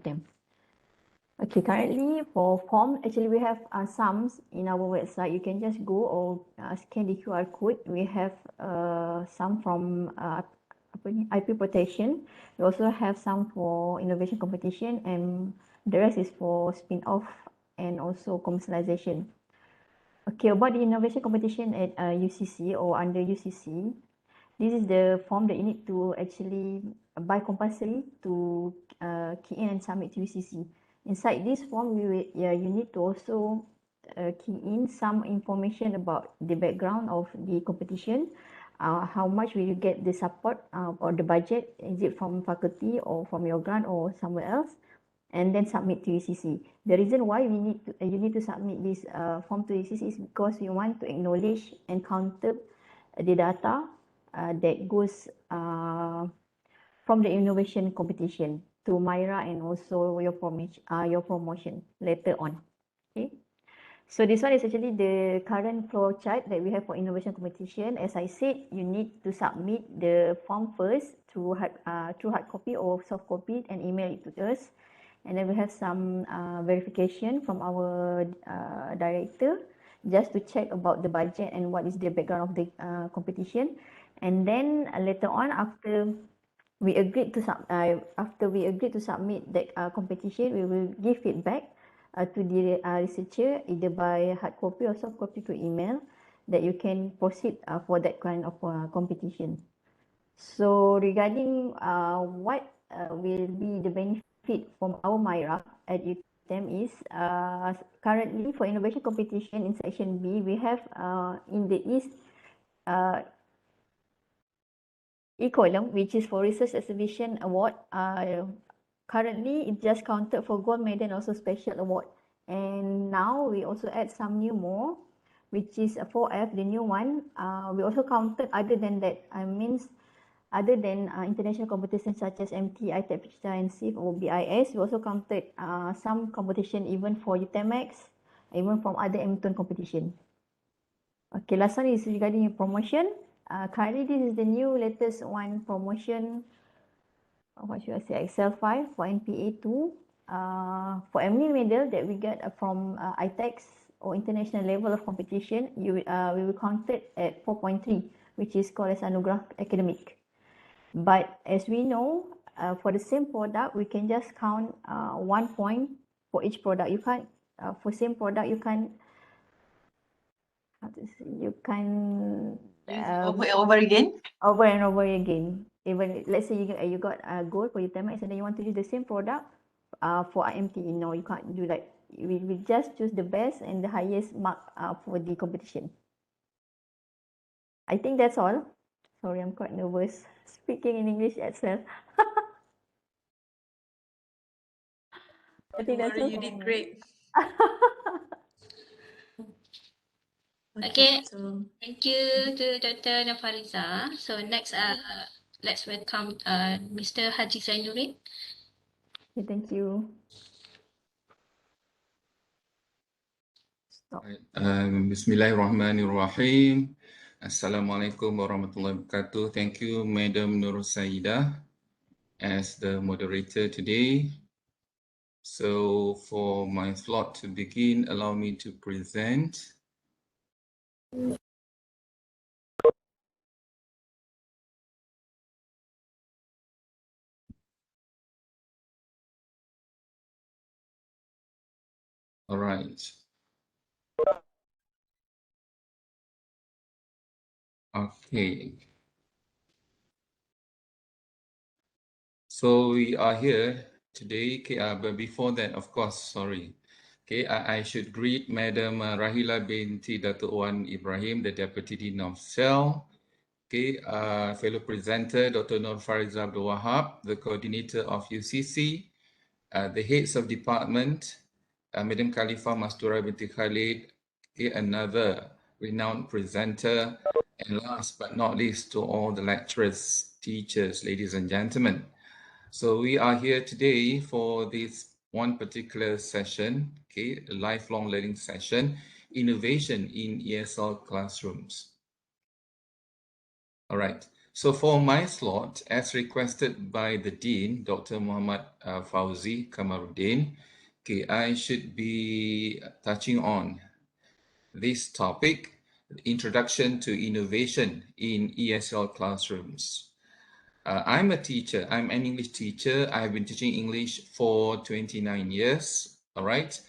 them. Okay, currently for form, actually we have some in our website. You can just go or scan the QR code. We have some from IP protection. We also have some for innovation competition, and the rest is for spin-off and also commercialization. Okay, about the innovation competition at UCC or under UCC, this is the form that you need to actually buy compulsory to key in and submit to UCC. Inside this form, you need to also key in some information about the background of the competition, how much will you get the support or the budget, is it from faculty or from your grant or somewhere else, and then submit to UCC. The reason why you need to submit this form to UCC is because we want to acknowledge and counter the data that goes from the innovation competition to Myra and also your promotion later on. Okay. So this one is actually the current flow chart that we have for innovation competition. As I said, you need to submit the form first through hard copy or soft copy and email it to us. And then we have some verification from our director just to check about the budget and what is the background of the competition. And then later on, after we agreed to submit that competition, we will give feedback to the researcher either by hard copy or soft copy to email that you can proceed for that kind of competition. So regarding what will be the benefit from our Myra at UTM is currently for innovation competition in section B, we have in the East E column, which is for research exhibition award. Currently, it just counted for gold medal and also special award. And now we also add some new more, which is 4F, the new one. We also counted other than that. Other than international competitions such as MT, ITEC, and SIF or BIS, we also counted some competition even for UTMX, even from other MTON competition. Okay, last one is regarding promotion. Currently, this is the new latest one promotion. What should I say? Excel 5 for NPA 2. For every medal that we get from ITEC or international level of competition, we will count it at 4.3, which is called as Anugerah Academic. But as we know, for the same product, we can just count 1 point for each product. You can't, for same product, you can't, how to say, you can over again. Over and over again. Even let's say you got a gold for your UTMX and then you want to use the same product for IMT. No, you can't do that. We just choose the best and the highest mark for the competition. I think that's all. Sorry, I'm quite nervous speaking in English itself. I think that's all. You did great. Okay, so thank you to Dr. Nafariza. So next, let's welcome Mr. Haji Zainuddin. Okay, thank you. Stop. Bismillahirrahmanirrahim. Assalamualaikum warahmatullahi wabarakatuh. Thank you, Madam Nur Saidah, as the moderator today. So for my slot to begin, allow me to present. All right. Okay. So we are here today, but before that, of course, sorry. Okay, I should greet Madam Rahila binti Datuk Wan Ibrahim, the Deputy Dean of CELL. Okay, fellow presenter, Dr. Nur Fariza Abdul Wahab, the coordinator of UCC, the heads of department, Madam Khalifa Mastura binti Khalid, okay, another renowned presenter, and last but not least, to all the lecturers, teachers, ladies and gentlemen. So we are here today for this one particular session, okay, a lifelong learning session, innovation in ESL classrooms. All right, So for my slot, as requested by the Dean, Dr. Muhammad Fauzi Kamaruddin, okay, I should be touching on this topic, Introduction to Innovation in ESL Classrooms. I'm a teacher, I'm an English teacher. I've been teaching English for 29 years, all right?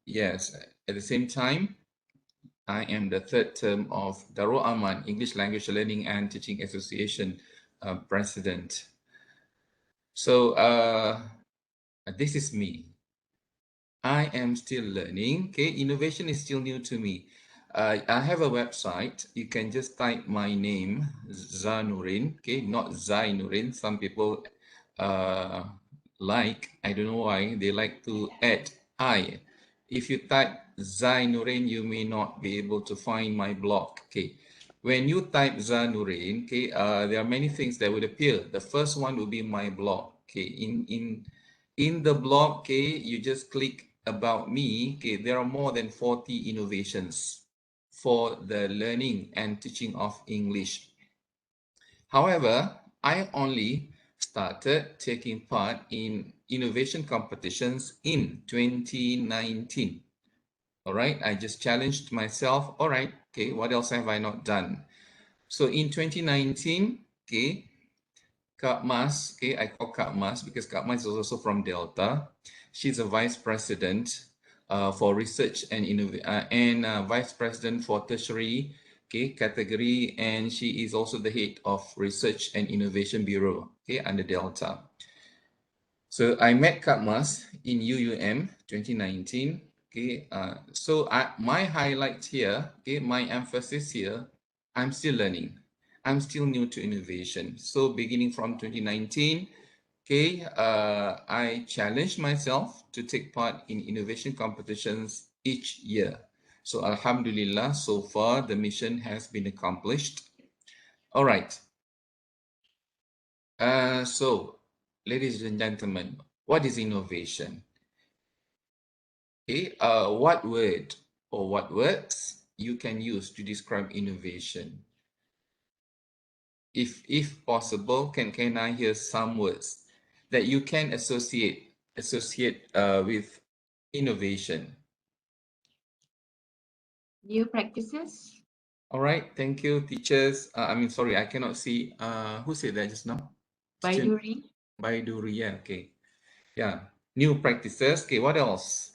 Yes, at the same time, I am the third term of Darul Aman English Language Learning and Teaching Association president. So this is me. I am still learning. Okay, innovation is still new to me. I have a website. You can just type my name, Zanurin. Okay, not Zainurin. Some people I don't know why, they like to add I. If you type Zainurin, you may not be able to find my blog. Okay, when you type Zanurin, okay, there are many things that would appear. The first one will be my blog. Okay, in the blog, okay, you just click about me. Okay, there are more than 40 innovations for the learning and teaching of English. However, I only started taking part in innovation competitions in 2019. All right, I just challenged myself. All right, okay, what else have I not done? So in 2019, okay, Kak Mas, okay, I call Kak Mas because Kak Mas is also from Delta. She's a vice president for research and vice president for tertiary, okay, category, and she is also the head of research and innovation bureau, okay, under Delta. So I met Kak Mas in UUM 2019. Okay, my highlight here, okay, my emphasis here, I'm still learning. I'm still new to innovation. So beginning from 2019, okay, I challenged myself to take part in innovation competitions each year. So Alhamdulillah, so far the mission has been accomplished. All right. So ladies and gentlemen, what is innovation? Okay, what word or what words you can use to describe innovation? If possible, can I hear some words that you can associate with innovation? New practices. All right, thank you, teachers. Sorry, I cannot see. Who said that just now? Baiduri. Baiduri, yeah, okay. Yeah, new practices. Okay, what else?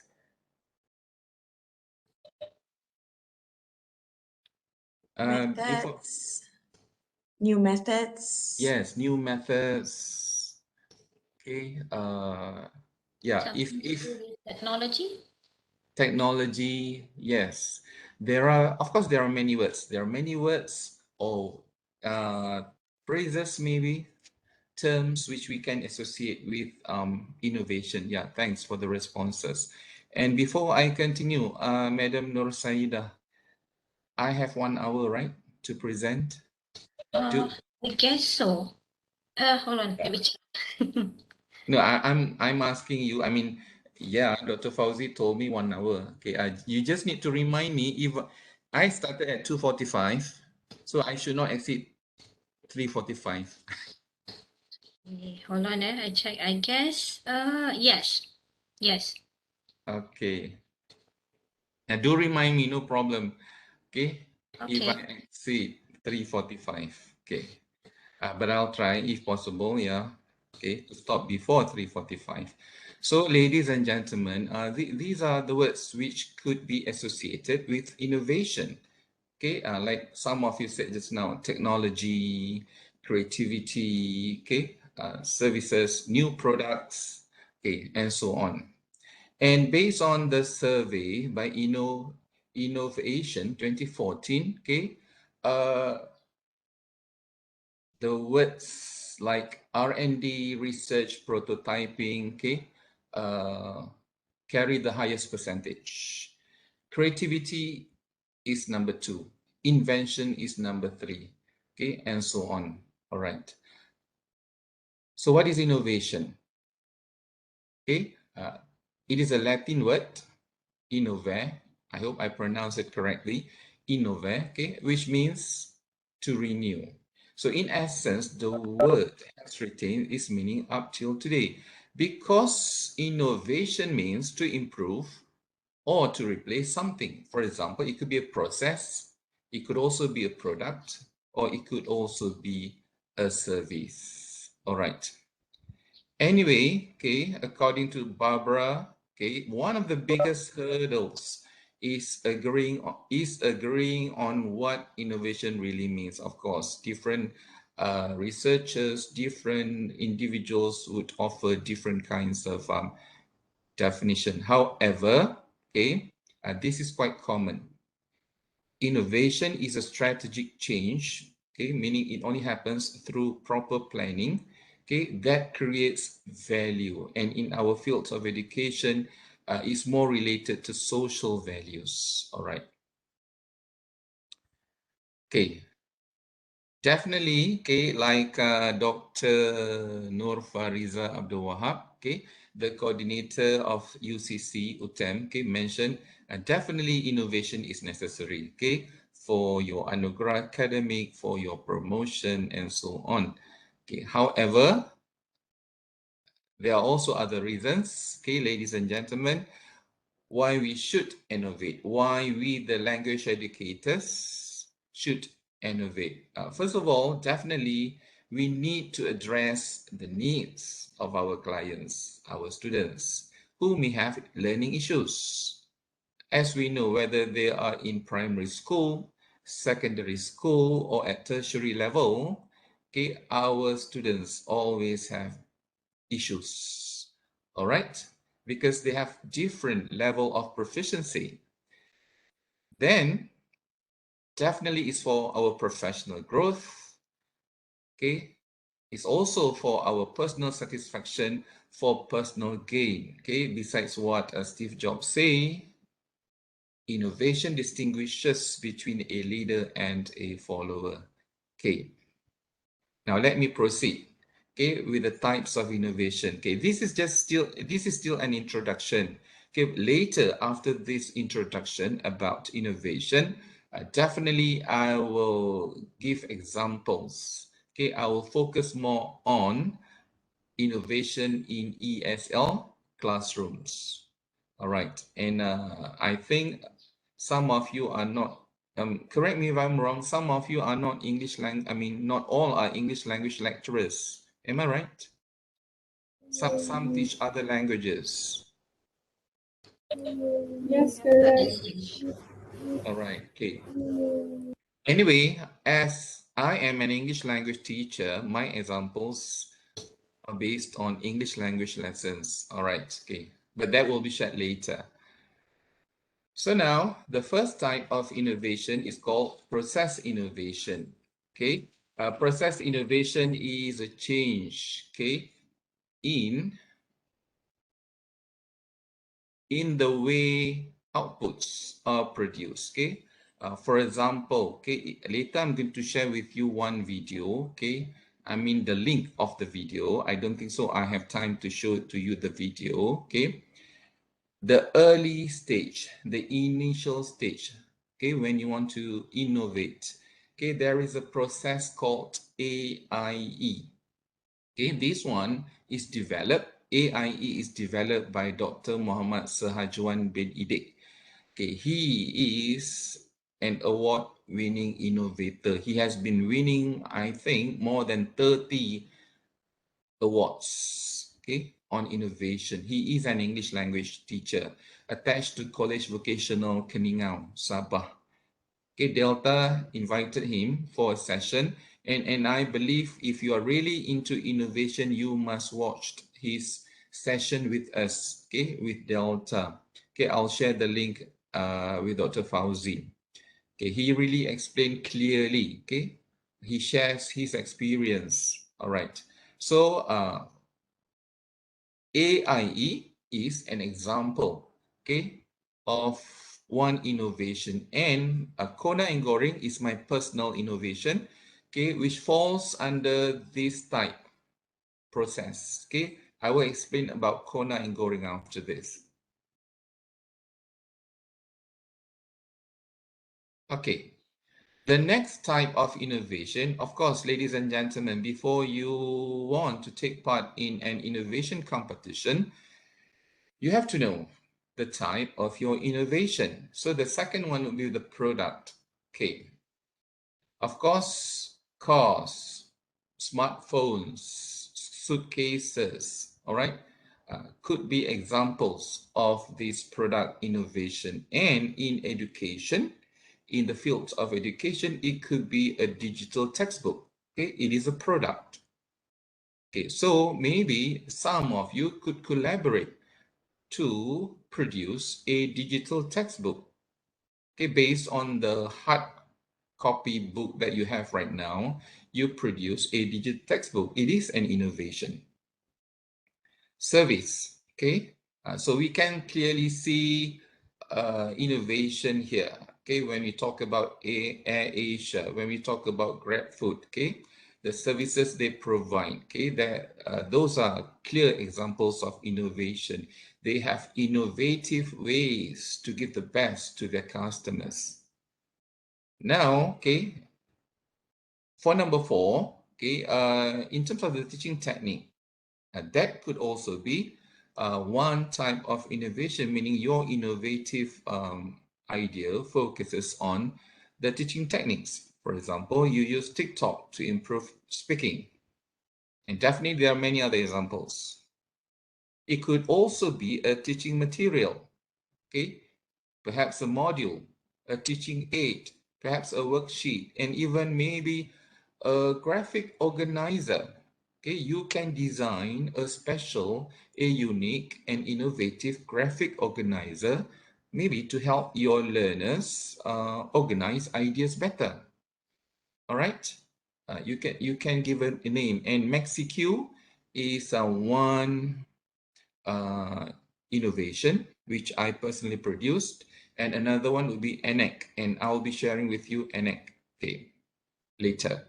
Methods. New methods. Yes, new methods. Okay. Yeah. Something to do with technology. Technology, yes. Of course, there are many words. There are many words or phrases, maybe terms which we can associate with innovation. Yeah. Thanks for the responses. And before I continue, Madam Nur Saida, I have 1 hour, right, to present. I guess so. Hold on, let me check. No, I'm asking you. Yeah, Dr. Fauzi told me 1 hour. Okay, you just need to remind me if I started at 2:45, so I should not exceed 3:45. Hold on, I check. I guess, yes. Okay. Now do remind me, no problem. Okay. If I Okay. exceed 3:45. Okay. But I'll try if possible, yeah. Okay, to stop before 3:45. So, ladies and gentlemen, these are the words which could be associated with innovation. Okay, like some of you said just now, technology, creativity, okay, services, new products, okay, and so on. And based on the survey by Innovation 2014, okay, the words like R&D, research, prototyping, okay, carry the highest percentage. Creativity is number 2. Invention is number 3, okay, and so on. All right. So what is innovation? Okay, it is a Latin word, innovare. I hope I pronounce it correctly. Innovare, okay, which means to renew. So in essence, the word has retained its meaning up till today, because innovation means to improve or to replace something. For example, it could be a process, it could also be a product, or it could also be a service. All right. Anyway, okay, according to Barbara, okay, one of the biggest hurdles is agreeing on what innovation really means. Of course, different researchers, different individuals would offer different kinds of definition. However, okay, this is quite common. Innovation is a strategic change, okay, meaning it only happens through proper planning, okay, that creates value. And in our fields of education, is more related to social values. All right. Okay. Definitely, okay, like Dr. Nur Fariza Abdul Wahab, okay, the coordinator of UCC UTEM, okay, mentioned definitely innovation is necessary, okay, for your anugerah academic, for your promotion, and so on. Okay, however, there are also other reasons, okay, ladies and gentlemen, why we should innovate, why we, the language educators, should innovate. First of all, definitely, we need to address the needs of our clients, our students, who may have learning issues. As we know, whether they are in primary school, secondary school, or at tertiary level, okay, our students always have issues, all right? Because they have different level of proficiency. Then definitely is for our professional growth, okay? It's also for our personal satisfaction, for personal gain, okay? Besides what Steve Jobs say, innovation distinguishes between a leader and a follower, okay? Now let me proceed, okay, with the types of innovation. Okay, this is still an introduction. Okay, later after this introduction about innovation, definitely I will give examples. Okay, I will focus more on innovation in ESL classrooms. All right, and I think some of you are not, correct me if I'm wrong, some of you are not not all are English language lecturers. Am I right? Some teach other languages. Yes, correct. All right, okay. Anyway, as I am an English language teacher, my examples are based on English language lessons. All right, okay. But that will be shared later. So now the first type of innovation is called process innovation. Okay, process innovation is a change, okay, in the way outputs are produced. Okay, for example, okay, later I'm going to share with you one video. Okay, I mean the link of the video. I don't think so I have time to show to you the video. Okay, the early stage, the initial stage, okay, when you want to innovate, okay, there is a process called AIE. Okay, this one is developed, AIE is developed by Dr. Muhammad Sahajuan bin Idik. Okay, he is an award-winning innovator. He has been winning, I think, more than 30 awards, okay, on innovation. He is an English language teacher attached to College Vocational Keningau, Sabah. Okay, Delta invited him for a session, and I believe if you are really into innovation, you must watch his session with us, okay, with Delta. Okay, I'll share the link with Dr. Fauzi. Okay, he really explained clearly, okay, he shares his experience. All right, so AIE is an example, okay, of one innovation, and Kona and Goring is my personal innovation, okay, which falls under this type process. Okay, I will explain about Kona and Goring after this. Okay, The next type of innovation, of course, ladies and gentlemen, before you want to take part in an innovation competition, you have to know the type of your innovation. So the second one will be the product. Okay. Of course, cars, smartphones, suitcases, all right, could be examples of this product innovation. And in education, in the field of education, it could be a digital textbook. Okay, it is a product. Okay, so maybe some of you could collaborate to produce a digital textbook, okay, based on the hard copy book that you have right now. You produce a digital textbook. It is an innovation. Service, okay, so we can clearly see innovation here, okay, when we talk about Air Asia, when we talk about Grab Food, okay, the services they provide, okay, that those are clear examples of innovation. They have innovative ways to give the best to their customers. Now, okay, for number 4, okay, in terms of the teaching technique, that could also be one type of innovation, meaning your innovative idea focuses on the teaching techniques. For example, you use TikTok to improve speaking. And definitely there are many other examples. It could also be a teaching material, okay? Perhaps a module, a teaching aid, perhaps a worksheet, and even maybe a graphic organizer. Okay, you can design a special, a unique and innovative graphic organizer, maybe to help your learners organize ideas better. All right, you can give a name, and MaxiQ is one innovation which I personally produced, and another one will be ENAC, and I'll be sharing with you ENAC, okay, later.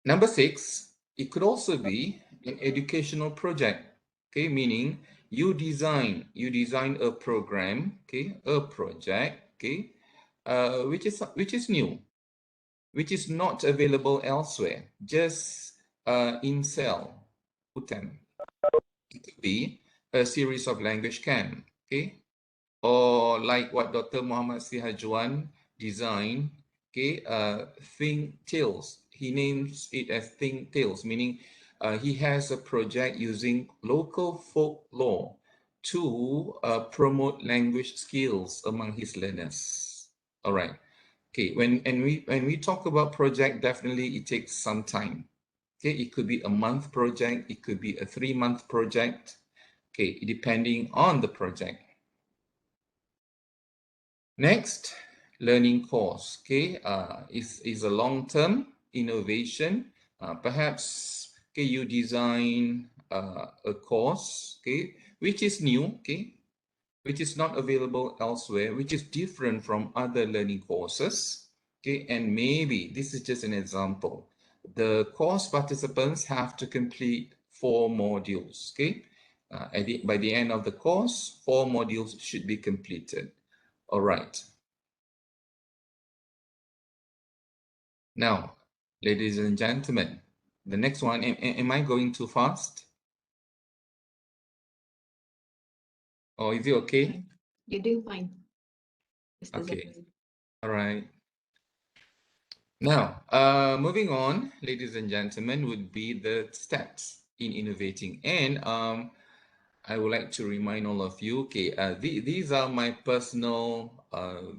Number 6, it could also be an educational project, okay, meaning you design a program, okay, a project, okay, which is new, which is not available elsewhere, just in CeLL, UTM. It could be a series of language camp, okay, or like what Dr. Muhammad Sihajuan designed, okay, Think Tales. He names it as Think Tales, meaning he has a project using local folklore to promote language skills among his learners. All right. Okay, when we talk about project, definitely it takes some time. Okay, it could be a month project, it could be a 3-month project. Okay, depending on the project. Next, learning course, okay, is a long-term innovation. Perhaps, okay, you design a course, okay, which is new, okay, which is not available elsewhere, which is different from other learning courses, okay, and maybe this is just an example. The course participants have to complete 4 modules, okay. By the end of the course, 4 modules should be completed. All right. Now, ladies and gentlemen, the next one, am I going too fast? Or is it okay? You do fine. Mr. Okay. Zainuri. All right. Now, moving on, ladies and gentlemen, would be the steps in innovating. And I would like to remind all of you, okay, these are my personal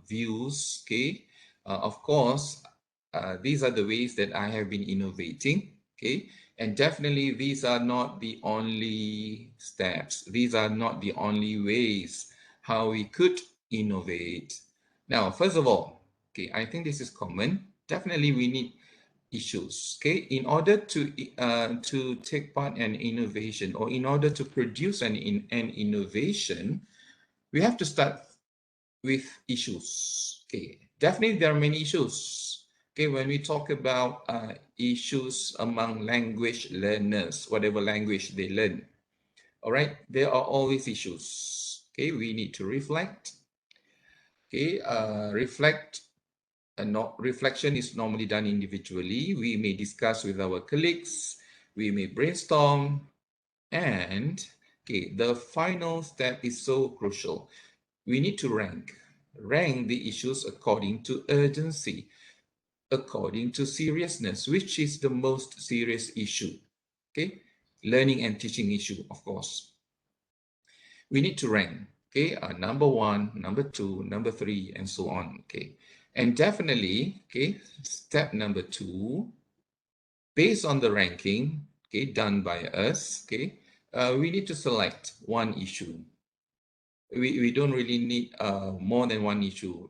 views, okay. Of course, these are the ways that I have been innovating, okay. And definitely these are not the only steps. These are not the only ways how we could innovate. Now, first of all, okay, I think this is common. Definitely we need issues, okay, in order to take part in innovation, or in order to produce an innovation, we have to start with issues. Okay, definitely there are many issues, okay, when we talk about issues among language learners, whatever language they learn. All right, there are always issues, okay, we need to reflect. Okay, reflection is normally done individually. We may discuss with our colleagues, we may brainstorm, and okay, the final step is so crucial. We need to rank the issues according to urgency, according to seriousness, which is the most serious issue. Okay, learning and teaching issue, of course. We need to rank, okay, number 1, number 2, number 3, and so on. Okay, and definitely, okay, step number 2, based on the ranking, okay, done by us, okay, we need to select one issue. We don't really need more than one issue,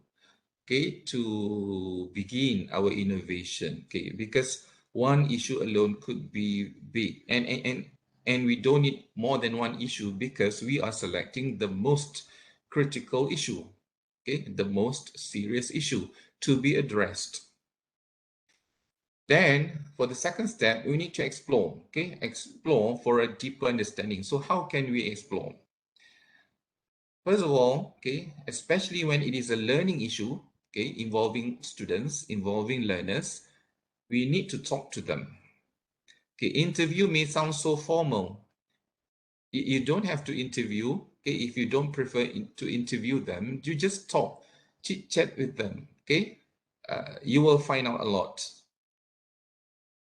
okay, to begin our innovation, okay, because one issue alone could be big, and we don't need more than one issue because we are selecting the most critical issue, okay, the most serious issue to be addressed. Then for the second step, we need to explore, okay, explore for a deeper understanding. So how can we explore? First of all, okay, especially when it is a learning issue, okay, involving students, involving learners, we need to talk to them. Okay, interview may sound so formal. You don't have to interview, okay, if you don't prefer to interview them, you just talk, chit chat with them, okay? You will find out a lot.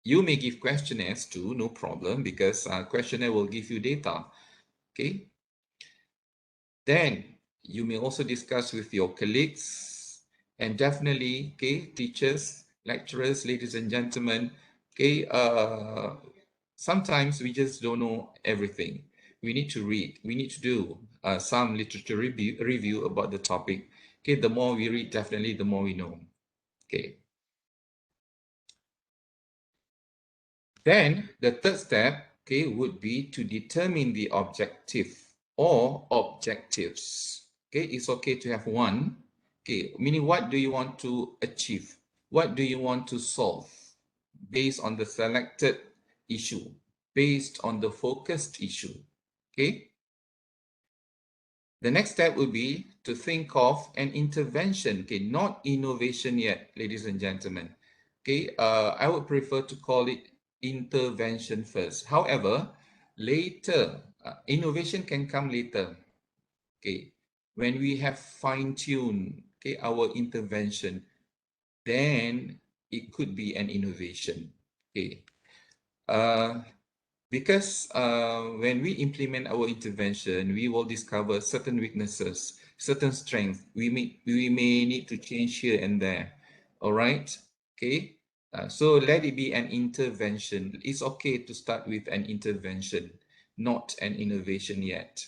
You may give questionnaires too, no problem, because questionnaire will give you data, okay? Then you may also discuss with your colleagues and definitely, okay, teachers, lecturers, ladies and gentlemen, okay, sometimes we just don't know everything. We need to read, we need to do some literature review about the topic. Okay, the more we read, definitely the more we know. Okay. Then the third step, okay, would be to determine the objective or objectives. Okay, it's okay to have one. Okay, meaning what do you want to achieve? What do you want to solve based on the selected issue, based on the focused issue? Okay. The next step will be to think of an intervention, okay, not innovation yet, ladies and gentlemen. Okay, I would prefer to call it intervention first. However, later, innovation can come later. Okay, when we have fine-tuned, okay, our intervention, then it could be an innovation. Okay, because when we implement our intervention, we will discover certain weaknesses, certain strengths. We may need to change here and there. All right. Okay. So let it be an intervention. It's okay to start with an intervention, not an innovation yet.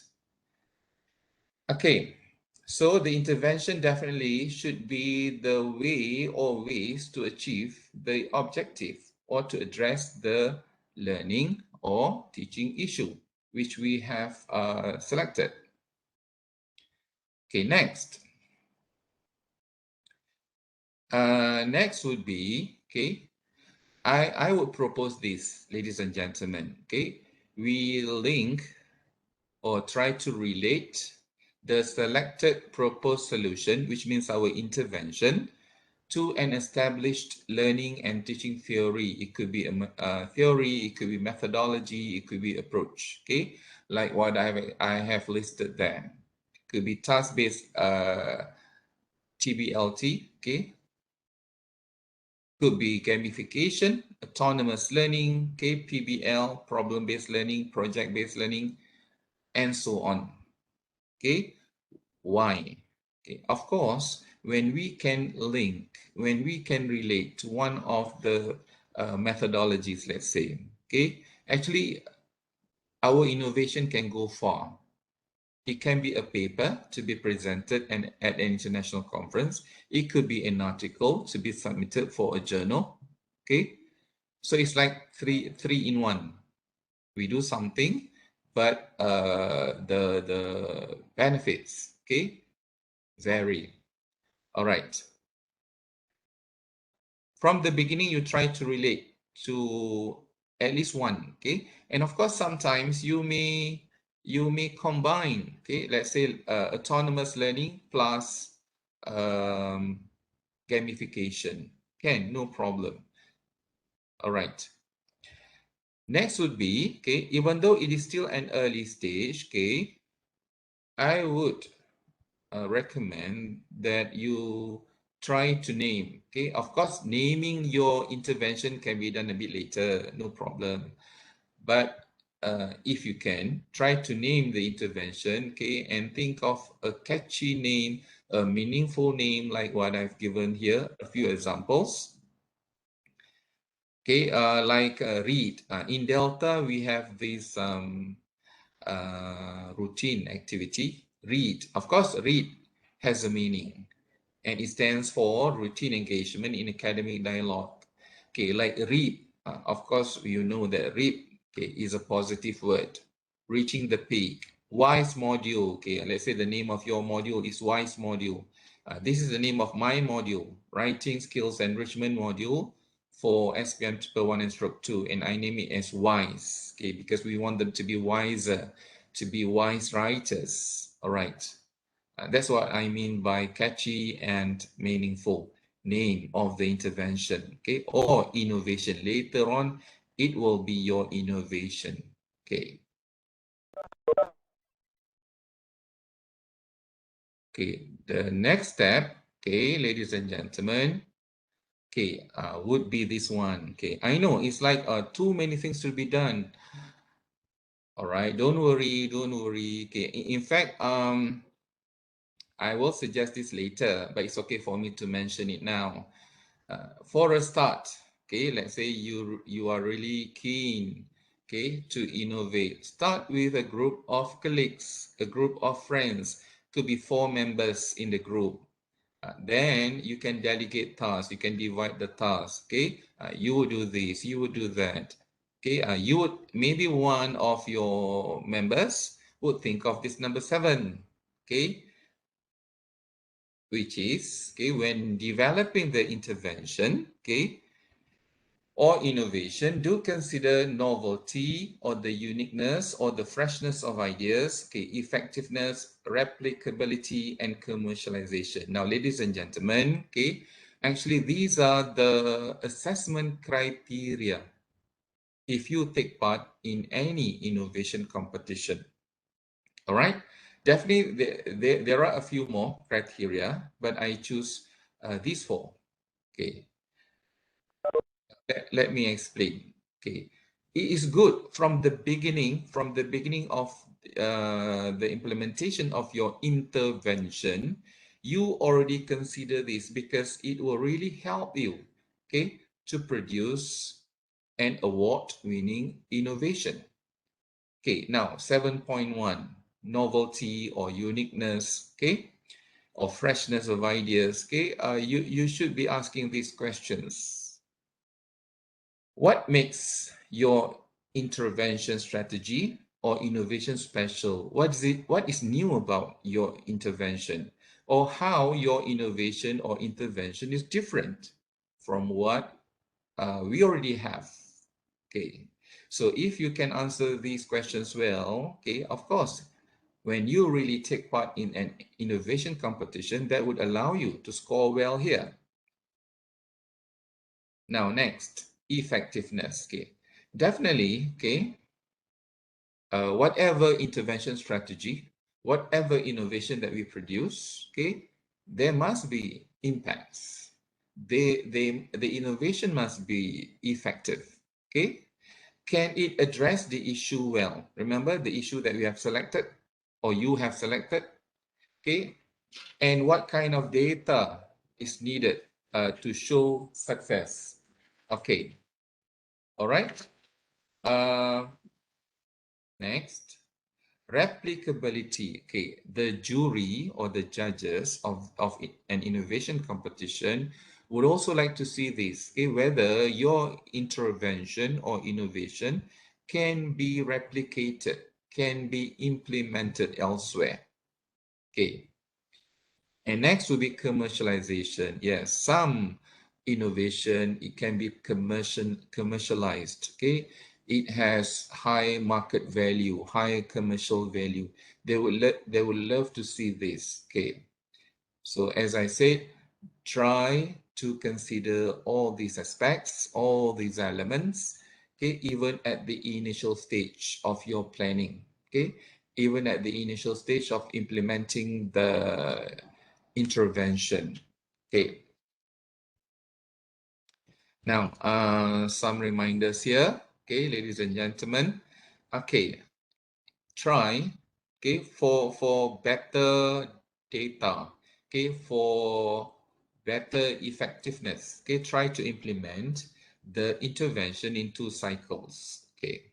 Okay. So the intervention definitely should be the way or ways to achieve the objective or to address the learning or teaching issue, which we have selected. Okay, next. Next would be, okay, I would propose this, ladies and gentlemen, okay, we link or try to relate the selected proposed solution, which means our intervention, to an established learning and teaching theory. It could be a theory, it could be methodology, it could be approach, okay? Like what I have listed there. It could be task-based TBLT, okay? Could be gamification, autonomous learning, okay? PBL, problem-based learning, project-based learning, and so on, okay? Why? Okay. Of course, when we can link, when we can relate to one of the methodologies, let's say, okay, actually our innovation can go far. It can be a paper to be presented at an international conference. It could be an article to be submitted for a journal, okay? So it's like three in one. We do something, but the benefits, okay, vary. All right. From the beginning, you try to relate to at least one, okay? And of course, sometimes you may combine, okay? Let's say autonomous learning plus gamification. Can, no problem. All right. Next would be, okay, even though it is still an early stage, okay, I would recommend that you try to name, okay. Of course, naming your intervention can be done a bit later, no problem. But if you can, try to name the intervention, okay, and think of a catchy name, a meaningful name like what I've given here, a few examples. Okay, like read. In Delta, we have this routine activity, read. Of course, read has a meaning, and it stands for routine engagement in academic dialogue. Okay, like read, of course, you know that read, okay, is a positive word. Reaching the peak. Wise module, okay, let's say the name of your module is wise module. This is the name of my module, writing skills enrichment module for SPM 1 and stroke 2, and I name it as wise, okay, because we want them to be wiser, to be wise writers. All right. That's what I mean by catchy and meaningful name of the intervention, okay, or innovation. Later on, it will be your innovation, okay. Okay, the next step, okay, ladies and gentlemen, okay, would be this one. Okay, I know it's like too many things to be done. All right, don't worry, don't worry. Okay, in fact, I will suggest this later, but it's okay for me to mention it now. For a start, okay, let's say you are really keen, okay, to innovate. Start with a group of colleagues, a group of friends. Could be 4 members in the group. Then you can delegate tasks. You can divide the tasks. Okay, you will do this, you will do that. Okay, you would, maybe one of your members would think of this number 7. Okay, which is, okay, when developing the intervention, okay, or innovation, do consider novelty or the uniqueness or the freshness of ideas, okay, effectiveness, replicability, and commercialization. Now, ladies and gentlemen, okay, actually these are the assessment criteria if you take part in any innovation competition. All right, definitely there are a few more criteria, but I choose these 4. Okay, let me explain. Okay, it is good from the beginning of the implementation of your intervention, you already consider this, because it will really help you, okay, to produce an award-winning innovation. Okay, now 7.1, novelty or uniqueness, okay, or freshness of ideas. Okay, you should be asking these questions. What makes your intervention strategy or innovation special? What is new about your intervention, or how your innovation or intervention is different from what we already have? Okay, so if you can answer these questions well, okay, of course, when you really take part in an innovation competition, that would allow you to score well here. Now, next, effectiveness. Okay, definitely, okay, whatever intervention strategy, whatever innovation that we produce, okay, there must be impacts. The innovation must be effective. Okay, can it address the issue well? Remember the issue that we have selected, or you have selected. Okay, and what kind of data is needed to show success? Okay, all right. Next, replicability. Okay, the jury or the judges of an innovation competition would also like to see this, okay, whether your intervention or innovation can be replicated, can be implemented elsewhere. Okay, and next will be commercialization. Yes, some innovation, it can be commercialized. Okay, it has high market value, high commercial value. They would love to see this. Okay, So as I said, try to consider all these aspects, all these elements, okay, even at the initial stage of your planning, okay, even at the initial stage of implementing the intervention, okay. Now, some reminders here, okay, ladies and gentlemen, okay, try, okay, for better data, okay, for better effectiveness, okay, try to implement the intervention in 2 cycles, okay.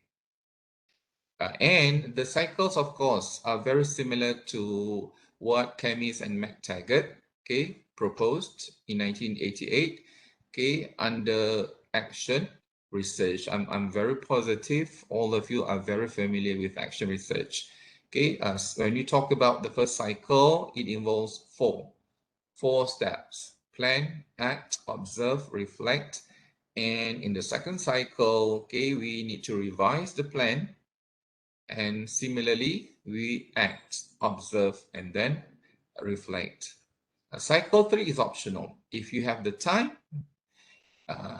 And the cycles, of course, are very similar to what Camis and McTaggart, okay, proposed in 1988, okay, under action research. I'm very positive all of you are very familiar with action research. Okay, when you talk about the first cycle, it involves four steps: plan, act, observe, reflect. And in the second cycle, okay, we need to revise the plan. And similarly, we act, observe, and then reflect. Cycle 3 is optional. If you have the time,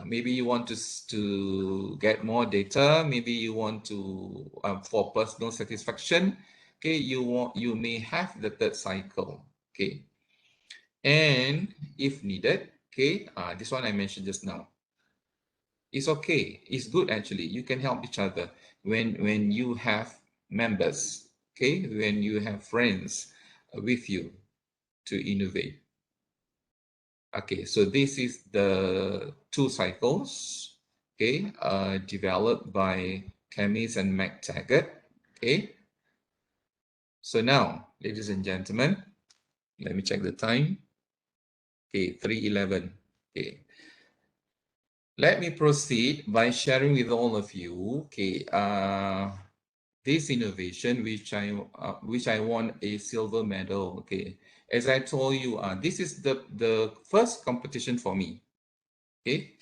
maybe you want to get more data, maybe you want to, for personal satisfaction, okay, you may have the 3rd cycle, okay. And if needed, okay, this one I mentioned just now, it's okay, it's good actually, you can help each other when you have members, okay, when you have friends with you to innovate. Okay, so this is the 2 cycles, okay, developed by Camis and McTaggart, okay. So now, ladies and gentlemen, let me check the time. Okay, 3:11, okay. Let me proceed by sharing with all of you, okay, this innovation which I won a silver medal, okay. As I told you, this is the first competition for me, okay.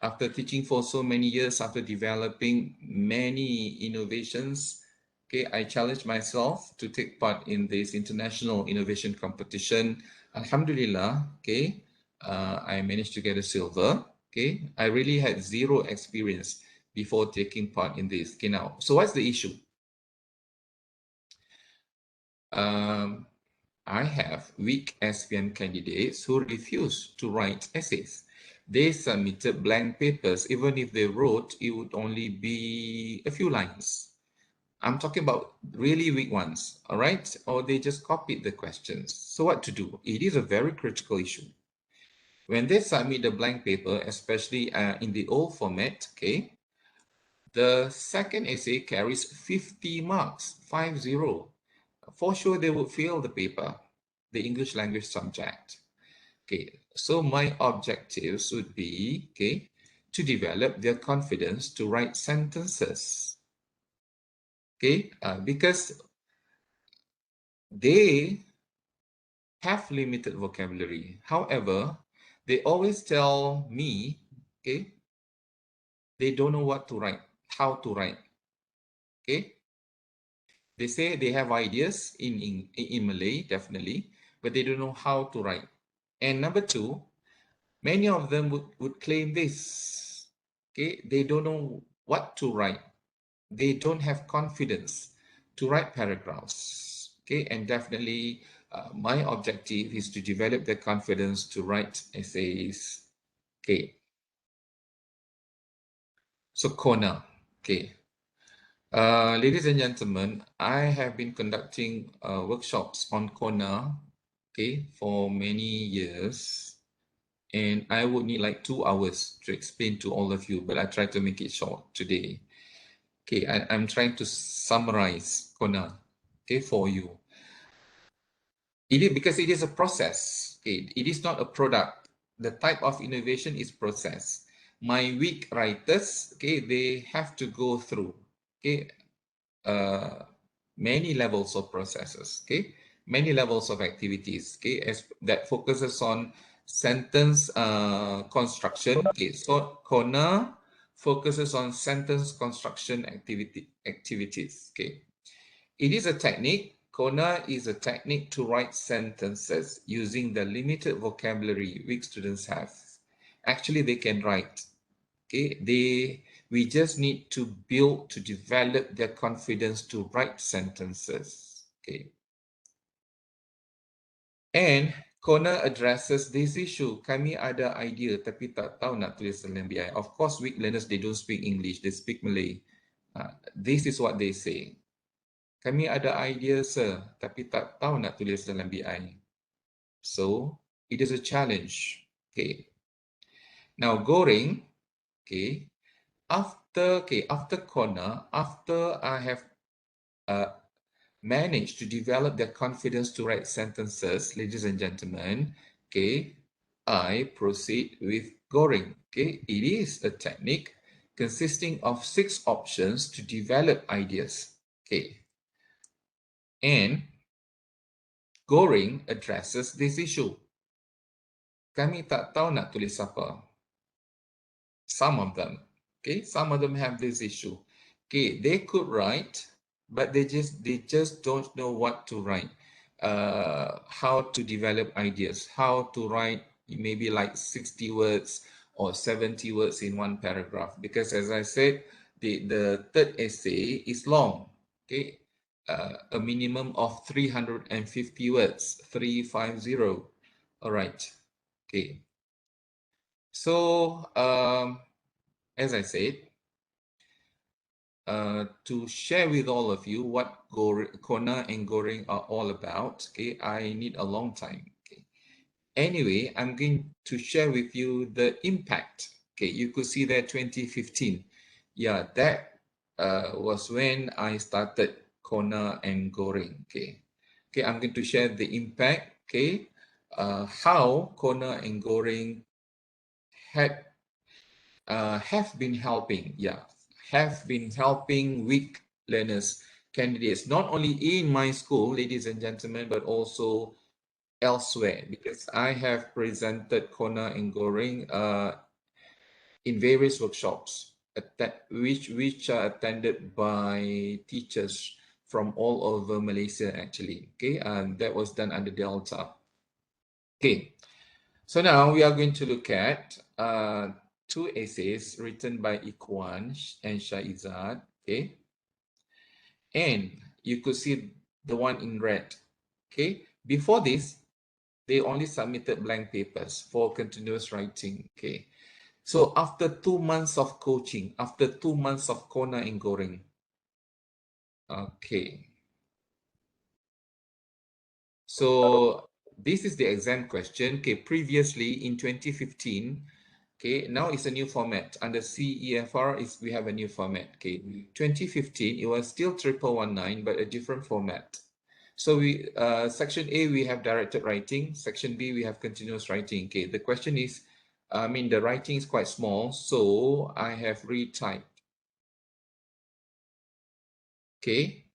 After teaching for so many years, after developing many innovations, okay, I challenged myself to take part in this international innovation competition. Alhamdulillah, okay, I managed to get a silver. Okay, I really had zero experience before taking part in this. Okay, now, so what's the issue? I have weak SPM candidates who refuse to write essays. They submitted blank papers. Even if they wrote, it would only be a few lines. I'm talking about really weak ones, all right? Or they just copied the questions. So what to do? It is a very critical issue. When they submit the blank paper, especially in the old format, okay, the second essay carries 50 marks, 50. For sure, they would fail the paper, the English language subject. Okay, so my objectives would be, okay, to develop their confidence to write sentences. Okay, because they have limited vocabulary. However, they always tell me, okay, they don't know what to write, how to write. Okay, they say they have ideas in Malay, definitely, but they don't know how to write. And number 2, many of them would claim this. Okay, they don't know what to write. They don't have confidence to write paragraphs. Okay, and definitely my objective is to develop the confidence to write essays. Okay, so Kona. Okay, ladies and gentlemen, I have been conducting workshops on Kona, okay, for many years, and I would need like 2 hours to explain to all of you, but I try to make it short today. Okay, I'm trying to summarize Kona, okay, for you. It is because it is a process. Okay, it is not a product. The type of innovation is process. My weak writers, okay, they have to go through, okay, many levels of processes, okay, many levels of activities, okay, as that focuses on sentence construction. Okay, so Kona focuses on sentence construction activities. Okay, it is a technique Kona is a technique to write sentences using the limited vocabulary weak students have. Actually, they can write. Okay, we just need to develop their confidence to write sentences. Okay. And Kona addresses this issue. Kami ada idea tapi tak tahu nak tulis dalam BI. Of course, weak learners, they don't speak English, they speak Malay. This is what they say. Kami ada idea, sir, tapi tak tahu nak tulis dalam BI. So, it is a challenge. Okay. Now, Goreng, okay, after Kona, after I have managed to develop their confidence to write sentences, ladies and gentlemen, okay, I proceed with Goreng. Okay, it is a technique consisting of 6 options to develop ideas. Okay, and Goreng addresses this issue. Kami tak tahu nak tulis apa. Some of them, okay, some of them have this issue. Okay, they could write, but they just don't know what to write. How to develop ideas, how to write maybe like 60 words or 70 words in one paragraph. Because as I said, the third essay is long. Okay, a minimum of 350 words, 350. All right. Okay. So as I said, to share with all of you what Kona and Goreng are all about, okay, I need a long time. Okay. Anyway, I'm going to share with you the impact. Okay, you could see that 2015. Yeah, that was when I started Kona and Goreng. Okay, okay, I'm going to share the impact. Okay, how Kona and Goreng have been helping. Yeah, have been helping weak learners, candidates, not only in my school, ladies and gentlemen, but also elsewhere, because I have presented Kona and Goreng in various workshops which are attended by teachers from all over Malaysia actually. Okay, and that was done under Delta. Okay, so now we are going to look at 2 essays written by Ikhwan and Shaizad. Okay, and you could see the one in red. Okay, before this, they only submitted blank papers for continuous writing. Okay, so after 2 months of coaching, after 2 months of Kona and Goreng, okay, so this is the exam question. Okay, previously in 2015, okay, now it's a new format. Under CEFR, we have a new format. Okay, 2015, it was still 1119, but a different format. So we section A, we have directed writing. Section B, we have continuous writing. Okay, the question is, I mean, the writing is quite small, so I have retyped. Okay,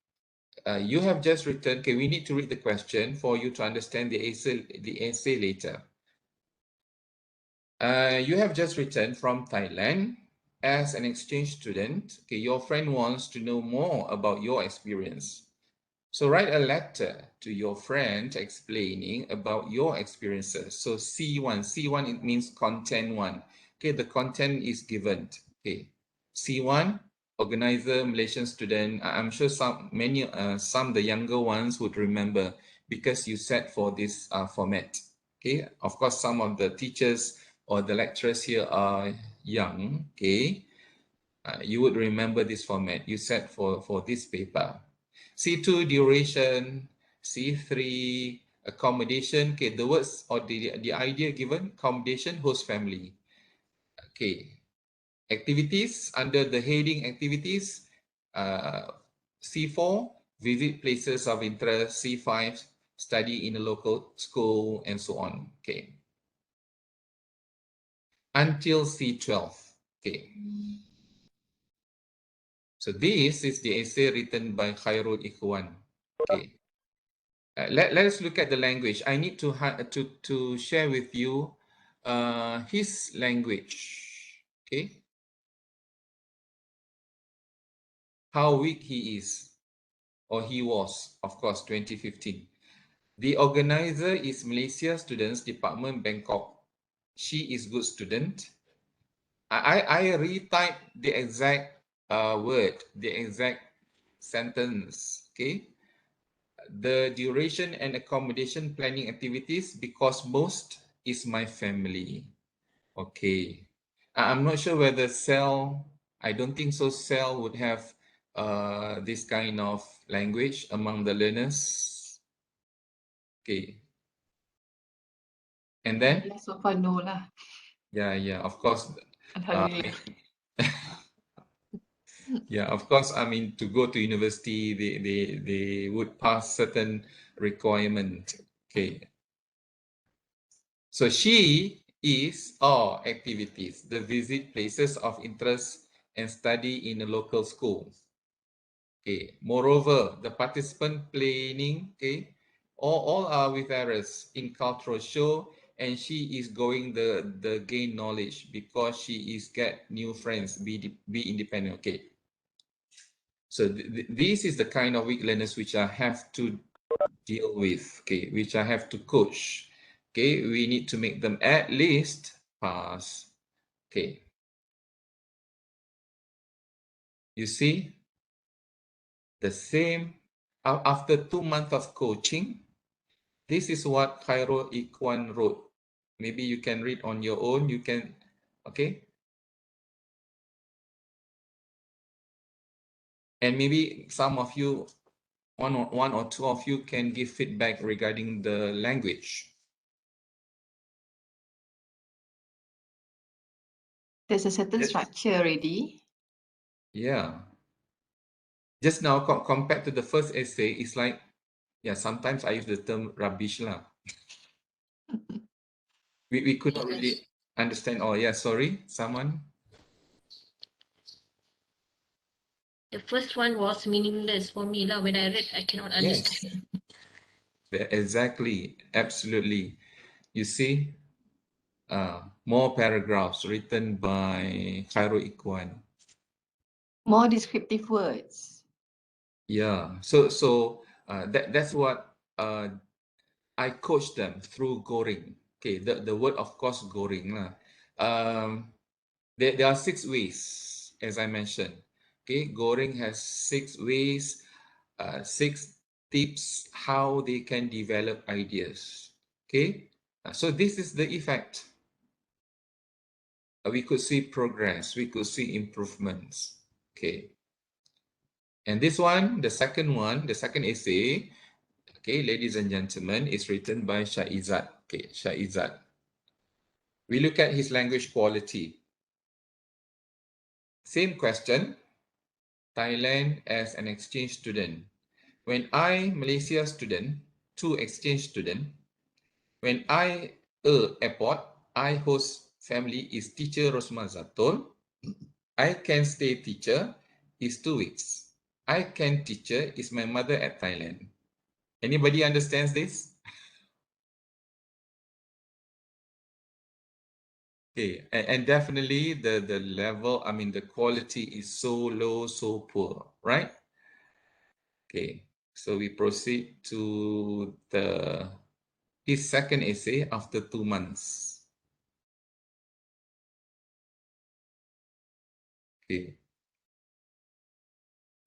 you have just written. Okay, we need to read the question for you to understand the essay later. You have just written from Thailand as an exchange student. Okay, your friend wants to know more about your experience. So write a letter to your friend explaining about your experiences. So C1, it means content 1. Okay, the content is given. Okay, C1, organizer, Malaysian student. I'm sure some the younger ones would remember because you set for this format. Okay, of course, some of the teachers or the lecturers here are young. Okay, you would remember this format. You set for this paper. C2, duration. C3, accommodation. Okay, the words or the idea given, accommodation, host family. Okay, activities, under the heading activities, C4, visit places of interest. C5, study in a local school, and so on. Okay, until C12. Okay, so this is the essay written by Khairul Ikhwan. Okay. Let us look at the language. I need to share with you his language. Okay, how weak he is. or he was, of course, 2015. The organizer is Malaysia Students Department, Bangkok. She is good student. I retype the exact word, the exact sentence, okay? The duration and accommodation planning activities, because most is my family. Okay. I'm not sure whether CELL, I don't think so CELL would have this kind of language among the learners. Okay. And then? So far, no lah. Yeah, of course. Alhamdulillah. Yeah, of course, I mean, to go to university, they would pass certain requirement. Okay. So she is all activities, the visit places of interest and study in a local school. Okay. Moreover, the participant planning, okay, all are with errors in cultural show, and she is going the gain knowledge because she is get new friends, be independent. Okay. So this is the kind of weak learners which I have to deal with, okay, which I have to coach. Okay, we need to make them at least pass. Okay. You see, the same after 2 months of coaching, this is what Khairul Ikhwan wrote. Maybe you can read on your own. You can, okay. And maybe some of you, one or two of you can give feedback regarding the language. There's a certain structure already. Yeah. Just now, compared to the first essay, it's like, yeah, sometimes I use the term rubbish lah. We could not really understand. Oh, yeah, sorry, someone. The first one was meaningless for me lah. When I read, I cannot understand. Yes, exactly, absolutely. You see, more paragraphs written by Khairul Ikhwan. More descriptive words. Yeah, so that's what I coach them through Goring. Okay, the word, of course, Goring lah. There are 6 ways, as I mentioned. Okay, Goring has 6 ways, 6 tips how they can develop ideas. Okay, so this is the effect. We could see progress, we could see improvements. Okay, and this one, the second essay, okay, ladies and gentlemen, is written by Shah Izzat. Okay, Shah Izzat. We look at his language quality. Same question, Thailand as an exchange student. When I, Malaysia student, 2 exchange student, when I, airport, I host family is teacher Rosma Zatul. I can stay teacher is 2 weeks. I can teacher is my mother at Thailand. Anybody understands this? Okay, and definitely the level, I mean, the quality is so low, so poor, right? Okay, so we proceed to his second essay after 2 months. Okay.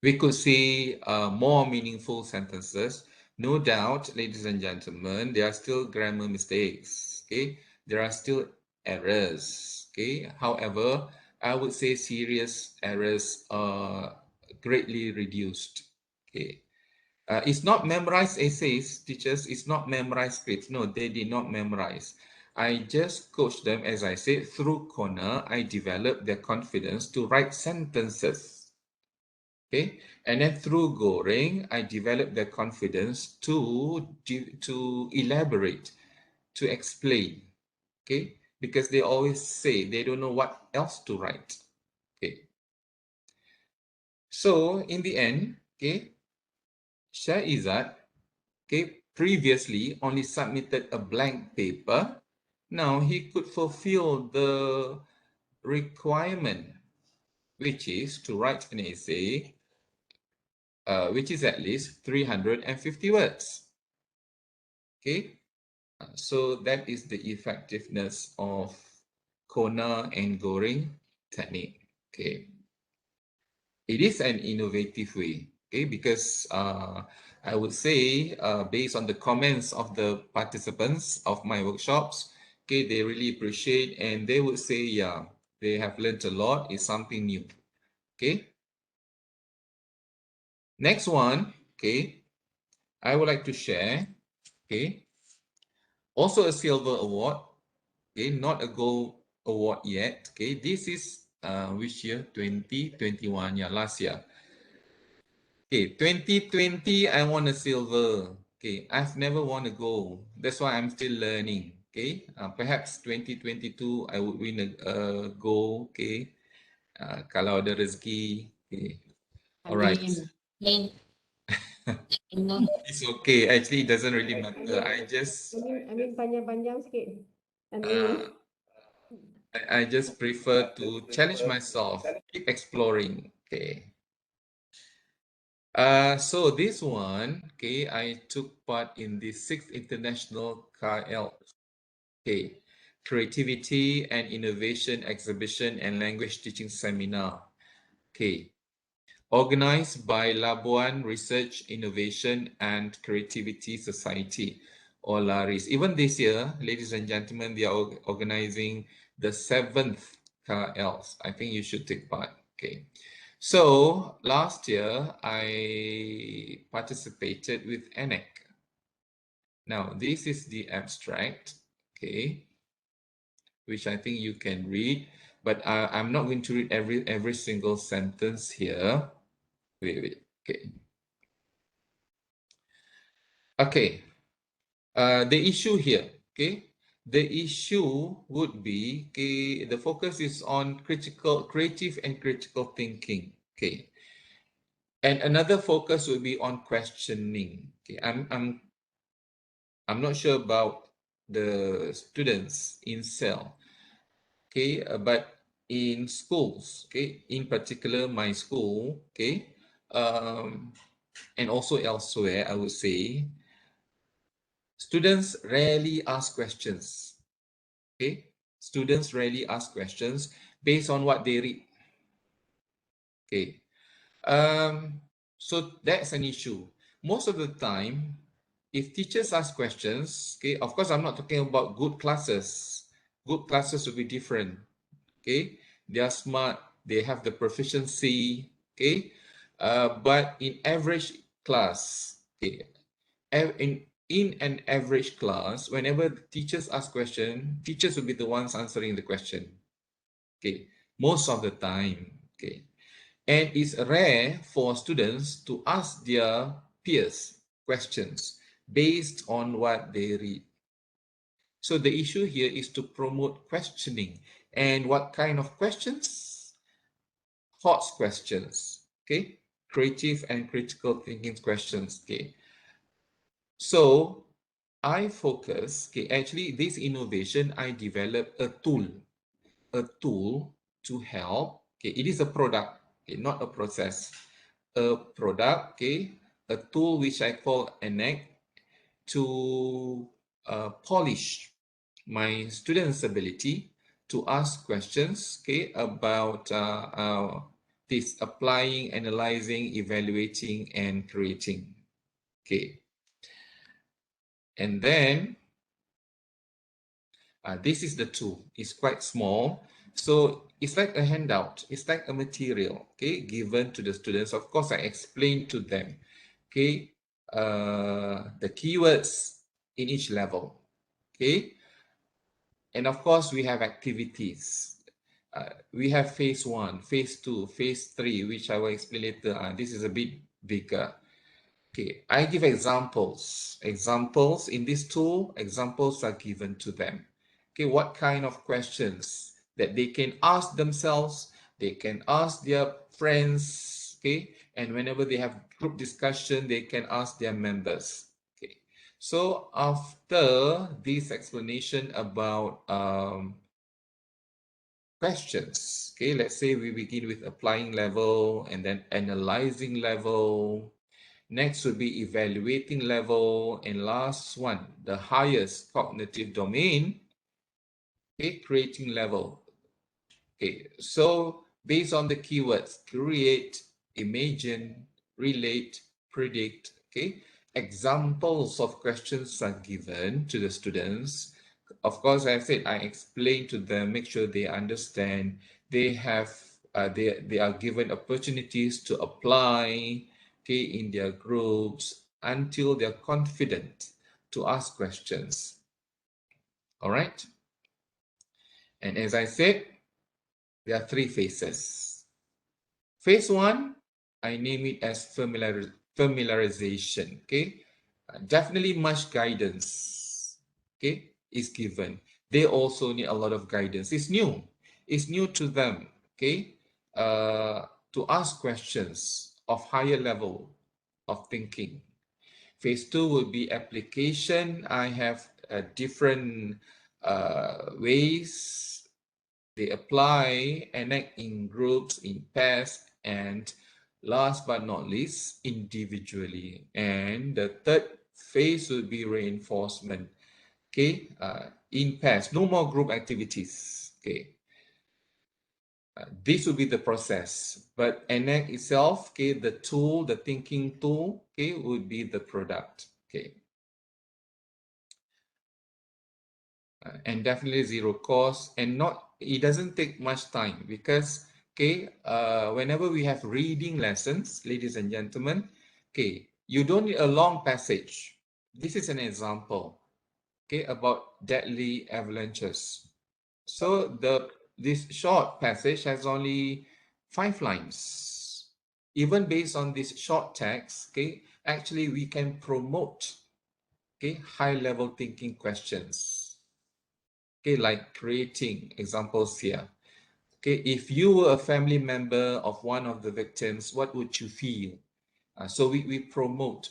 We could see more meaningful sentences. No doubt, ladies and gentlemen, there are still grammar mistakes. Okay, there are still errors. Okay, however, I would say serious errors are greatly reduced. Okay, it's not memorized essays, teachers. It's not memorized scripts. No, they did not memorize. I just coached them, as I said, through corner. I developed their confidence to write sentences. Okay, and then through Goring, I developed the confidence to elaborate, to explain. Okay, because they always say they don't know what else to write. Okay, so in the end, okay, Shah Izzat, okay, previously only submitted a blank paper. Now he could fulfill the requirement, which is to write an essay which is at least 350 words. Okay, so that is the effectiveness of Kona and Goring technique. Okay, it is an innovative way. Okay, because I would say based on the comments of the participants of my workshops, okay, they really appreciate and they would say, yeah, they have learned a lot. It's something new. Okay. Next one, okay, I would like to share, okay, also a silver award, okay, not a gold award yet, okay. This is which year? 2021, yeah, last year. Okay, 2020, I won a silver. Okay, I've never won a gold. That's why I'm still learning. Okay, perhaps 2022 I would win a gold. Okay, kalau ada rezeki. Okay, all right. Amin. Allah. It's okay. Actually, it doesn't really matter. Amin panjang-panjang sikit. Uh, I just prefer to challenge myself, keep exploring. Okay. So this one, okay, I took part in the 6th International KL, okay, Creativity and Innovation Exhibition and Language Teaching Seminar, okay, organized by Labuan Research, Innovation and Creativity Society, or LARIS. Even this year, ladies and gentlemen, they are organizing the 7th KLs. I think you should take part, okay. So last year, I participated with ENEC. Now, this is the abstract, okay, which I think you can read, but I'm not going to read every single sentence here. Wait, okay. Okay, the issue here, okay, the issue would be, okay, the focus is on creative and critical thinking, okay. And another focus will be on questioning. Okay, I'm not sure about the students in CeLL, okay, but in schools, okay, in particular my school, okay, and also elsewhere, I would say, students rarely ask questions. Okay, students rarely ask questions based on what they read. Okay, so that's an issue. Most of the time, if teachers ask questions, okay, of course, I'm not talking about good classes. Good classes will be different. Okay, they are smart, they have the proficiency. Okay, but in average class, okay, in an average class, whenever teachers ask question, teachers will be the ones answering the question. Okay, most of the time. Okay, and it's rare for students to ask their peers questions based on what they read. So the issue here is to promote questioning. And what kind of questions? Thoughts questions, okay? Creative and critical thinking questions, okay? So I focus, okay, actually this innovation, I developed a tool to help, okay, it is a product, okay, not a process, a product, okay, a tool which I call ENEC to polish my students' ability to ask questions, okay, about this applying, analyzing, evaluating, and creating, okay. And then this is the tool. It's quite small. So it's like a handout. It's like a material, okay, given to the students. Of course, I explain to them, okay, the keywords in each level, okay. And of course, we have activities. We have phase 1, phase 2, phase 3, which I will explain later. This is a bit bigger. Okay, I give examples. Examples in this tool, examples are given to them. Okay, what kind of questions that they can ask themselves, they can ask their friends, okay, and whenever they have group discussion, they can ask their members. Okay, so after this explanation about questions, okay, let's say we begin with applying level and then analyzing level, Next would be evaluating level. And last one, the highest cognitive domain, okay, creating level. Okay, so based on the keywords, create, imagine, relate, predict, okay, examples of questions are given to the students. Of course, I said I explain to them, make sure they understand. They have, they are given opportunities to apply, okay, in their groups until they're confident to ask questions. All right. And as I said, there are 3 phases. Phase 1, I name it as familiarization. Okay, definitely much guidance, okay, is given. They also need a lot of guidance. It's new to them, okay, to ask questions of higher level of thinking. Phase 2 will be application. I have different ways they apply, enact in groups, in pairs, and last but not least, individually. And the third phase would be reinforcement. Okay, in pairs, no more group activities. Okay, this will be the process. But enact itself, okay, the tool, the thinking tool, okay, would be the product. Okay. And definitely zero cost, and it doesn't take much time because, okay, whenever we have reading lessons, ladies and gentlemen, okay, you don't need a long passage. This is an example, okay, about deadly avalanches. So this short passage has only 5 lines. Even based on this short text, okay, actually we can promote, okay, high level thinking questions. Okay, like creating examples here. Okay, if you were a family member of one of the victims, what would you feel? So we promote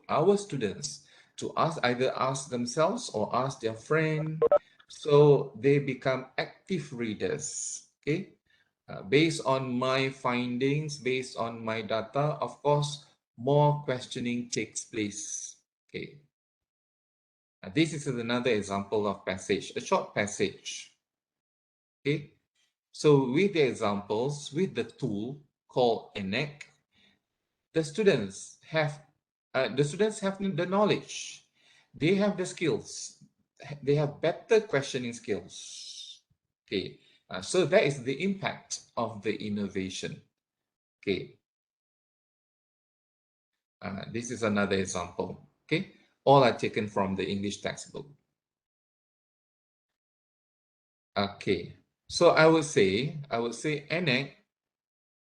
our students to either ask themselves or ask their friend, so they become active readers. Okay, based on my findings, based on my data, of course, more questioning takes place. Okay. This is another example of passage, a short passage. Okay, so with the examples, with the tool called enact, the students have the knowledge, they have the skills, they have better questioning skills. Okay, so that is the impact of the innovation. Okay, this is another example. Okay, all are taken from the English textbook. Okay, so I would say enact,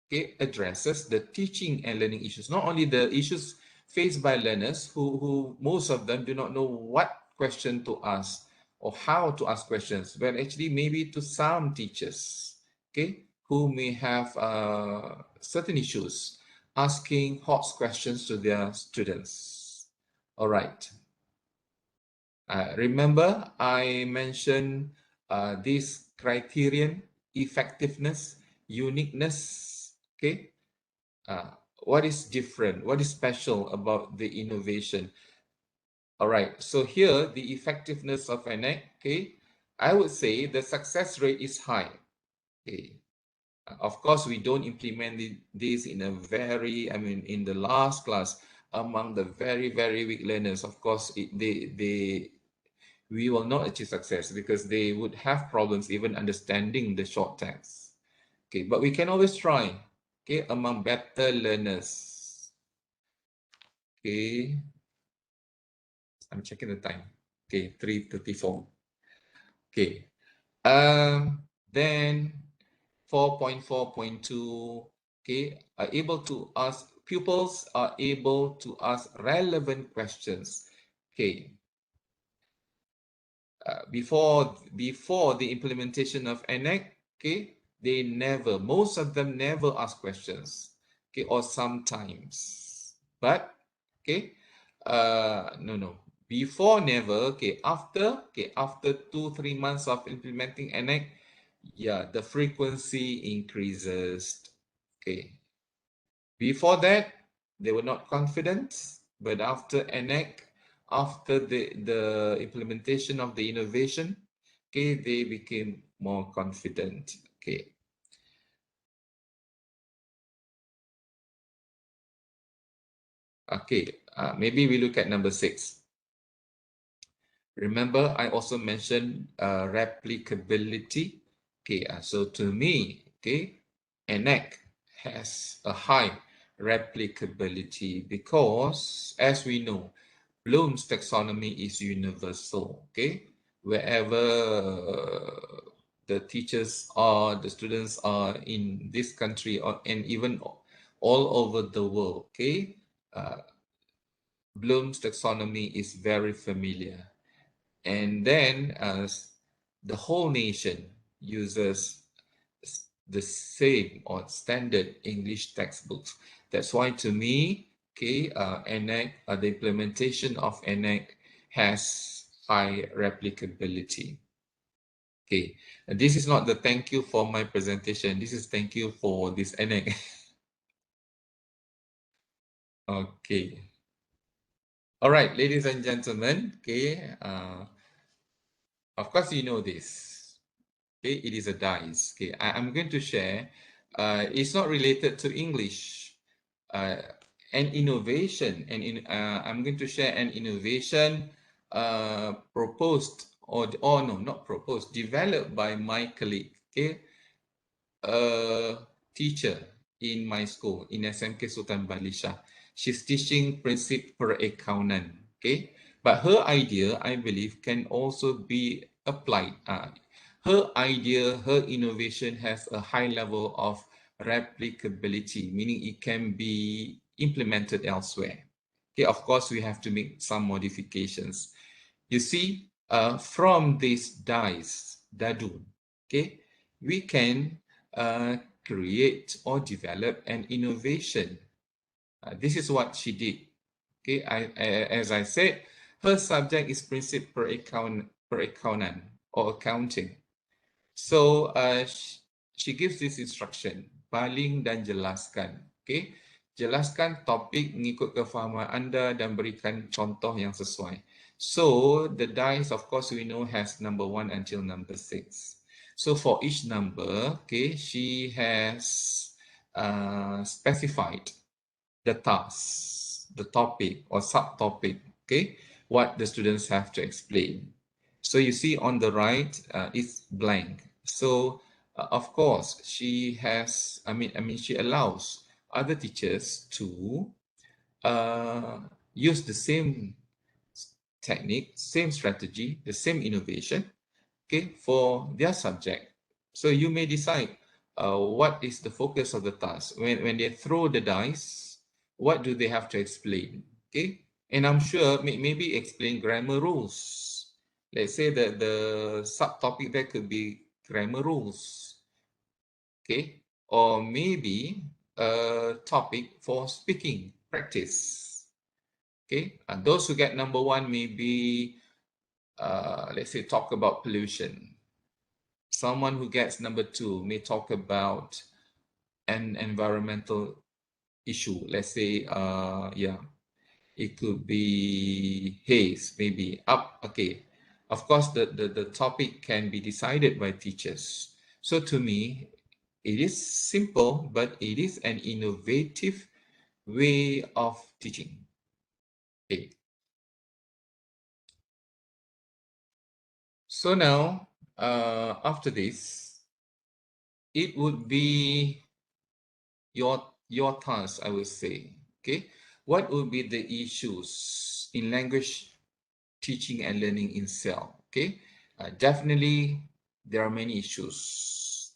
okay, addresses the teaching and learning issues, not only the issues faced by learners who most of them do not know what question to ask or how to ask questions, but actually maybe to some teachers, okay, who may have certain issues asking hot questions to their students. All right. Remember, I mentioned this criterion: effectiveness, uniqueness. Okay, what is different? What is special about the innovation? All right, so here the effectiveness of enact. Okay, I would say the success rate is high. Okay, of course we don't implement this in a very, in the last class among the very weak learners. Of course, we will not achieve success because they would have problems even understanding the short text. Okay, but we can always try, okay, among better learners. Okay, I'm checking the time. Okay, 3:34. Okay, then 4.4.2, okay, pupils are able to ask relevant questions. Okay, before the implementation of enact, okay, most of them never ask questions, okay, or sometimes, but okay, no, before never, okay, after 2-3 months of implementing enact, yeah, the frequency increases. Okay, before that, they were not confident, but after ENAC, after the implementation of the innovation, okay, they became more confident. Okay. Okay, maybe we look at number 6. Remember, I also mentioned replicability. Okay, so to me, okay, ENAC has a high replicability because, as we know, Bloom's taxonomy is universal. Okay, wherever the teachers are, the students are in this country, and even all over the world. Okay, Bloom's taxonomy is very familiar. And then the whole nation uses the same or standard English textbooks. That's why to me, okay, ENAC, the implementation of ENAC has high replicability. Okay, and this is not the thank you for my presentation. This is thank you for this ENAC. Okay. All right, ladies and gentlemen, okay, of course you know this. Okay, it is a dice. Okay, I'm going to share. It's not related to English. An innovation, and I'm going to share an innovation proposed or no, not proposed, developed by my colleague. Okay, a teacher in my school in SMK Sultan Balisha. She's teaching prinsip perakaunan. Okay, but her idea, I believe, can also be applied. Her idea, her innovation has a high level of replicability, meaning it can be implemented elsewhere. Okay, of course, we have to make some modifications. You see, from these dice, dadu, okay, we can create or develop an innovation. This is what she did. Okay, as I said, her subject is prinsip perakaunan or accounting. So she gives this instruction, baling dan jelaskan. Okay, jelaskan topik mengikut kefahaman anda dan berikan contoh yang sesuai. So the dice, of course, we know has number 1 until number 6. So for each number, okay, she has specified the task, the topic or subtopic, okay, what the students have to explain. So you see on the right, it's blank. So of course, she has, she allows other teachers to use the same technique, same strategy, the same innovation, okay, for their subject. So you may decide what is the focus of the task. When they throw the dice, what do they have to explain? Okay, and I'm sure maybe explain grammar rules. Let's say that the subtopic there could be grammar rules. Okay, or maybe a topic for speaking practice. Okay, and those who get number 1 maybe let's say talk about pollution. Someone who gets number 2 may talk about an environmental issue. Let's say, it could be haze, maybe up. Okay, of course, the topic can be decided by teachers. So to me, it is simple, but it is an innovative way of teaching. Okay. So now, after this, it would be your task, I would say. Okay, what would be the issues in language teaching and learning in CeLL? Okay, definitely there are many issues,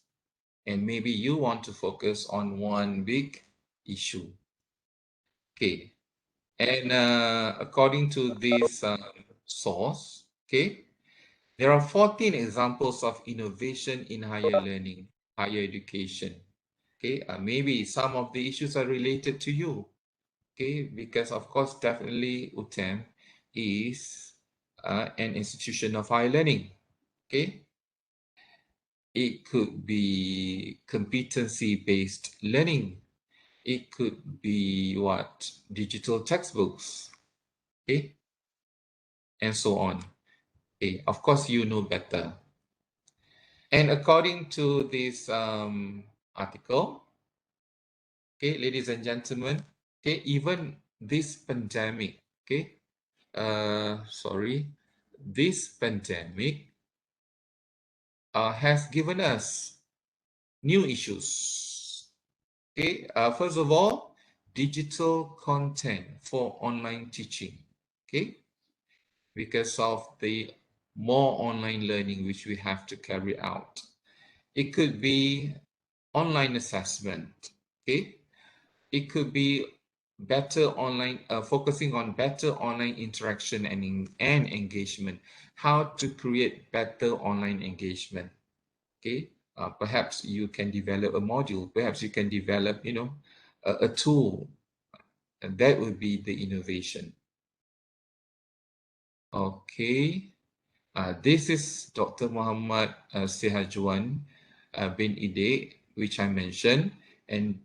and maybe you want to focus on one big issue. Okay, and according to this source, okay, there are 14 examples of innovation in higher learning, higher education. Okay, maybe some of the issues are related to you. Okay, because of course, definitely UTM is an institution of higher learning. Okay, it could be competency-based learning. It could be what? Digital textbooks, okay, and so on. Okay, of course you know better. And according to this article, okay, ladies and gentlemen, okay, even this pandemic, okay, this pandemic has given us new issues. Okay, first of all, digital content for online teaching. Okay, because of the more online learning which we have to carry out. It could be online assessment. Okay, it could be better online, focusing on better online interaction and engagement. How to create better online engagement. Okay, perhaps you can develop a module, perhaps you can develop, a tool, and that would be the innovation. Okay, this is Dr. Muhammad Sehajuan bin Ide, which I mentioned, and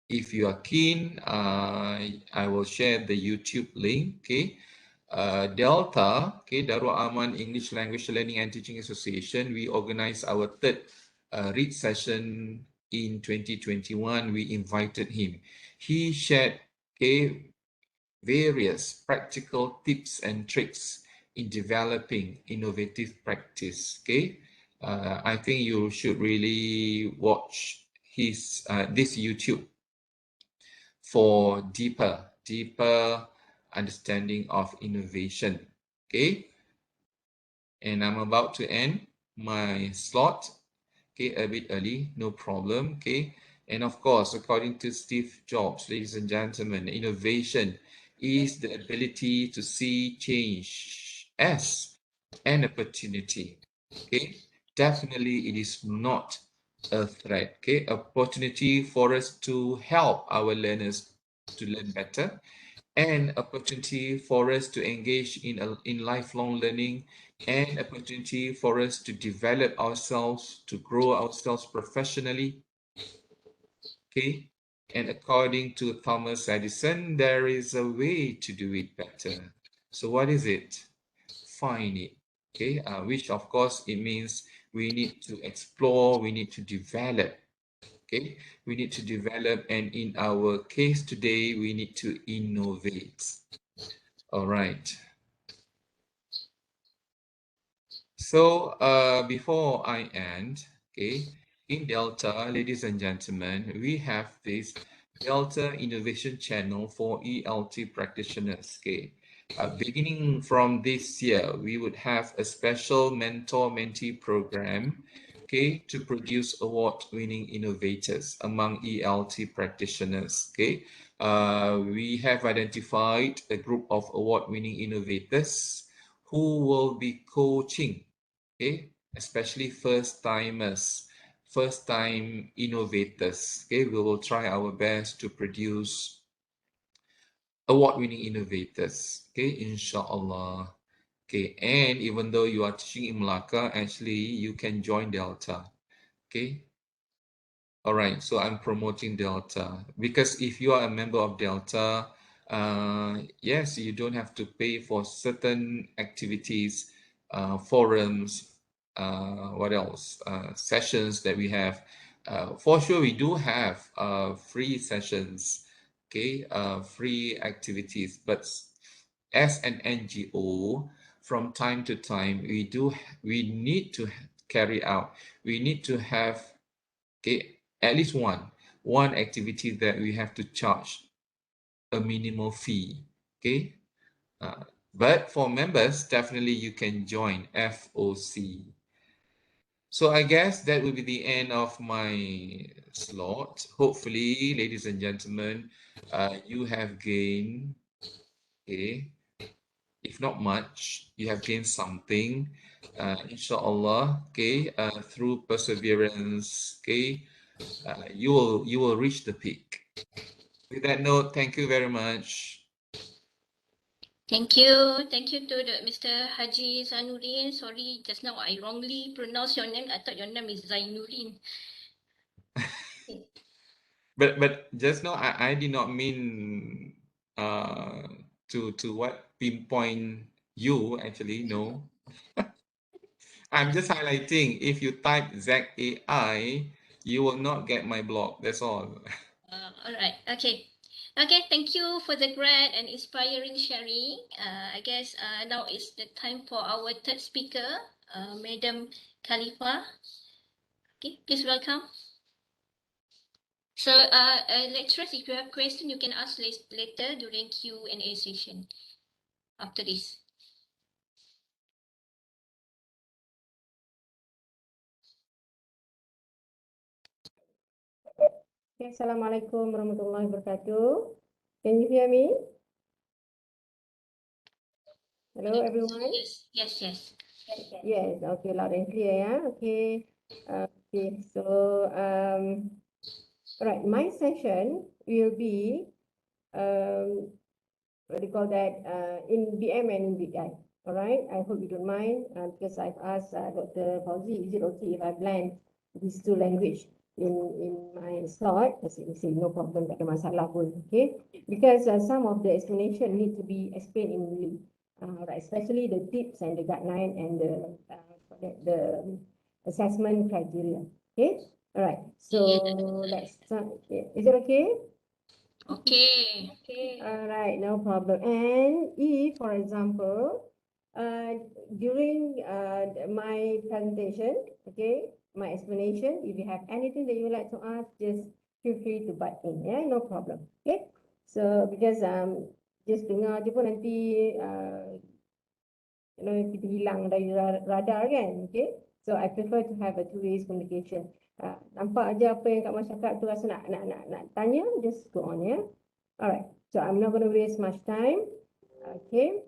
if you are keen, I will share the YouTube link. Okay, Delta, okay, Darul Aman English Language Learning and Teaching Association, we organized our third read session in 2021. We invited him. He shared, okay, various practical tips and tricks in developing innovative practice. Okay, I think you should really watch his this YouTube for deeper understanding of innovation. Okay, and I'm about to end my slot, okay, a bit early, no problem. Okay, and of course, according to Steve Jobs, ladies and gentlemen, innovation is the ability to see change as an opportunity. Okay, definitely it is not a threat. Okay, opportunity for us to help our learners to learn better, and opportunity for us to engage in lifelong learning, and opportunity for us to develop ourselves, to grow ourselves professionally. Okay, and according to Thomas Edison, there is a way to do it better. So what is it? Find it. Okay, which of course it means we need to explore, we need to develop. Okay, we need to develop, and in our case today, we need to innovate. All right. So before I end, okay, in Delta, ladies and gentlemen, we have this Delta Innovation Channel for ELT practitioners. Okay, beginning from this year, we would have a special mentor-mentee program, okay, to produce award-winning innovators among ELT practitioners. Okay, we have identified a group of award-winning innovators who will be coaching, okay, especially first-timers, first-time innovators. Okay, we will try our best to produce award-winning innovators. Okay, inshallah. Okay, and even though you are teaching in Malacca, actually you can join Delta. Okay. All right, so I'm promoting Delta because if you are a member of Delta, yes, you don't have to pay for certain activities, forums, what else? Sessions that we have. For sure, we do have free sessions, okay, free activities. But as an NGO, from time to time, we need to carry out. We need to have, okay, at least one activity that we have to charge a minimal fee. Okay, but for members, definitely you can join FOC. So I guess that will be the end of my slot. Hopefully, ladies and gentlemen, you have gained, okay, if not much, you have gained something, inshallah, okay, through perseverance, okay, you will reach the peak. With that note, thank you very much. Thank you. Thank you to Mr. Haji Zainuddin. Sorry, just now I wrongly pronounced your name. I thought your name is Zainuddin. But just now I did not mean to what pinpoint you actually, no. I'm just highlighting if you type ZAI, you will not get my blog. That's all. All right. Okay. Okay. Thank you for the great and inspiring sharing. I guess now it's the time for our third speaker, Madam Khalifa. Okay, please welcome. So, lecturers, if you have questions, you can ask later during Q&A session after this. Okay, Assalamualaikum warahmatullahi wabarakatuh. Can you hear me? Hello, everyone. Yes, yes, yes. Yes, okay, loud and clear, yeah. Okay. Okay, so all right, my session will be what do you call that, in BM and in BI. All right, I hope you don't mind because I've asked Dr. Fauzi, is it okay if I blend these two language in my slot? He said, no problem, tak ada masalah pun, okay? Because some of the explanation need to be explained in Malay, right? Especially the tips and the guideline and the assessment criteria, okay? All right, so let's start. Is it okay? Okay. All right, no problem. And if, for example, during my presentation, okay, my explanation, if you have anything that you would like to ask, just feel free to butt in, yeah, no problem. Okay, so because just dengar je pun nanti kita hilang dari radar kan, okay. So I prefer to have a two-way communication. Nampak aja apa yang kat masyarakat tu rasa nak tanya, just go on, yeah. All right, so I'm not going to waste much time. Okay.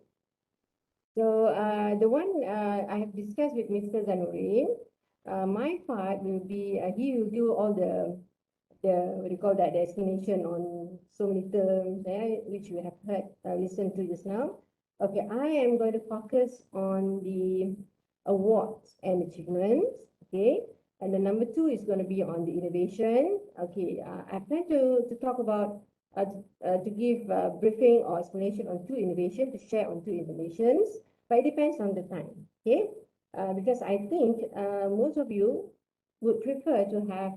So the one I have discussed with Mr. Zanurin, my part will be, he will do all the what do you call that, the explanation on so many terms, which we have heard, listened to just now. Okay, I am going to focus on the awards and achievements, okay? And the number 2 is going to be on the innovation. Okay, I plan to talk about, to give a briefing or explanation on 2 innovation, to share on 2 innovations, but it depends on the time, okay? Because I think most of you would prefer to have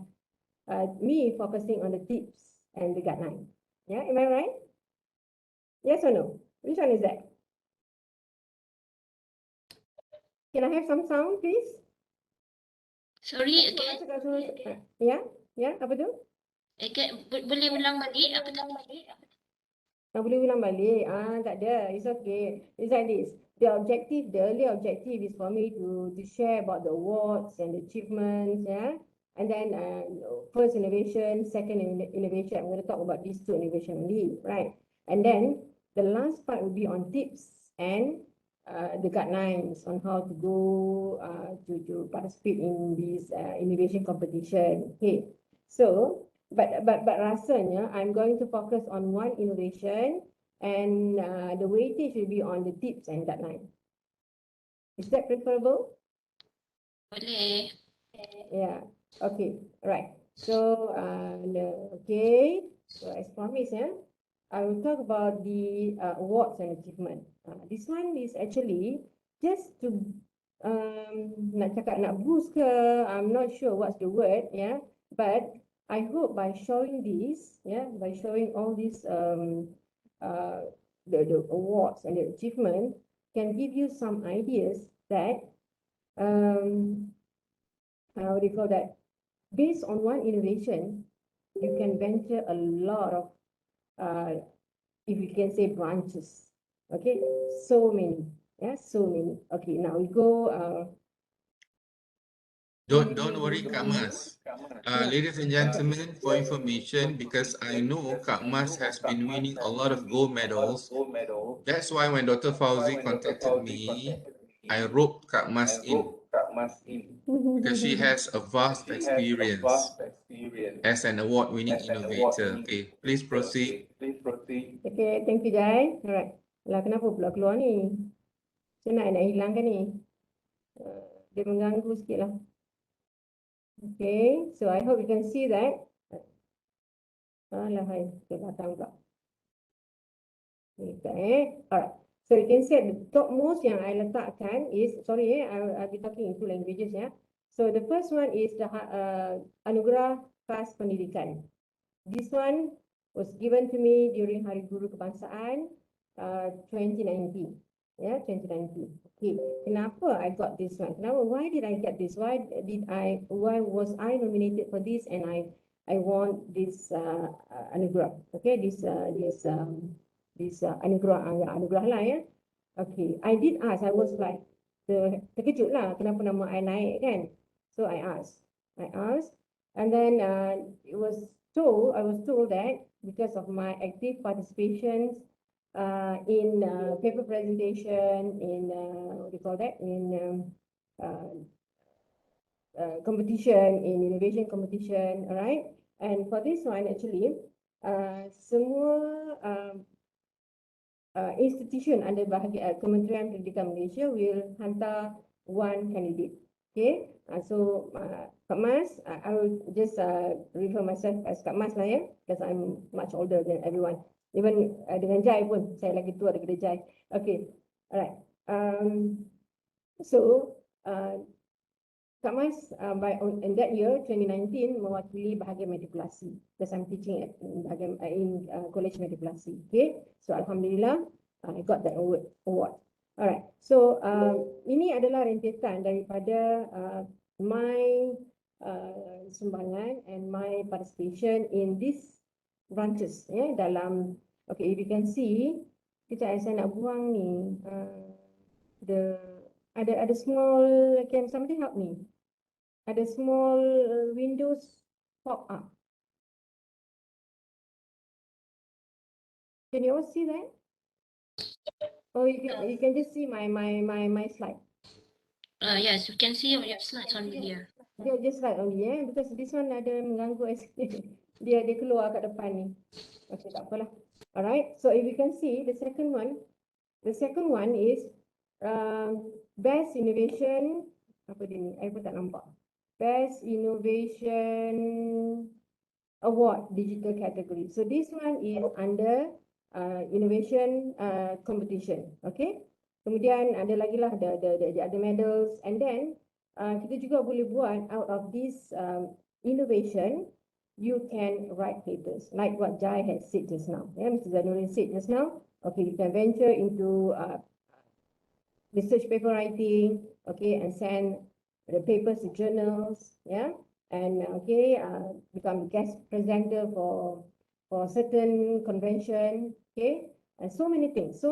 me focusing on the tips and the guideline. Yeah, am I right? Yes or no? Which one is that? Can I have some sound, please? Sorry, again. Ya, apa tu? Again, boleh ulang balik apa tadi? Boleh ulang balik? Tak ada. It's okay. It's like this. The early objective is for me to share about the awards and the achievements, yeah. And then first innovation, second innovation. I'm going to talk about these 2 innovation only, right? And then the last part will be on tips and the guidelines on how to go to participate in this innovation competition. Okay, so but rasanya I'm going to focus on one innovation and the weightage will be on the tips and guideline. Is that preferable? Boleh. Yeah. Okay. Right. So okay. So as promised, I will talk about the awards and achievement. This one is actually just to nak cakap nak boost ke, I'm not sure what's the word, yeah. But I hope by showing this, yeah, by showing all these the awards and the achievement can give you some ideas that what do you call that? Based on one innovation, you can venture a lot of, if you can say, branches. Okay, so many. Yeah, so many. Okay, now we go. Don't worry, Kak Mas. Ladies and gentlemen, for information, because I know Kak Mas has been winning a lot of gold medals. That's why when Dr. Fauzi contacted me, I roped Kak Mas in because she has a vast experience as an award-winning innovator. Okay, please proceed. Okay, thank you, Jai. Alright. Lah, kenapa pula keluar ni? Saya nak hilangkan ni. Dia mengganggu sikit lah. Okay, so I hope you can see that. Alah, hai, ke belakang pula. Okay. Alright. So you can see at the topmost yang I letakkan is, sorry, I'll be talking in two languages, ya. So the first one is the Anugerah Khas Pendidikan. This one was given to me during Hari Guru Kebangsaan 2019. Yeah, 2019. Okay, kenapa I got this one? Kenapa? Why did I get this? Why was I nominated for this and I won this anugerah? Okay, this anugerah lah, ya. Okay, I did ask. I was like terkejut lah kenapa nama I naik kan. So I asked, and then I was told that because of my active participations in paper presentation, in what do you call that, in competition, in innovation competition, all right. And for this one, actually, semua institution under bahagian Kementerian Pendidikan Malaysia will hantar one candidate. Okay, so Kak Mas, I will just refer myself as Kak Mas lah, ya, because I'm much older than everyone. Even dengan Jai pun, saya lagi tua daripada Jai. Okay, alright. So, Kak Mas, in that year, 2019, mewakili bahagian matrikulasi, because I'm teaching in College Matrikulasi. Okay, so Alhamdulillah, I got that award. Alright, so ini adalah rentetan daripada my sumbangan and my participation in these branches, ya, dalam, okay, if you can see, kejap saya nak buang ni, ada small, can somebody help me? Ada small windows pop up. Can you all see that? Oh, you can just see my slide. Yes, you can see your slides on here. Dia just slide only, because this one ada mengganggu dia keluar kat depan ni. Okay, tak apalah. Alright, so if you can see the second one is best innovation, apa dia ni? I pun tak nampak. Best innovation award digital category. So this one is under innovation competition. Okay. Kemudian ada lagi lah the medals, and then kita juga boleh buat out of this innovation, you can write papers like what Jai had said just now. Yeah, Mr. Zanurin said just now. Okay, you can venture into research paper writing, okay, and send the papers to journals, yeah, and okay, become guest presenter for certain convention, okay, and so many things.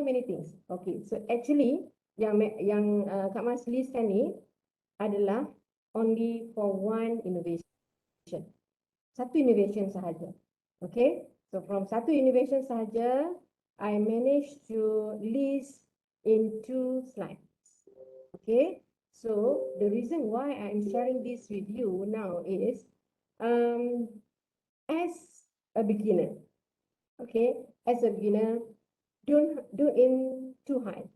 Okay, so actually yang Kak Mas listkan ni adalah only for one innovation. Satu innovation sahaja. Okay, so from satu innovation sahaja, I managed to list in 2 slides. Okay, so the reason why I'm sharing this with you now is as a beginner, okay, as a beginner, don't aim too high.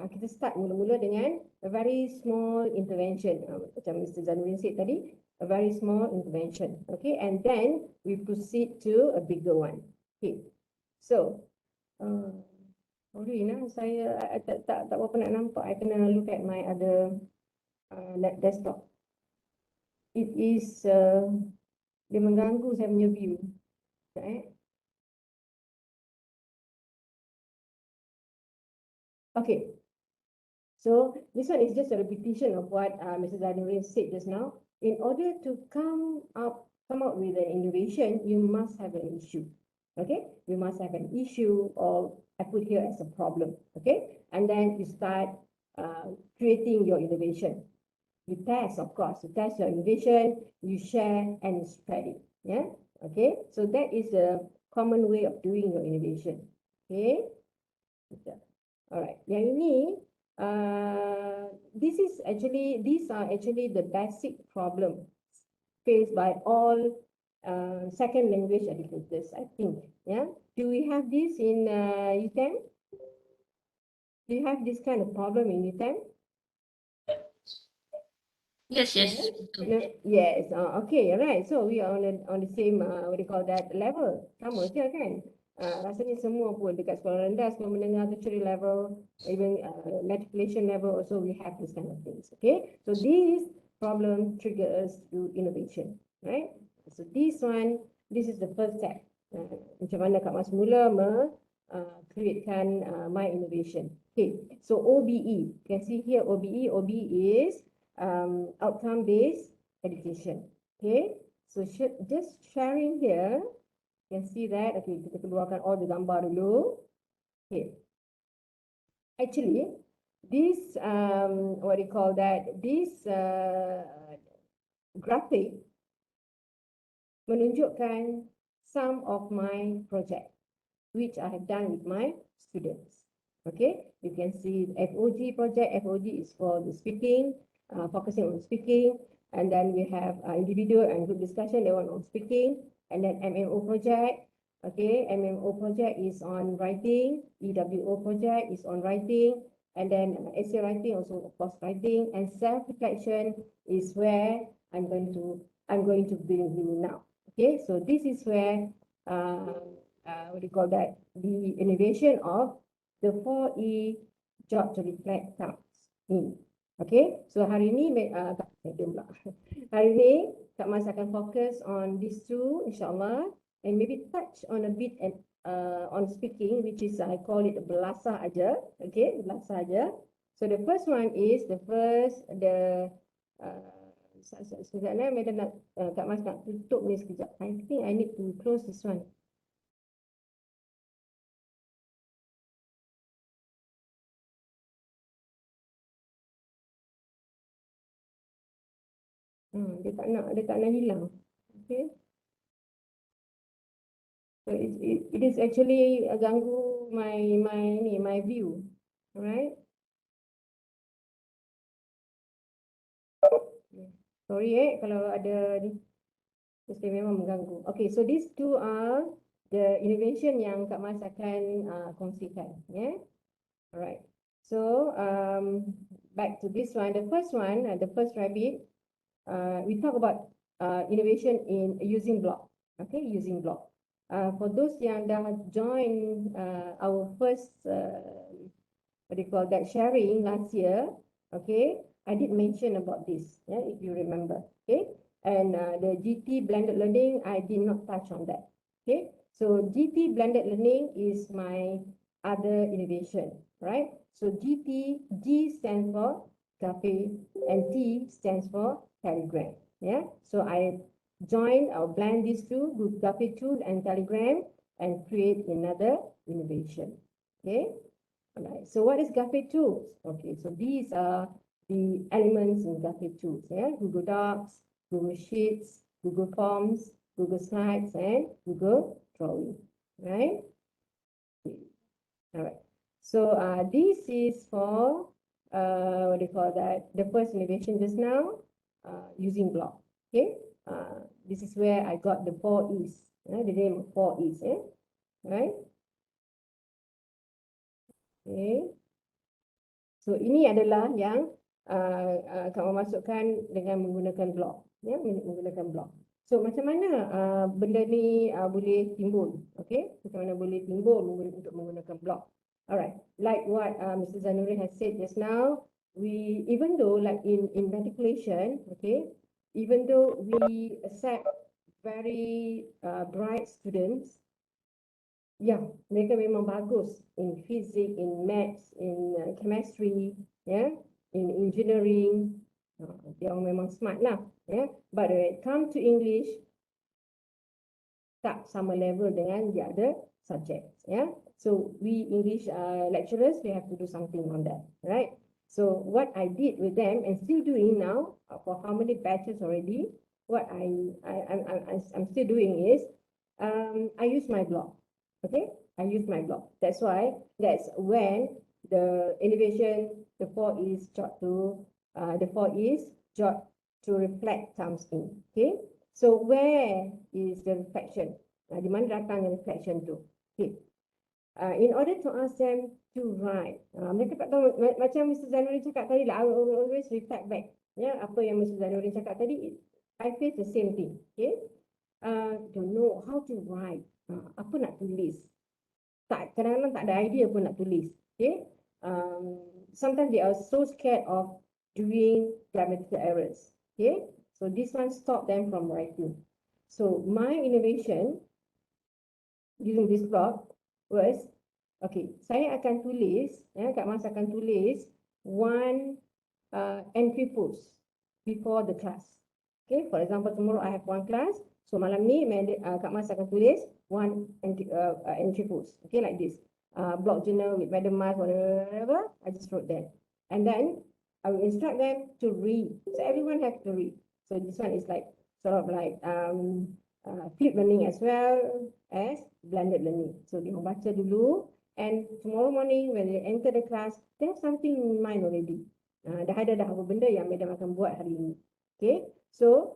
Kita start mula-mula dengan a very small intervention, macam Mr. Zanurin said tadi, a very small intervention, okay, and then we proceed to a bigger one. Okay, so sorry, saya tak berapa nak nampak. I kena look at my other desktop. It is dia mengganggu saya punya view. Okay. So this one is just a repetition of what Mr. Zanurin said just now. In order to come up with an innovation, you must have an issue. Okay, you must have an issue, or I put here as a problem. Okay, and then you start creating your innovation. You test, of course, you test your innovation, you share and you spread it. Yeah, okay, so that is the common way of doing your innovation. Okay, all right. Yang ini, these are actually the basic problem faced by all second language educators, I think. Yeah. Do we have this in UTM? Do you have this kind of problem in UTM? Yes, yes. No, yes, okay, right. So we are on the same what do you call that level. Sama je kan? Rasanya semua pun dekat sekolah rendah, sekolah menengah, tertiary level, even matriculation level also we have this kind of things. Okay, so this problem triggers to innovation, right? So this is the first step. Macam mana Kak Mas mula createkan my innovation. Okay, so OBE, you can see here OBE. OBE is outcome-based education. Okay, so just sharing here, you can see that. Okay, kita keluarkan all the gambar dulu. Okay, actually, this what do you call that? This graphic menunjukkan some of my project which I have done with my students. Okay, you can see FOG project. FOG is for the speaking, focusing on speaking. And then we have individual and group discussion, that one on speaking. And then MMO project. Okay, MMO project is on writing. EWO project is on writing. And then essay writing also, of course, writing. And self-reflection is where I'm going to bring you now. Okay, so this is where what do you call that? The innovation of the 4E job to reflect counts in. Okay, so hari ni hari ni Kak Mas akan fokus on these two, insyaAllah, and maybe touch on a bit and on speaking, which is I call it belasah aja. Okay, belasah aja. So the first one is sekejap ni, Madam nak Kak Mas nak tutup ni sekejap. I think I need to close this one. Dia tak nak hilang. Okay. So it is actually ganggu my view. Alright. Sorry kalau ada ni. Mesti memang mengganggu. Okay, so these two are the innovation yang Kak Mas akan kongsikan. Yeah. Alright. So back to this one. The first one, the first rabbit, we talk about innovation in using block. Okay, using block. For those yang dah join our first what do you call that, sharing last year, okay, I did mention about this, yeah, if you remember, okay, and the GT blended learning, I did not touch on that, okay. So GT blended learning is my other innovation, right? So GT, G stands for graphic and T stands for telegram, yeah. So I join or blend these two, graphic tool and telegram, and create another innovation. Okay. All right. So what is graphic tools? Okay. So these are the elements in graphic tools. Yeah. Google Docs, Google Sheets, Google Forms, Google Slides, and Google Drawing. Right. Okay. All right. So this is for what do you call that? The first innovation just now, using block. Okay. This is where I got the 4 E's, the name of 4 E's, right? Okay. So ini adalah yang kamu masukkan dengan menggunakan block, ya, menggunakan block. So macam mana benda ni boleh timbul, okay? Macam mana boleh timbul untuk menggunakan block? Alright, like what Mr. Zanuri has said just now, we even though like in matriculation, okay, even though we accept very bright students, yeah, mereka memang bagus in physics, in maths, in chemistry, yeah, in engineering, dia memang smart lah, yeah. But when it comes to English, tak sama level dengan the other subjects, yeah. So we English lecturers, we have to do something on that, right? So what I did with them and still doing now, for how many batches already, what I'm still doing is, I use my blog, okay? I use my blog. That's when the innovation, the 4 E's jot to reflect comes in, okay? So where is the reflection? Di mana datang reflection tu? Okay. In order to ask them to write, mereka tak tahu, macam Mr. Zanuri cakap tadi lah, I will always reflect back. Ya, apa yang Mr. Zanurin cakap tadi, I face the same thing. Okay. Don't know how to write. Apa nak tulis. Kadang-kadang tak ada idea pun nak tulis. Okay. Sometimes they are so scared of doing grammatical errors. Okay. So this one stop them from writing. So my innovation using this blog was, okay, saya akan tulis, Kak Mas akan tulis one entry post before the class. Okay, for example, tomorrow I have one class. So malam ni Kak Mas akan tulis one entry post. Okay, like this. Blog journal with Madam Mas, whatever. I just wrote that. And then I will instruct them to read. So everyone have to read. So this one is like sort of like flip learning as well as blended learning. So dia baca dulu, and tomorrow morning when they enter the class, they have something in mind already. Dah ada apa benda yang madam akan buat hari ini. Okay, so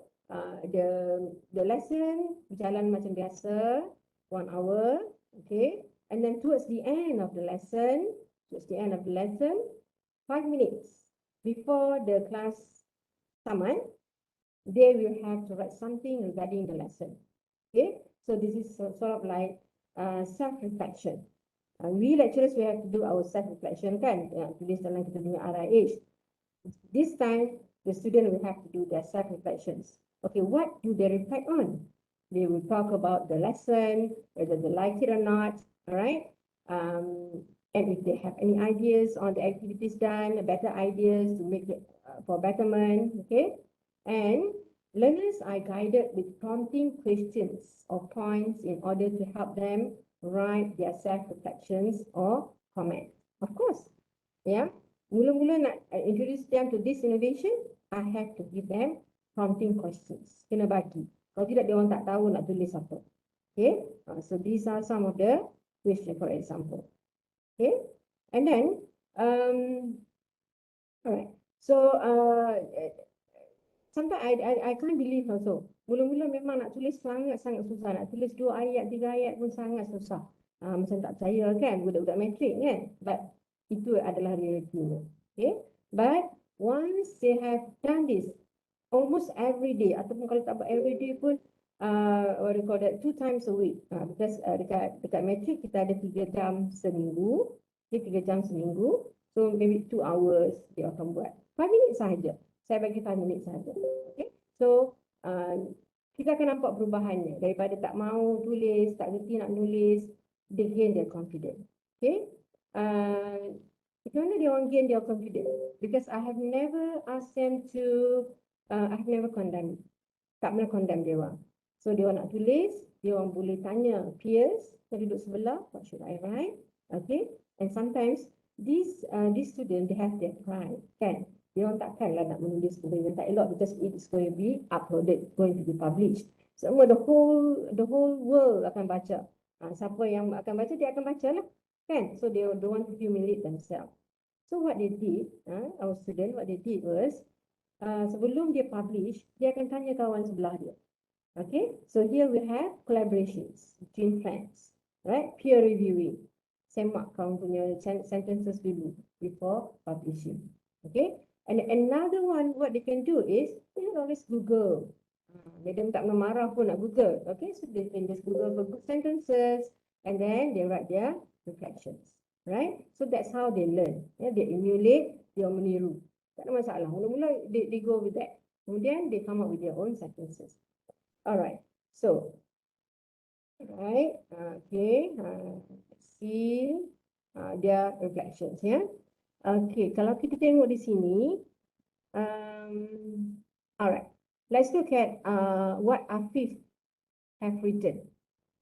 the lesson berjalan macam biasa, 1 hour. Okay, and then towards the end of the lesson, 5 minutes before the class tamat, they will have to write something regarding the lesson. Okay, so this is sort of like self-reflection. We lecturers, we have to do our self-reflection kan, tulis dalam kita punya RIH. This time, the student will have to do their self-reflections. Okay, what do they reflect on? They will talk about the lesson, whether they like it or not, all right? And if they have any ideas on the activities done, better ideas to make it for betterment, okay? And learners are guided with prompting questions or points in order to help them write their self-reflections or comment. Of course, yeah. Mula-mula nak introduce them to this innovation, I have to give them prompting questions. Kena bagi. Kalau tidak, dia orang tak tahu nak tulis apa. Okay, so these are some of the questions, for example. Okay, and then, alright. So, sometimes I can't believe also. Mula-mula memang nak tulis sangat-sangat susah. Nak tulis 2 ayat, 3 ayat pun sangat susah. Macam tak percaya kan, budak-budak matrik kan. But itu adalah realitinya. Okay, but once they have done this almost every day, ataupun kalau tak buat every day pun what do you call that, 2 times a week, because dekat matrik kita ada 3 jam seminggu. Okay, 3 jam seminggu, so maybe 2 hours dia akan buat 5 minit sahaja. Saya bagi 5 minit sahaja. Okay, so kita akan nampak perubahannya daripada tak mau tulis, tak reti nak nulis, they gain their confidence. Okay, macam mana dia orang gain their confidence? Because I have never asked them to, I have never condemned, tak pernah condemn dia orang. So dia orang nak tulis, dia orang boleh tanya peers yang duduk sebelah, what should I write? Okay, and sometimes these students, they have their pride, kan? Dia orang takkanlah nak menulis benda yang tak elok because it is going to be uploaded, going to be published. Semua the whole world akan baca. Siapa yang akan baca, dia akan baca lah. Kan? So they don't want to humiliate themselves. So what they did, our student, what they did was, sebelum dia publish, dia akan tanya kawan sebelah dia. Okay, so here we have collaborations between friends, right? Peer reviewing. Semak kawan punya sentences dulu before publishing. Okay, and another one, what they can do is, they can always Google. Madam tak pernah marah pun nak Google. Okay, so they can just Google for good sentences, and then they write their reflections, right? So that's how they learn. Yeah, they emulate, dia meniru. Tak ada masalah. Mula-mula they go with that. Kemudian they come up with their own sentences. Alright, so, right, okay, see their reflections, ya. Okay, kalau kita tengok di sini, alright, let's look at what Afif have written.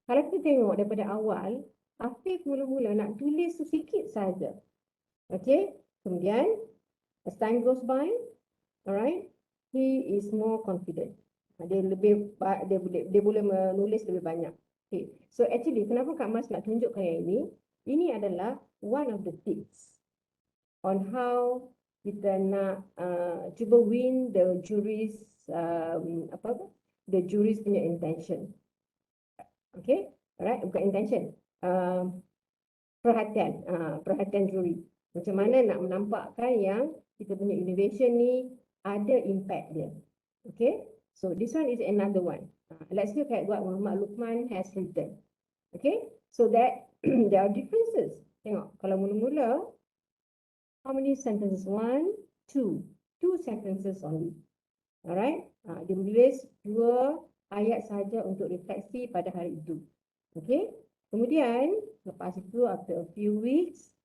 Kalau kita tengok daripada awal, Afif mula-mula nak tulis sedikit saja. Okay, kemudian as time goes by, alright, he is more confident. Dia boleh menulis lebih banyak. Okay, so actually kenapa Kak Mas nak tunjukkan yang ini? Ini adalah one of the tips on how kita nak cuba win the jury's the jury's punya intention. Okay, alright, bukan intention, perhatian juri. Macam mana nak menampakkan yang kita punya innovation ni ada impact dia. Okay, so this one is another one. Let's look at what Muhammad Luqman has written. Okay, so that there are differences. Tengok, kalau mula-mula, how many sentences? One, two sentences only. Alright, dia menulis 2 ayat sahaja untuk refleksi pada hari itu. Okay, kemudian lepas itu after a few weeks,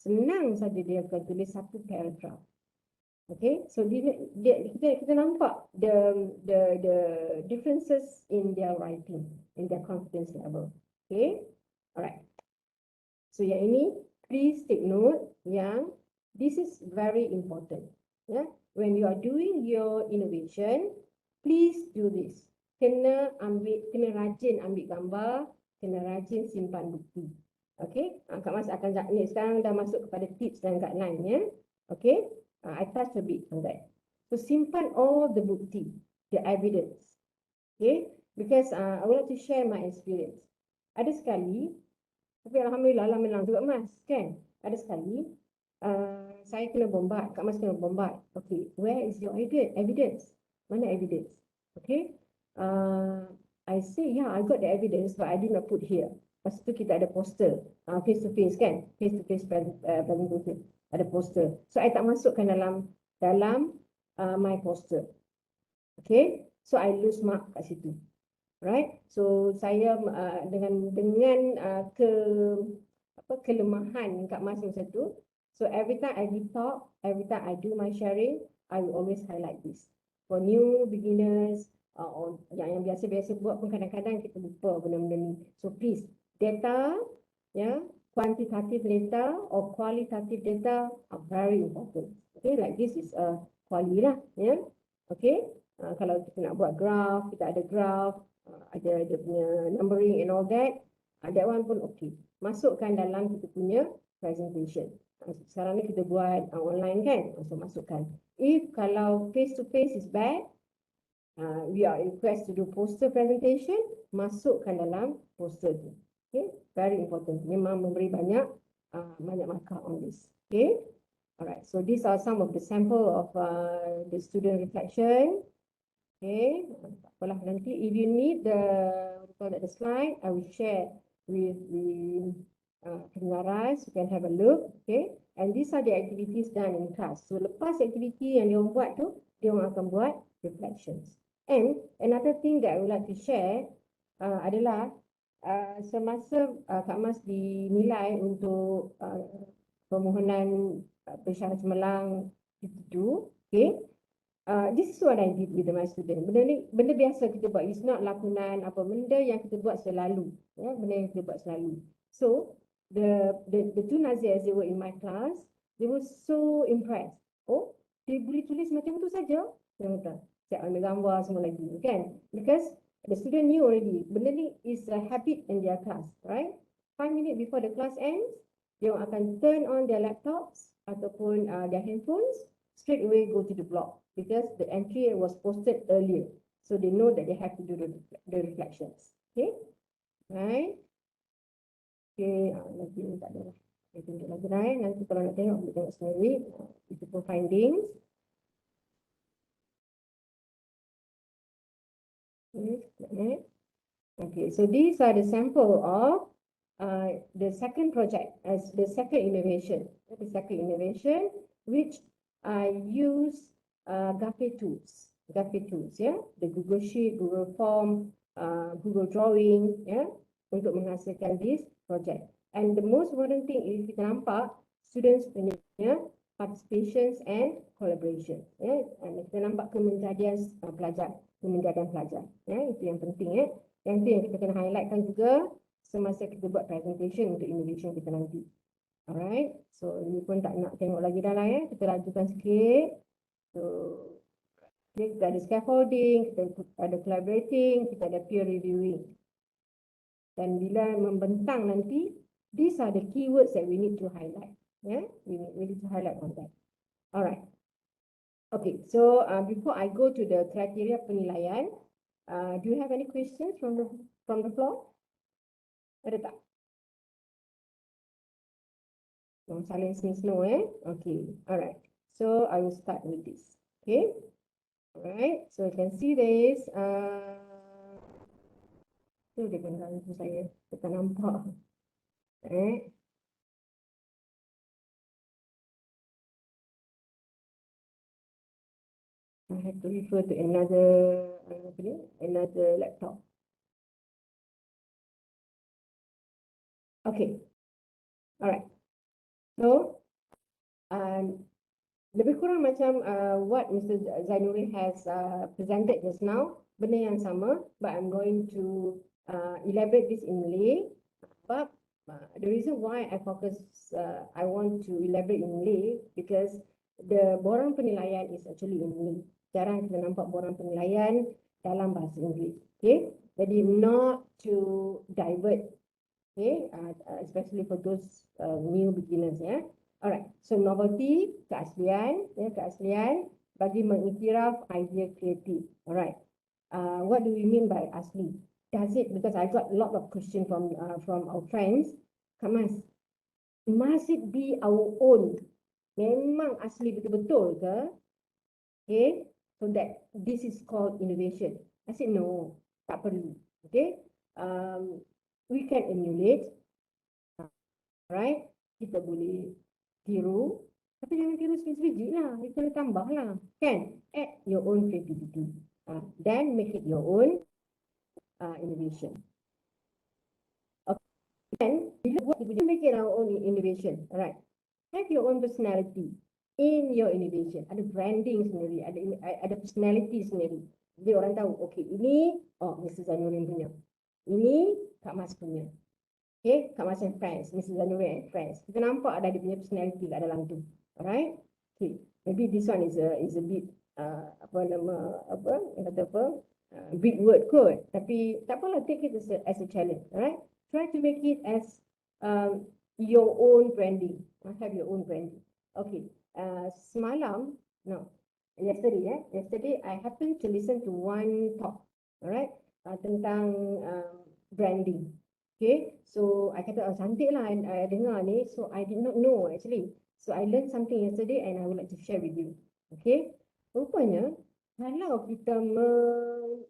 senang saja dia akan tulis 1 paragraph. Okay, so kita nampak the differences in their writing, in their confidence level. Okay, alright. So yang ini, please take note yang this is very important. Yeah, when you are doing your innovation, please do this. Kena rajin ambil gambar, kena rajin simpan bukti. Okay, Kak Mas akan ni sekarang dah masuk kepada tips dan guideline ya. Okay. I touched a bit on that. So simpan all the bukti, the evidence. Okay, because I would like to share my experience. Ada sekali, tapi alhamdulillah lah menang juga Mas, kan? Ada sekali, saya kena bombard, Kak Mas kena bombard. Okay, where is your evidence? Mana evidence? Okay, I say, yeah, I got the evidence, but I did not put here. Lepas tu kita ada poster, face to face kan? Face to face presentation. Ada poster. So I tak masukkan dalam my poster. Okay, so I lose mark kat situ. Right? So saya dengan kelemahan Kak Mas macam tu. So every time I talk, every time I do my sharing, I will always highlight this. For new beginners, or yang biasa-biasa buat pun kadang-kadang kita lupa benda-benda ni. So please, data, yeah, quantitative data or qualitative data are very important. Okay, like this is a quali lah, yeah. Okay, kalau kita nak buat graph, kita ada graph, ada dia punya numbering and all that, that one pun okay. Masukkan dalam kita punya presentation. Sekarang ni kita buat online kan, so masukkan. If kalau face to face is bad, we are request to do poster presentation, masukkan dalam poster tu. Okay, very important. Memang memberi banyak markah on this. Okay, alright. So these are some of the sample of the student reflection. Okay, apalah nanti if you need the slide, I will share with the pengaras. You can have a look. Okay, and these are the activities done in class. So lepas aktiviti yang dia buat tu, dia akan buat reflections. And another thing that I would like to share adalah semasa Kak Mas dinilai untuk permohonan persyarat cemerlang itu, okay, this is what I did with my student. Benda biasa kita buat, it's not lakonan apa, benda yang kita buat selalu, ya, benda yang kita buat selalu. So the two Nazirs, they were in my class, they were so impressed. Oh, dia boleh tulis macam tu saja? Dia kata, siap ambil gambar semua lagi, kan? Because the student knew already, benda ni is a habit in their class, right? 5 minutes before the class ends, dia akan turn on their laptops ataupun their handphones, straight away go to the blog because the entry was posted earlier. So they know that they have to do the reflections. Okay? Right? Okay, lagi ni tak ada lah. Saya tunjuk lagi lah nanti kalau nak tengok, boleh tengok sendiri. Itu pun findings. Okay, so these are the sample of the second project as the second innovation. The second innovation, which I use graphic tools, yeah, the Google Sheet, Google Form, Google Drawing, yeah, untuk menghasilkan this project. And the most important thing is kita nampak students punya participations and collaboration, yeah, and kita nampak kemenjadian pelajar. Kemenjadian pelajar. Ya, itu yang penting ya. Yang itu yang kita kena highlightkan juga semasa kita buat presentation untuk innovation kita nanti. Alright. So ini pun tak nak tengok lagi dah lah ya. Kita lajukan sikit. So kita ada scaffolding, kita ada collaborating, kita ada peer reviewing. Dan bila membentang nanti, these are the keywords that we need to highlight. Yeah, we need to highlight on that. Alright. Okay, so before I go to the criteria penilaian, do you have any questions from the floor? Ada tak? Silence means no, eh? Okay, alright. So I will start with this. Okay, alright. So you can see this. Tu dia kena ganggu saya. Saya tak nampak. Alright. I have to refer to another laptop. Okay, alright. So, lebih kurang macam what Mr. Zainuri has presented just now, benda yang sama, but I'm going to elaborate this in Malay. But the reason why I want to elaborate in Malay because the borang penilaian is actually in Malay. Jarang kita nampak borang penilaian dalam bahasa Inggeris. Okay, jadi not to divert. Okay, especially for those new beginners, ya. Alright, so novelty, keaslian, keaslian bagi mengiktiraf idea kreatif. Alright, what do we mean by asli? Does it, because I got a lot of questions from our friends, Kak Mas, must it be our own? Memang asli betul-betul ke? Okay, so that this is called innovation. I said no, tak perlu. Okay, we can emulate, right? Kita boleh tiru, tapi jangan tiru sebiji lah. Kita boleh tambah lah, kan? Add your own creativity, then make it your own innovation. Okay, then bila buat, make it our own innovation, alright? Have your own personality in your innovation. Ada branding sendiri, ada personality sendiri. Jadi orang tahu, okay, ini Mr. Zainuri punya, ini Kak Mas punya. Okay, Kak Mas and friends, Mr. Zainuri and friends. Kita nampak ada dia punya personality kat dalam tu. Alright? Okay, maybe this one is a bit big word kot. Tapi tak apalah, take it as a challenge. Alright? Try to make it as your own branding. Have your own branding. Okay. Yesterday I happened to listen to one talk, alright, tentang branding. Okay, so I kata cantik lah I dengar ni, so I did not know actually. So I learned something yesterday and I would like to share with you. Okay, rupanya kalau kita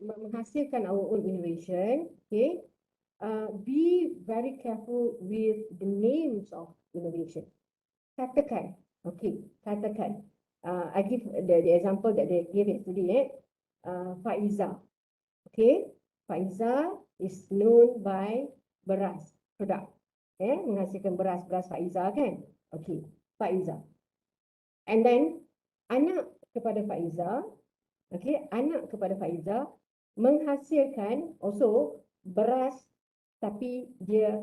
menghasilkan our own innovation, okay, be very careful with the names of innovation. Katakan, okay, katakan. I give the example that they gave yesterday. Faiza, okay, Faiza is known by beras produk, menghasilkan beras Faiza kan, okay, Faiza. And then anak kepada Faiza, okay, anak kepada Faiza menghasilkan also beras tapi dia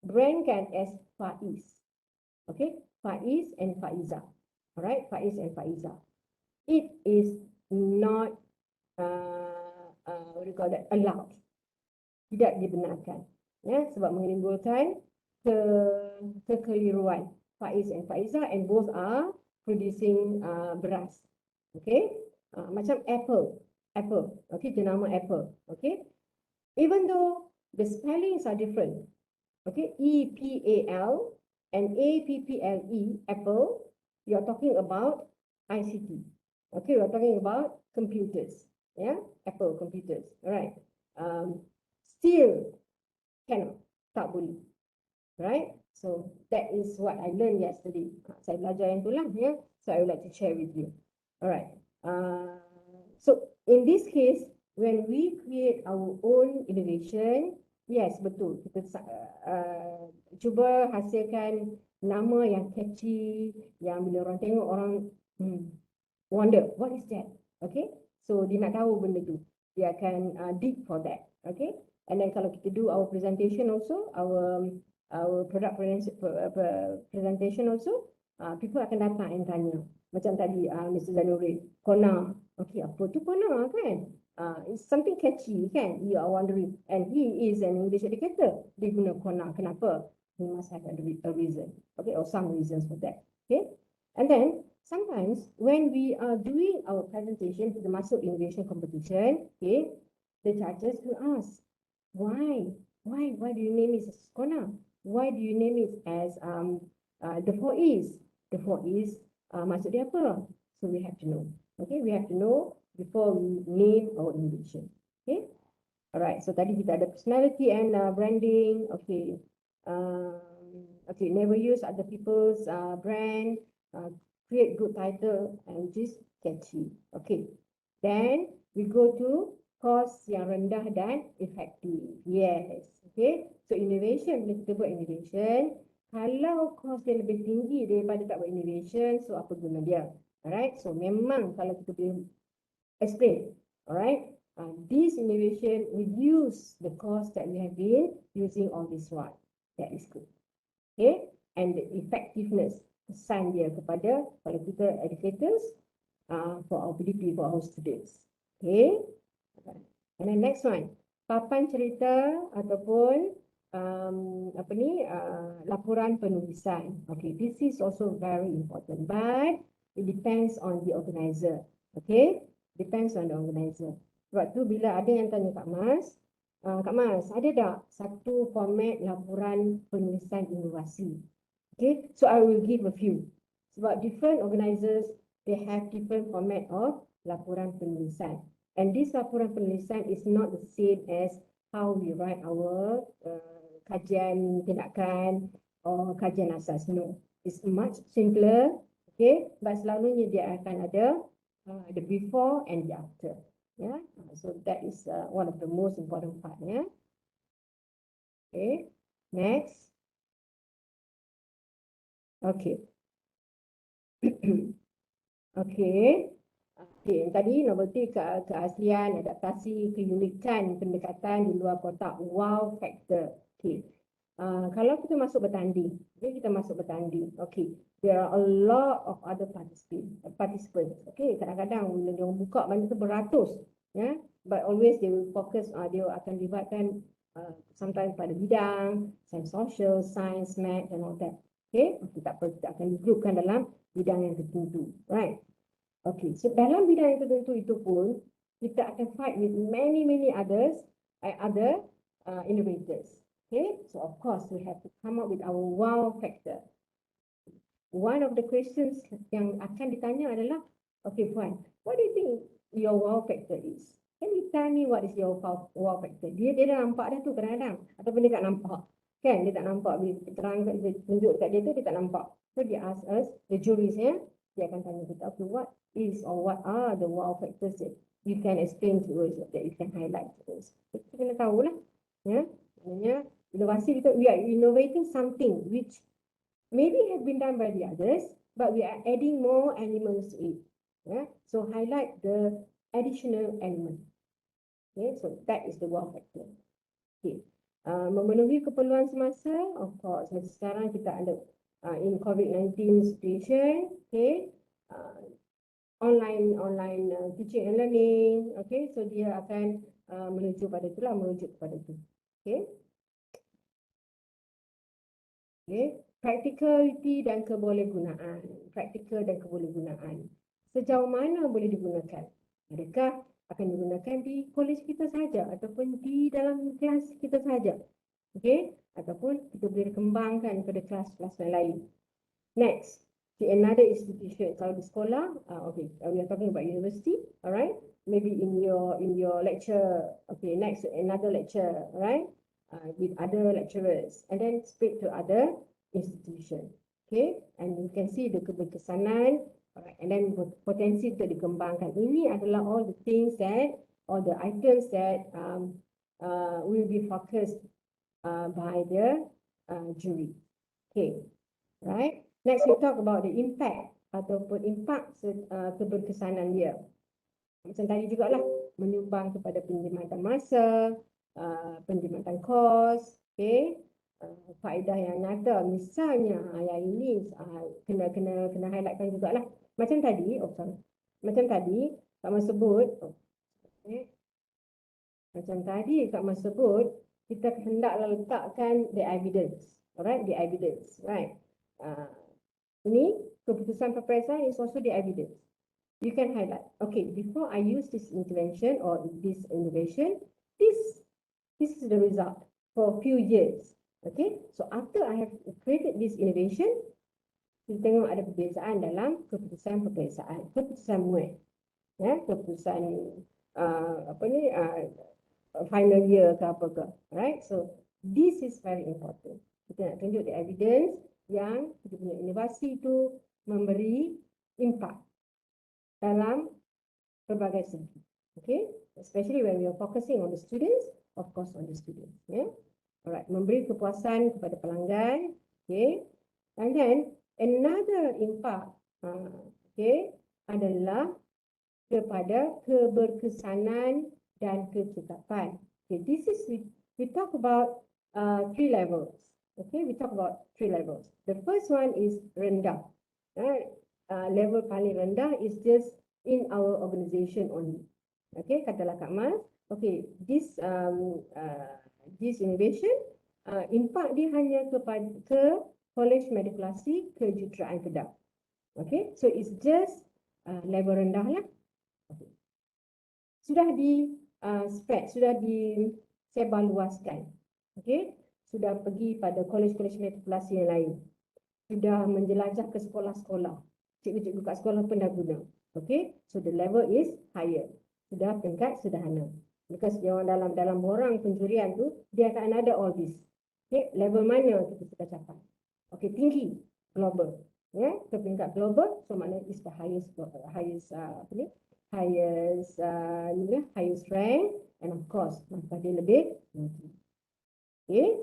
brandkan as Faiz. Okay, Faiz and Faiza. Alright, Faiz and Faiza. It is not what do you call that, allowed. Tidak dibenarkan. Ya, sebab menimbulkan kekeliruan. Faiz and Faiza, and both are producing beras. Okay, macam Apple. Okay, jenama Apple. Okay, even though the spellings are different. Okay, E-P-A-L and A-P-P-L-E, Apple, you're talking about ICT. Okay, we're talking about computers. Yeah, Apple computers. All right. Still cannot, tak boleh. Right? So that is what I learned yesterday. Saya belajar yang itulah, ya. So I would like to share with you. All right. So in this case, when we create our own innovation, yes, betul. Kita cuba hasilkan nama yang catchy, yang bila orang tengok orang wonder, what is that? Okay, so dia nak tahu benda tu. Dia akan dig for that. Okay, and then kalau kita do our presentation also, our product presentation also, people akan datang and tanya. Macam tadi Mr. Zainuri, Kona. Okay, apa tu Kona kan? It's something catchy kan? You are wondering. And he is an English educator. Dia guna Kona. Kenapa? He must have a reason. Okay, or some reasons for that. Okay, and then sometimes when we are doing our presentation to the Masuk Innovation Competition, okay, the judges will ask, why do you name it as Kona? Why do you name it as the 4Es? The 4Es maksud dia apa? So we have to know, Okay, we have to know before we name our innovation. Okay, alright. So tadi kita ada personality and branding. Okay, okay. Never use other people's brand. Create good title and just catchy. Okay. Then we go to cost yang rendah dan efektif. Yes. Okay. So innovation, bila kita buat innovation, kalau cost dia lebih tinggi daripada tak buat innovation, so apa guna dia? Alright. So memang kalau kita boleh explain. Alright. This innovation reduce the cost that we have been using all this while. That is good. Okay. And the effectiveness, kesan dia kepada kalau kita educators, for our PDP, for our students. Okay. And then next one, papan cerita ataupun laporan penulisan. Okay, this is also very important, but it depends on the organizer. Okay, depends on the organizer. Sebab tu bila ada yang tanya Kak Mas, ada tak satu format laporan penulisan inovasi? Okay, so I will give a few. Sebab different organizers, they have different format of laporan penulisan. And this laporan penulisan is not the same as how we write our kajian tindakan or kajian asas. No, it's much simpler. Okay, but selalunya dia akan ada the before and the after. Yeah, so that is one of the most important part. Yeah. Okay, next. Okay. Okay. Okay, tadi novelty, keaslian, adaptasi, keunikan, pendekatan di luar kotak, wow factor. Okay. Kalau kita masuk bertanding, okay, there are a lot of other participants. Okay, kadang-kadang bila dia buka banyak tu beratus, yeah, but always they will focus, dia akan libatkan sometimes pada bidang, science social, science, math and all that. Okay, kita akan digrupkan dalam bidang yang tertentu, right? Okay, so dalam bidang yang tertentu itu pun kita akan fight with many others, other innovators. Okay, so of course we have to come up with our wow factor. One of the questions yang akan ditanya adalah, okay Puan, what do you think your wow factor is? Can you tell me what is your wow factor? Dia dah nampak dah tu kadang-kadang, ataupun dia tak nampak. Kan, dia tak nampak, bila terangkan, tunjuk kat dia tu, dia tak nampak. So dia ask us, the juries, ya, dia akan tanya kita, okay, what is or what are the wow factors that you can explain to us, that you can highlight to us. Kita kena tahulah, ya, maknanya inovasi kita, we are innovating something which maybe have been done by the others, but we are adding more elements to it. Yeah? So highlight the additional element. Okay, so that is the wow factor. Okay. Memenuhi keperluan semasa, of course, macam sekarang kita ada in COVID-19 situation, okay, online teaching and learning, okay, so dia akan merujuk kepada itu. Okay. Okay. Practicality dan kebolehgunaan. Praktikal dan kebolehgunaan. Sejauh mana boleh digunakan? Adakah akan digunakan di kolej kita sahaja ataupun di dalam kelas kita sahaja? Okay? Ataupun kita boleh kembangkan kepada kelas-kelas yang lain. Next, di another institution. Kalau di sekolah, okay, we are talking about university, alright? Maybe in your lecture, okay, next another lecture, right? With other lecturers, and then speak to other institution. Okay, and you can see the keberkesanan, alright, and then potensi untuk dikembangkan. Ini adalah all the things that, all the items that will be focused by the jury. Okay, right. Next we talk about the impact ataupun impak keberkesanan dia. Macam tadi jugalah, menyumbang kepada penjimatan masa, penjimatan kos, okay. Faedah yang nyata, misalnya yang ini kena highlightkan jugalah. Macam tadi, Kak Mas sebut, okay. Macam tadi Kak Mas sebut, kita hendaklah letakkan the evidence, alright, the evidence, right. Ini keputusan peperiksaan is also the evidence. You can highlight, okay, before I use this intervention or this innovation, this is the result for a few years. Okay, so after I have created this innovation, kita tengok ada perbezaan dalam keputusan peperiksaan, keputusan muat. keputusan final year ke apa ke. Right? So this is very important. Kita nak tunjuk the evidence yang kita punya inovasi itu memberi impact dalam pelbagai segi. Okay? Especially when we are focusing on the students, of course on the students. Yeah? Alright, memberi kepuasan kepada pelanggan. Okay? And then another impact adalah kepada keberkesanan dan kecekapan. Okay, this is we talk about 3 levels. Okay, we talk about 3 levels. The first one is rendah. Level paling rendah is just in our organization only. Okay, katalah Kak Mas. Okay, this innovation impact dia hanya ke Kolej Medikulasi Kejuruteraan Kedah. Okay, so it's just level rendah lah. Okay. Sudah sudah disebarluaskan. Okay, sudah pergi pada kolej-kolej medikulasi yang lain. Sudah menjelajah ke sekolah-sekolah. Cikgu-cikgu kat sekolah pun dah guna. Okay, so the level is higher. Sudah peringkat sederhana. Because yang dalam borang penjurian tu, dia akan ada all this. Okay, level mana kita sudah capai. Okay, tinggi, global. Ya, ke peringkat global, so maknanya is the highest rank, and of course, maka dia lebih tinggi. Okay.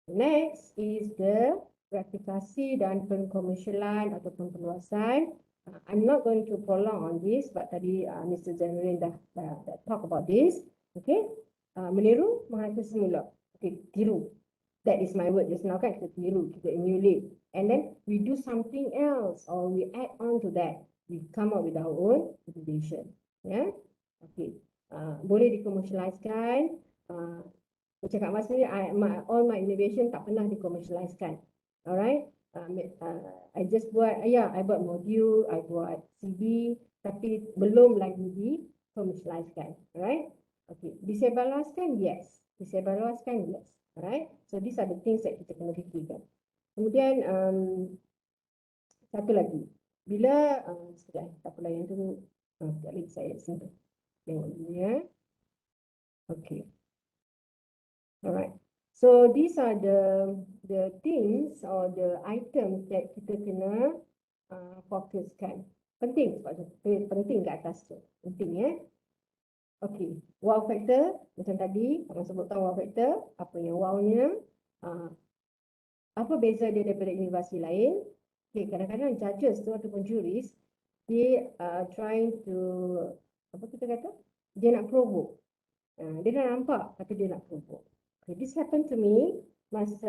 Next is the replikasi dan pengkomersialan ataupun perluasan. I'm not going to prolong on this, but tadi Mr. Zainuddin dah talk about this. Okay. Meniru, menghasut semula. Okay, tiru. That is my word just now kan, kita tiru, kita emulate. And then we do something else or we add on to that. We come up with our own innovation. Yeah? Okay. Boleh dikomersialiskan. Cakap masa ni, all my innovation tak pernah dikomersialiskan. Alright? I just buat, I buat modul, I buat CD, tapi belum lagi dikomersialiskan. Alright? Okay. Disebarluaskan? Yes. Disebarluaskan? Yes. Alright? So these are the things that kita kena fikirkan. Kemudian satu lagi, bila sekejap, tak apalah yang tu, sekejap lagi saya simpan. Tengok dulu ya. Okay. Alright. So these are the things or the items that kita kena fokuskan. Penting sebab penting kat atas tu. Penting ya. Okay. Wow factor macam tadi, orang sebutkan wow factor, apa yang wow-nya? Apa beza dia daripada inovasi lain? Okay, kadang-kadang judges tu ataupun juris, they trying to, apa kita kata? Dia nak provoke. Dia dah nampak tapi dia nak provoke. Okay, this happened to me masa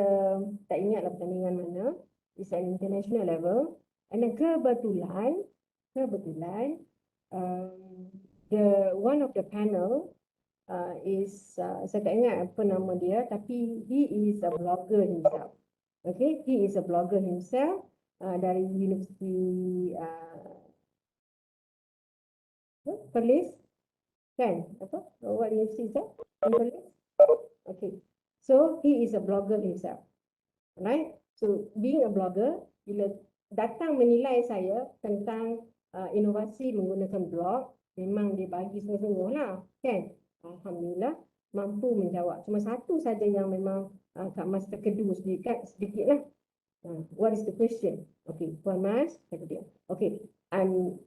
tak ingatlah pertandingan mana. It's an international level. And then kebetulan one of the panel is saya tak ingat apa nama dia, tapi he is a blogger himself. Okay, he is a blogger himself dari Universiti Perlis, kan? Apa? What university is that? Perlis? Okay, so he is a blogger himself, right? So being a blogger, bila datang menilai saya tentang inovasi menggunakan blog, memang dia bagi sungguh-sungguh lah, kan? Alhamdulillah mampu menjawab. Cuma satu saja yang memang Kak Mas terkedu sedikit lah. What is the question? Okay, Puan Mas, kata dia. Okay, I'm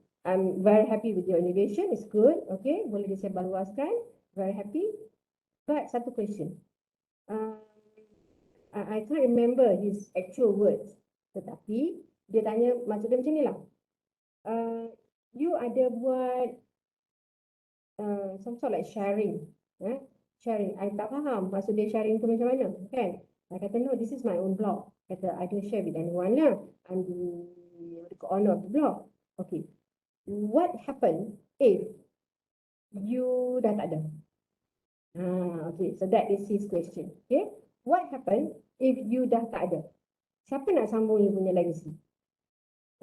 very happy with your innovation. It's good. Okay, boleh disebarluaskan. Very happy. But satu question. I can't remember his actual words. Tetapi dia tanya, maksud dia macam ni lah. You ada buat some sort like sharing. Sharing. I tak faham maksud dia sharing tu macam mana. Kan? I kata, no, this is my own blog. Kata, I don't share with anyone lah. I'm the owner of the blog. Okay. What happen if you dah tak ada? Okay, so that is his question. Okay. What happen if you dah tak ada? Siapa nak sambung you punya legacy?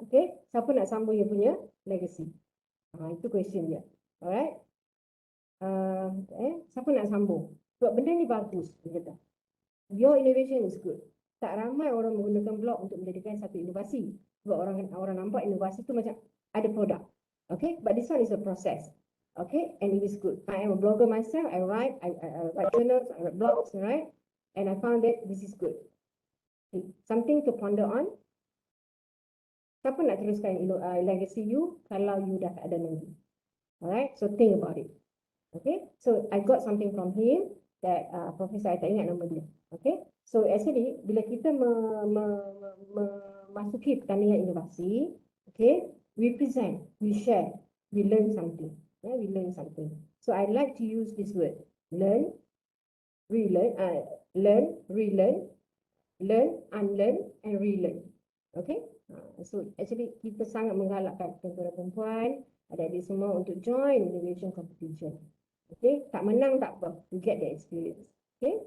Okay. Siapa nak sambung you punya legacy? Itu question dia. Alright. Siapa nak sambung? Sebab benda ni bagus. Dia kata. Your innovation is good. Tak ramai orang menggunakan blog untuk menjadikan satu inovasi. Sebab orang nampak inovasi tu macam ada produk. Okay, but this one is a process. Okay, and it is good. I am a blogger myself. I write journals, I write blogs, right? And I found that this is good. Okay. Something to ponder on. Siapa nak teruskan legacy you kalau you dah tak ada nanti? Alright, so think about it. Okay, so I got something from him that Professor, I tak ingat nama dia. Okay, so actually bila kita memasuki pertandingan inovasi, okay, we present, we share, we learn something. Yeah, we learn something. So I like to use this word, learn, relearn, learn, relearn, learn, unlearn, and relearn. Okay, so actually kita sangat menggalakkan tentera perempuan, adik-adik semua untuk join innovation competition. Okay, tak menang tak apa, you get the experience. Okay,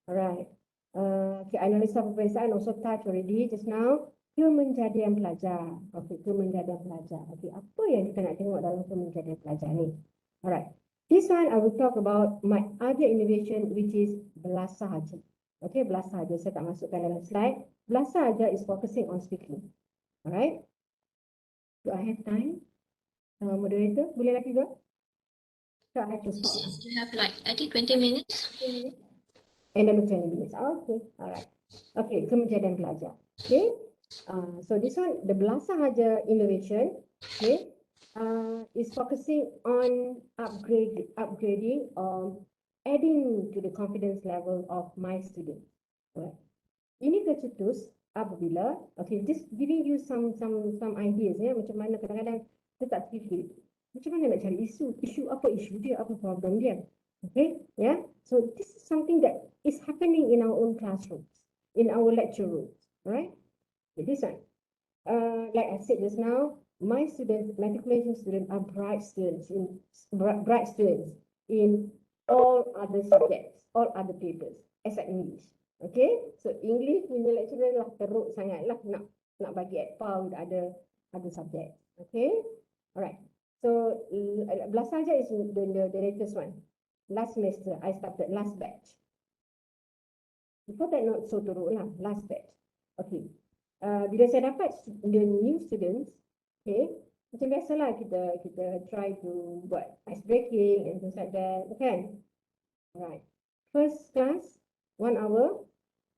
alright. Okay, analisa peperiksaan also touch already just now. Kemenjadian pelajar. Okay, kemenjadian pelajar. Okay, apa yang kita nak tengok dalam kemenjadian pelajar ni? Alright, this one I will talk about my other innovation which is belas sahaja. Okay, belas sahaja saya tak masukkan dalam slide. Belas sahaja is focusing on speaking. Alright, do I have time? Moderator, boleh lagi ke? So I have to stop. You have like, I think 20 minutes. And then 20 minutes. Okay, alright. Okay, kemenjadian pelajar. Okay, so this one, the belas sahaja innovation, okay, is focusing on upgrading or adding to the confidence level of my students. Right. Ini tercetus apabila, okay, just giving you some ideas ya, macam mana kadang-kadang kita tak fikir, macam mana nak cari isu dia, apa problem dia. Okay, yeah. So this is something that is happening in our own classrooms, in our lecture rooms, right? Okay, this one, like I said just now, my students, matriculation students are bright students in all other subjects, all other papers, except English. Okay, so English punya lecturer lah teruk sangat lah nak bagi adpal with other subjects. Okay, alright. So belas sahaja is the latest one. Last semester I started, last batch. Before that not so teruk lah, last batch. Okay, bila saya dapat the new students, okay, macam biasalah kita try to buat ice breaking and things like that, okay? Alright, first class 1 hour,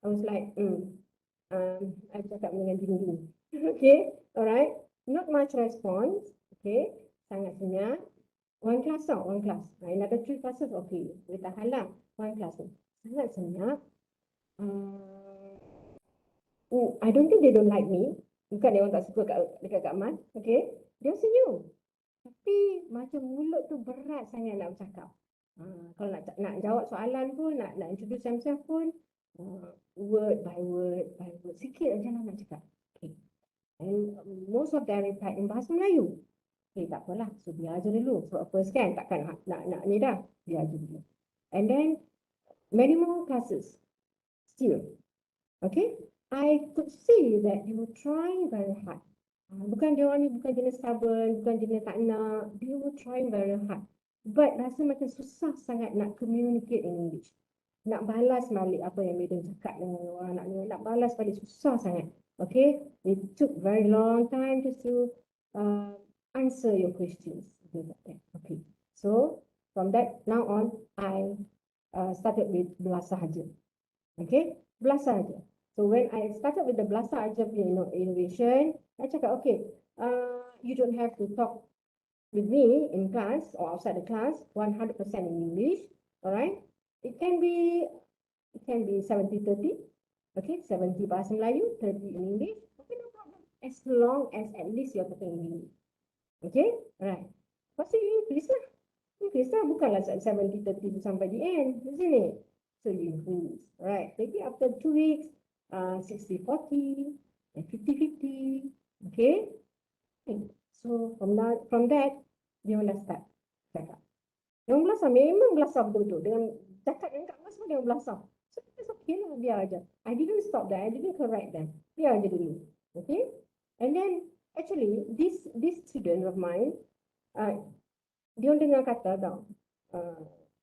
I was like, I cakap dengan diri. Okay, alright, not much response, okay, sangat senyap. One class. Another 3 classes, okay, boleh tahan lah. One class, sangat senyap. I don't think they don't like me. Bukan dia orang tak suka dekat Kak Man, okay, dia senyum. Tapi macam mulut tu berat sangat nak bercakap. Kalau nak jawab soalan pun, nak introduce themselves pun, word by word, sikit aja lah nak cakap. Okay. And most of them reply in bahasa Melayu. Okay, tak apalah. So biar aja dulu. So first kan, takkan nak ni dah. Biar aja dulu. And then, many more classes. Still. Okay. I could see that they were trying very hard. Bukan dia orang ni bukan jenis stubborn, bukan jenis tak nak. They were trying very hard. But rasa macam susah sangat nak communicate in English. Nak balas balik apa yang Madam cakap dengan orang nak balas balik susah sangat. Okay, it took very long time just to answer your questions. Okay, so from that now on, I started with belas sahaja. Okay, belas sahaja. So when I started with the belas sahaja innovation, I cakap, okay, you don't have to talk with me in class or outside the class 100% in English, alright? It can be 70-30, okay? 70 bahasa Melayu, 30 in English, okay, no problem. As long as at least you're talking in English, okay? Alright. Lepas tu English lah, bukanlah 70-30 sampai the end, isn't it? So you increase, right? Maybe after 2 weeks, 60-40, and 50-50, okay? So from that, dia orang dah start cakap. Dia orang belasah, memang belasah betul-betul. Dengan cakap dengan Kak Mas pun dia orang belasah. So it's okay lah, biar aja. I didn't stop that, I didn't correct them. Biar aja dulu, okay? And then actually, this student of mine, dia orang dengar kata tau.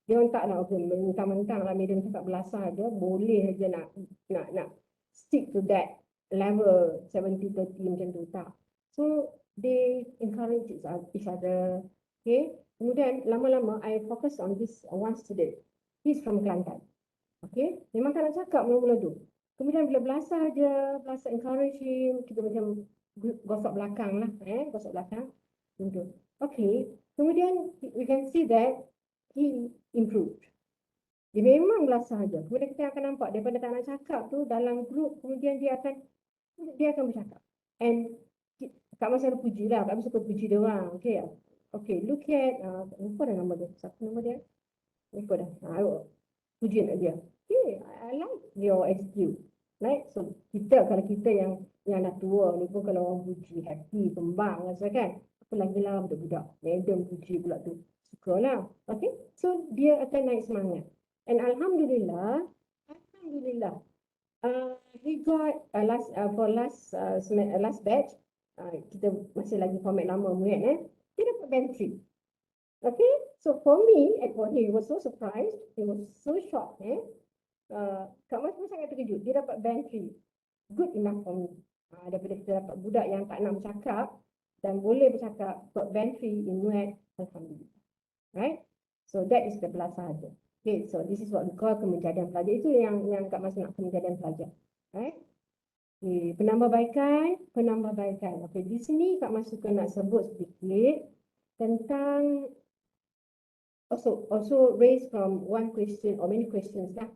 Dia orang tak nak mentang-mentang lah Madam cakap belasah aja, boleh aja nak stick to that level 70-30 macam tu, tak. So they encourage each other. Okay. Kemudian lama-lama I focus on this one student. He's from Kelantan. Okay. Memang tak nak cakap mula-mula tu. Kemudian bila belasah encourage him, kita macam gosok belakang lah. Gosok belakang. Macam tu. Okay. Kemudian we can see that he improved. Dia memang belasah saja. Kemudian kita akan nampak daripada tak nak cakap tu dalam grup, kemudian dia akan bercakap. And Kak Mas ada puji lah. Kak Mas suka puji dia orang. Okay. Okay, look at, lupa dah nama dia. Siapa nama dia? Lupa dah. Puji nak dia. Okay, I like your attitude. Right? So, kalau kita yang dah tua ni pun kalau orang puji, happy, kembang rasa kan. Apa lagi lah budak-budak. Madam puji pula tu. Suka lah. Okay. So, dia akan naik semangat. And Alhamdulillah, he got last batch, kita masih lagi format lama mungkin dia dapat band 3. Okay, so for me, he was so surprised, he was so shocked. Kak Mas pun sangat terkejut, dia dapat band 3. Good enough for me. Daripada kita dapat budak yang tak nak bercakap dan boleh bercakap, got band 3 in Nuet, Alhamdulillah. Right? So that is the belasah saja. Okay, so this is what we call kemenjadian pelajar. Itu yang Kak Mas nak, kemenjadian pelajar. Right? Okay, penambahbaikan. Okay, di sini Kak Mas suka nak sebut sedikit tentang also raise from one question or many questions lah.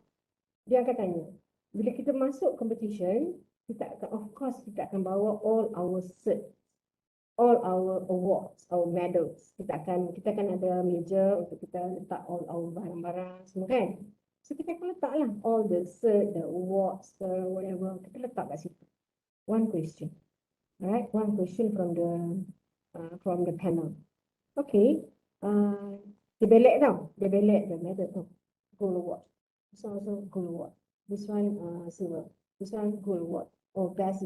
Dia akan tanya, bila kita masuk competition, kita akan bawa all our cert, all our awards, our medals. Kita akan ada meja untuk kita letak all our barang-barang semua kan. So kita akan letak lah all the cert, the awards, whatever. Kita letak kat situ. One question. Alright, one question from the panel. Okay. Dia belek the medal tau. Gold award. This one also gold award. This one silver. This one gold award. Or best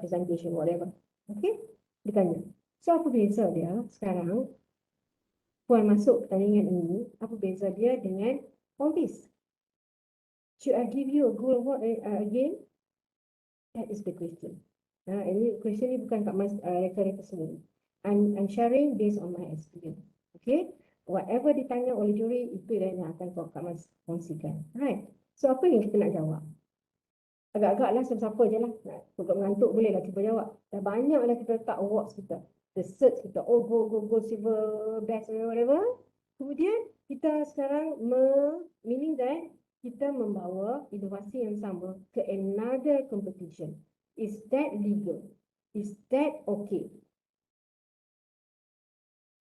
presentation, whatever. Okay? Dia tanya. So, apa beza dia sekarang? Puan masuk pertandingan ini, apa beza dia dengan Olympics? Should I give you a gold award again? That is the question. Ini question ni bukan Kak Mas reka-reka sendiri. I'm sharing based on my experience. Okay? Whatever ditanya oleh juri, itu yang akan Kak Mas kongsikan. Right? So, apa yang kita nak jawab? Agak-agak lah siapa-siapa je lah. Agak mengantuk boleh lah cuba jawab. Dah banyak lah kita letak awards kita. The search kita. Oh, gold, silver, best, whatever. Kemudian kita sekarang meaning that kita membawa inovasi yang sama ke another competition. Is that legal? Is that okay?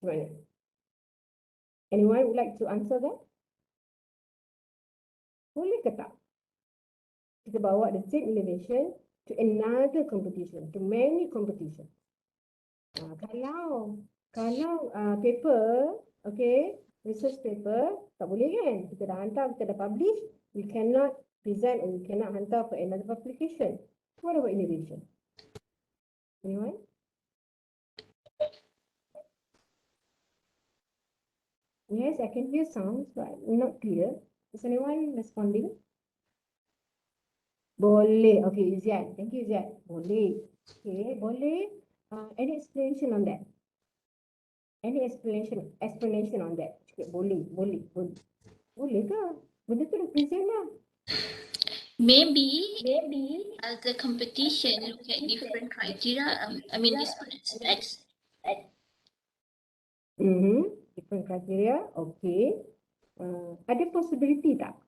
Right. Anyone would like to answer that? Boleh ke tak? Kita bawa the same innovation to another competition, to many competitions. Kalau paper, okay, research paper, tak boleh kan? Kita dah hantar, kita dah publish, we cannot present and we cannot hantar for another publication. What about innovation? Anyone? Yes, I can hear sounds, but not clear. Is anyone responding? Boleh. Okay, Izian. Thank you, Izian. Boleh. Okay, boleh. Any explanation on that? Any explanation on that? Okay, boleh. Boleh ke? Benda tu dah present lah. Maybe as the competition look at different criteria, different aspects. Different criteria. Okay. Ada possibility tak?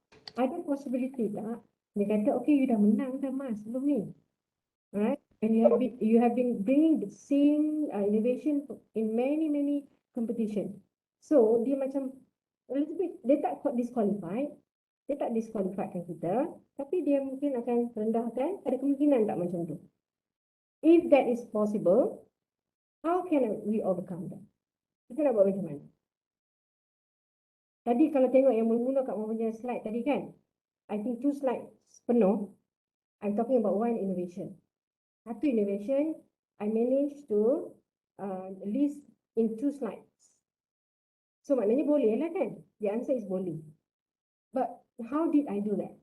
Dia kata, okay, you dah menang dah Mas sebelum ni. Right? And you have been bringing the same innovation in many competition. So, dia macam a little bit, dia tak disqualified. Dia tak disqualifiedkan kita, tapi dia mungkin akan rendahkan, ada kemungkinan tak macam tu. If that is possible, how can we overcome that? Kita nak buat macam mana? Tadi kalau tengok yang mula-mula kat punya slide tadi kan, I think 2 slides penuh. I'm talking about one innovation. Satu innovation, I managed to list in 2 slides. So maknanya boleh lah kan? The answer is boleh. But how did I do that?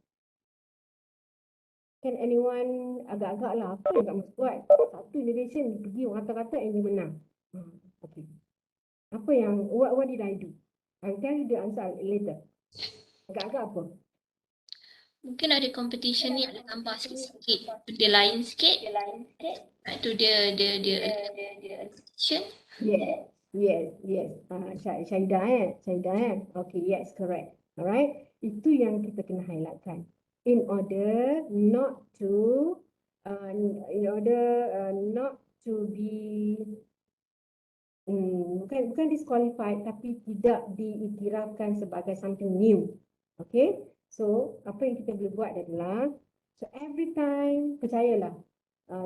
Can anyone agak-agak lah apa yang Kak Mas buat? Satu innovation pergi orang kata yang dia menang. Okay. Apa yang, what did I do? I'll tell you the answer later. Agak-agak apa? Mungkin ada competition ni ada tambah sikit-sikit. Dia lain sikit. Itu dia competition. Yes. Syahidah. Okay, yes, correct. Alright, itu yang kita kena highlightkan. In order not to be bukan disqualified tapi tidak diiktirafkan sebagai something new. Okay, so apa yang kita boleh buat adalah, so every time, percayalah,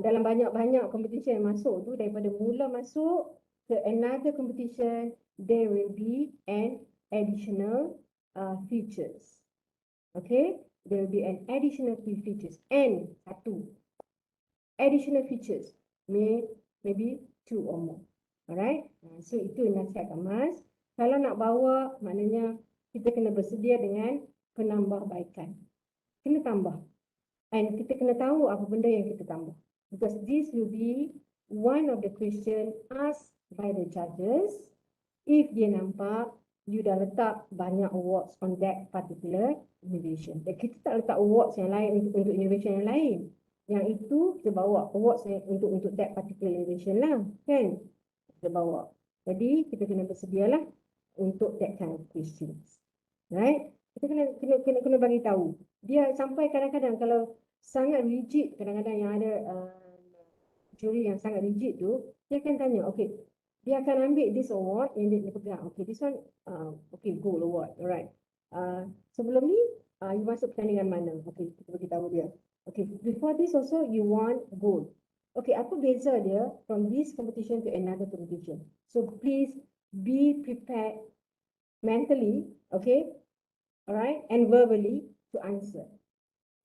dalam banyak-banyak competition yang masuk tu, daripada mula masuk ke another competition, there will be an additional features. Okay, there will be an additional features and satu additional features, maybe two or more. Alright, so itu nasihat Kak Mas. Kalau nak bawa, maknanya kita kena bersedia dengan penambahbaikan. Kena tambah. And kita kena tahu apa benda yang kita tambah. Because this will be one of the question asked by the judges if dia nampak you dah letak banyak awards on that particular innovation. Dan kita tak letak awards yang lain untuk innovation yang lain. Yang itu kita bawa awards untuk that particular innovation lah, kan? Kita bawa. Jadi kita kena bersedialah untuk that kind of questions. Right? Kita kena bagi tahu. Dia sampai kadang-kadang kalau sangat rigid, kadang-kadang yang ada juri yang sangat rigid tu, dia akan tanya, okay, dia akan ambil this award yang dia pegang. Okay, this one, okay, gold award. Alright. Sebelum ni, you masuk pertandingan mana? Okay, kita bagi tahu dia. Okay, before this also, you want gold. Okay, apa beza dia from this competition to another competition? So please be prepared mentally, okay, alright, and verbally to answer.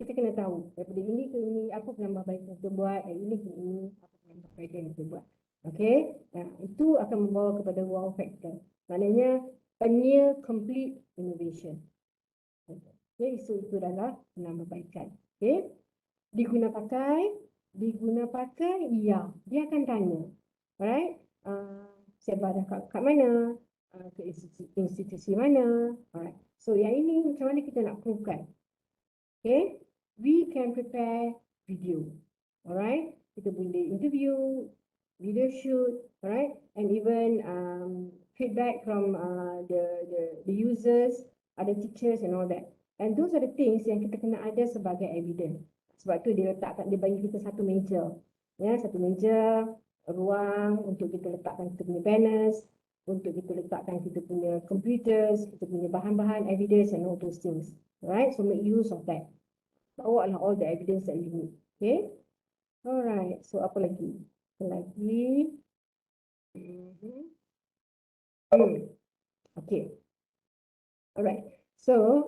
Kita kena tahu daripada ini ke ini apa penambahbaikan yang kita buat, dan ini ke ini apa penambahbaikan yang kita buat. Okay, itu akan membawa kepada wow factor. Maknanya a near complete innovation. Okay, so itu adalah penambahbaikan. Okay, diguna pakai, ya, dia akan tanya, alright, sebar dah kat mana, ke institusi mana, alright. So yang ini macam mana kita nak provekan? Okay, we can prepare video, alright. Kita boleh interview, video shoot, alright, and even feedback from the users, other teachers and all that. And those are the things yang kita kena ada sebagai evidence. Sebab tu dia bagi kita satu meja. Ya, satu meja, ruang untuk kita letakkan kita punya banners, untuk kita letakkan kita punya computers, kita punya bahan-bahan, evidence and all those things. Right? So make use of that. Bawa lah all the evidence that you need. Okay? Alright. So apa lagi? Okay. Alright. So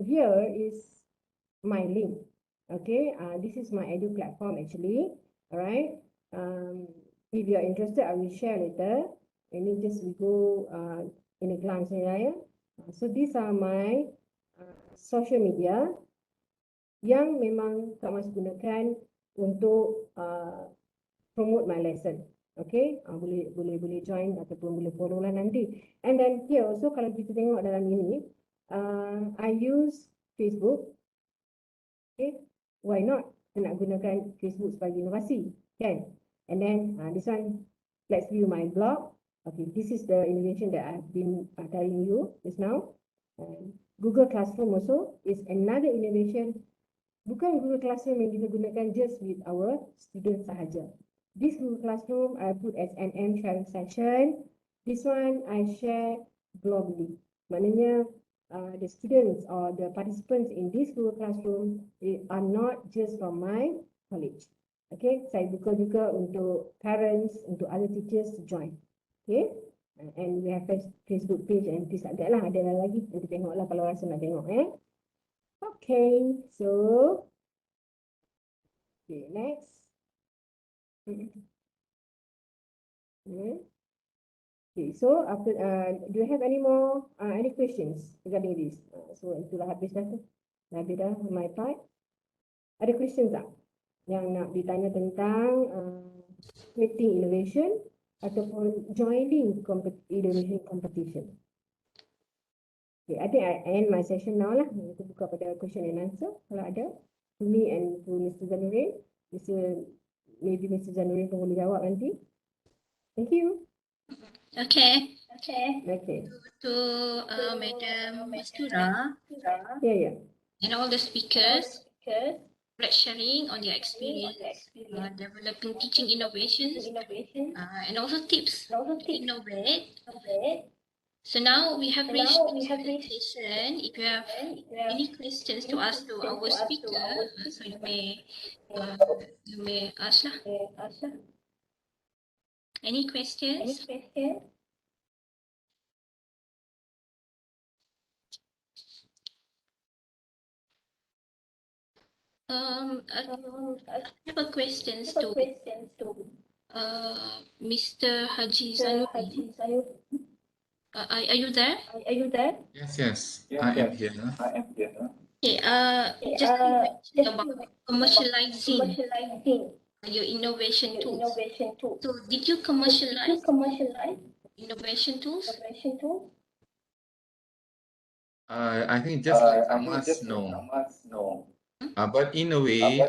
here is my link. Okay, this is my edu platform actually. Alright, if you are interested, I will share later. And then just we go in a glance ya. So these are my social media yang memang Kak Mas gunakan untuk promote my lesson. Okay, boleh join ataupun boleh follow lah nanti. And then here also kalau kita tengok dalam ini, I use Facebook. Okay, why not? Kita nak gunakan Facebook sebagai inovasi, kan? And then this one, let's view my blog. Okay, this is the innovation that I've been telling you just now. Google Classroom also is another innovation. Bukan Google Classroom yang kita gunakan just with our students sahaja. This Google Classroom I put as an sharing session. This one I share globally. Maknanya the students or the participants in this Google Classroom are not just from my college. Okay, saya buka juga untuk parents, untuk other teachers to join. Okay, and we have Facebook page and things like that lah. Ada lagi, nanti tengoklah kalau rasa nak tengok. Okay, so okay, next. Okay, so after, do you have any more any questions regarding this? So itulah habis dah tu. Dah habis dah my part. Ada questions tak yang nak ditanya tentang creating innovation ataupun joining innovation competition? Okay, I think I end my session now lah. Kita buka pada question and answer kalau ada. To me and to Mr. Zanurin. Maybe Mr. Zanurin pun boleh jawab nanti. Thank you. Okay. Okay. To Madam Mastura Yeah. and all the speakers, great sharing on their experience, developing teaching innovations, and also tips to innovate. So now we have reached the session. If you have any questions to ask to our speaker, so you may ask lah. Any questions? I have a questions to Mr. Haji Zanuddin. Are you there? Yes, I am here. Okay, just to mention about commercializing your innovation tools. So did you commercialize innovation tools? I think just like Kamas, no. But in a way,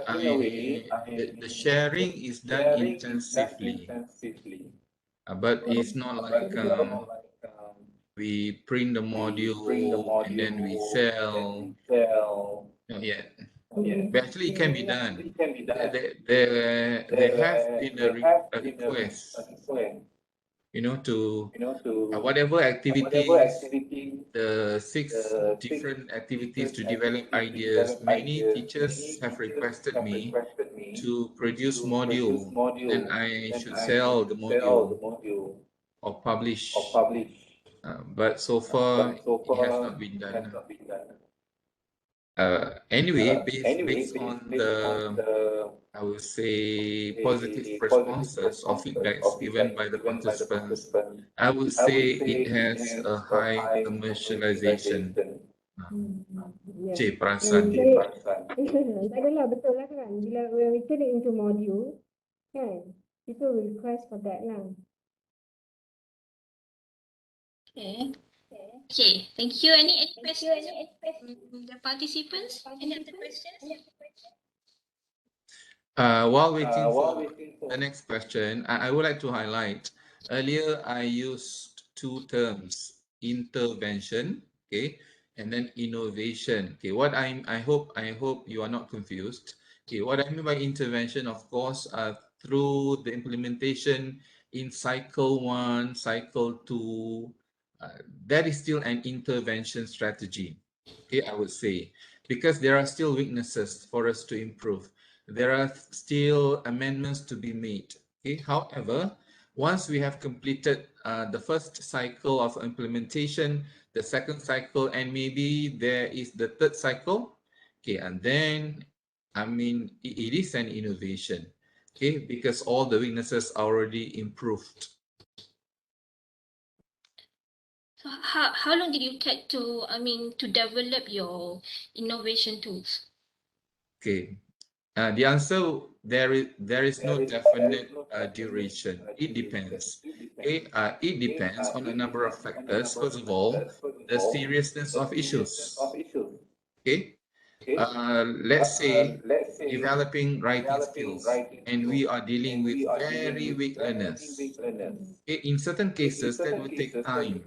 the sharing is done intensively. But it's not like we print the module and then we sell. Not yet. But actually, it can be done. There have been a request, to whatever activities, the 6 different activities to develop ideas. Many teachers have requested me to produce module, and I should sell the module or publish. But so far, it has not been done. Anyway, based on the, I would say, positive responses or feedbacks given by the participants, I would say it has a high commercialization. Cik, perasan. Tak adalah, betul lah kan. Bila we turn it into module, kan, people will request for that lah. Okay, thank you. Any questions from the participants? Any other questions? While waiting for the next question, I would like to highlight, earlier I used 2 terms, intervention, okay, and then innovation. Okay, what I hope you are not confused. Okay, what I mean by intervention, of course, through the implementation in cycle 1, cycle 2, that is still an intervention strategy. Okay, I would say, because there are still weaknesses for us to improve. There are still amendments to be made. Okay, however, once we have completed the first cycle of implementation, the second cycle, and maybe there is the third cycle, okay, and then, it is an innovation, okay, because all the weaknesses are already improved. So how long did you take to develop your innovation tools? Okay, the answer, there is no definite duration. It depends. Okay, it depends on a number of factors. First of all, the seriousness of issues. Okay, let's say developing writing skills, and we are dealing with very weak learners. Okay, in certain cases, that will take time.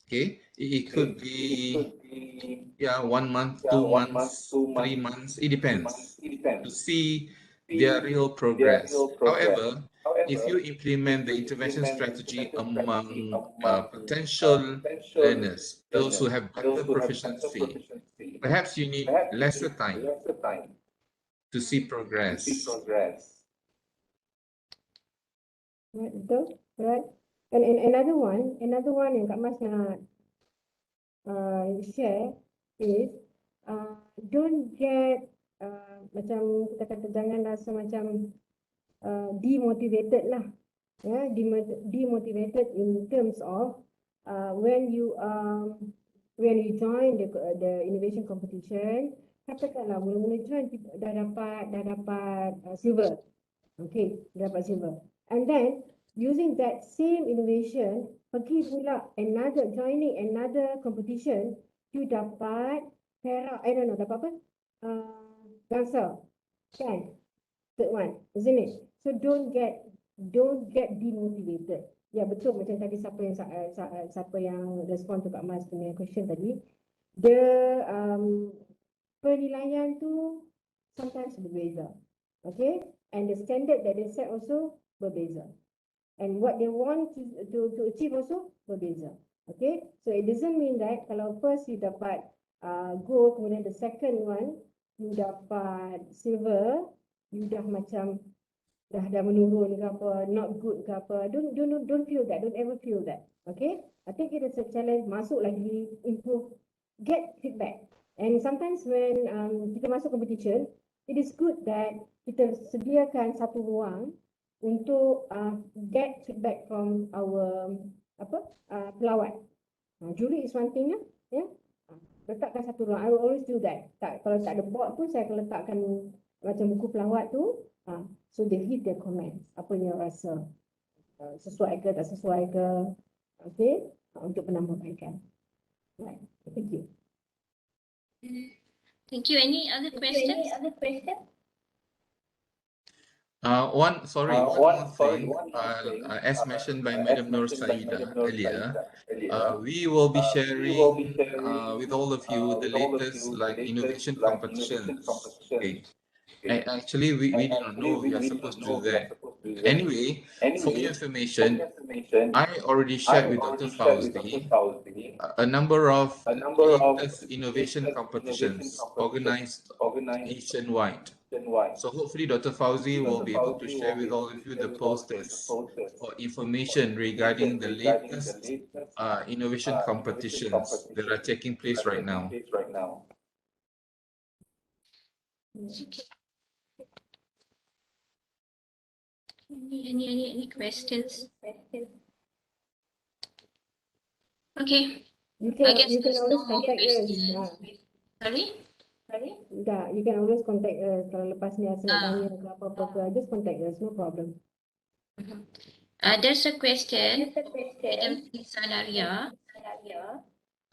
Okay, it could be 1 month, 2 months, 3 months. It depends to see their real progress. However, if you implement the intervention strategy among potential learners, those who have better proficiency, perhaps you need lesser time to see progress. Right, betul, right? And another one yang Kak Mas nak share is don't get macam kita kata, jangan rasa macam demotivated lah, demotivated in terms of when you are when you join the innovation competition, katakanlah mula-mula join dah dapat silver. Okay, dapat silver. And then using that same innovation, pergi pula joining another competition, you dapat perak, dapat apa? Gangsa, kan? Third one, isn't it? So don't get demotivated. Ya betul macam tadi siapa yang respond to Kak Mas punya question tadi. Penilaian tu sometimes berbeza. Okay? And the standard that they set also berbeza. And what they want to achieve also berbeza. Okay? So it doesn't mean that kalau first you dapat gold, kemudian the second one you dapat silver, you dah macam dah menurun ke apa, not good ke apa. Don't feel that. Don't ever feel that. Okay? I think it is a challenge. Masuk lagi, improve, get feedback. And sometimes when kita masuk competition, it is good that kita sediakan satu ruang untuk get feedback from our pelawat. Jury is one thing lah, ya. Letakkan satu ruang. I will always do that. Kalau tak ada board pun saya akan letakkan macam buku pelawat tu. So they give their comments. Apa yang rasa sesuai ke tak sesuai ke. Okay. Untuk penambahbaikan. Right. Thank you. Thank you. Any other questions? One more thing. As mentioned by Madam Nur Saida earlier, we will be sharing with all of you the latest innovation competitions. Okay. Actually, we did not know we are supposed to do that. Anyway, for your information, I already shared with Dr. Fauzi a number of latest innovation competitions organized nationwide. So hopefully Dr. Fauzi will be able to share with all of you the posters for information regarding the latest innovation competitions that are taking place right now. Okay. Any questions? Okay. You I can guess always there's no more contact us. questions. Sorry? You can always contact us. Kalau lepas ni Asa nak tanya ke apa-apa ke, just contact us, no problem. There's a question for Madam Sanaria.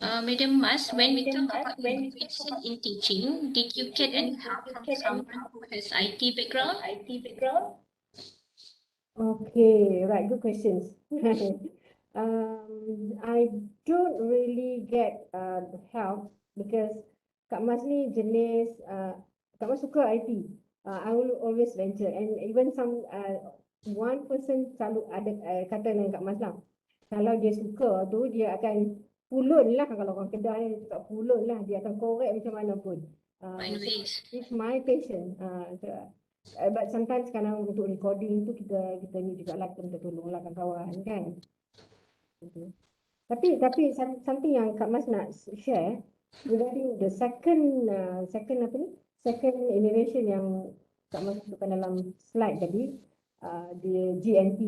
Madam Mas, when we talk about innovation in teaching, did you get any help from someone who has IT background? Okay, right, good questions. I don't really get help because Kak Mas ni jenis, Kak Mas suka IT. I will always venture, and even one person selalu ada kata dengan Kak Mas lah. Kalau dia suka tu, dia akan pulun lah, kalau orang kedai tak pulun lah, dia akan korek macam mana pun. It's my passion. But sometimes kadang untuk recording tu kita ni juga lah, kita minta tolong lah kawan-kawan kan. Tapi something yang Kak Mas nak share regarding the second innovation yang Kak Mas masukkan dalam slide tadi, the GNT.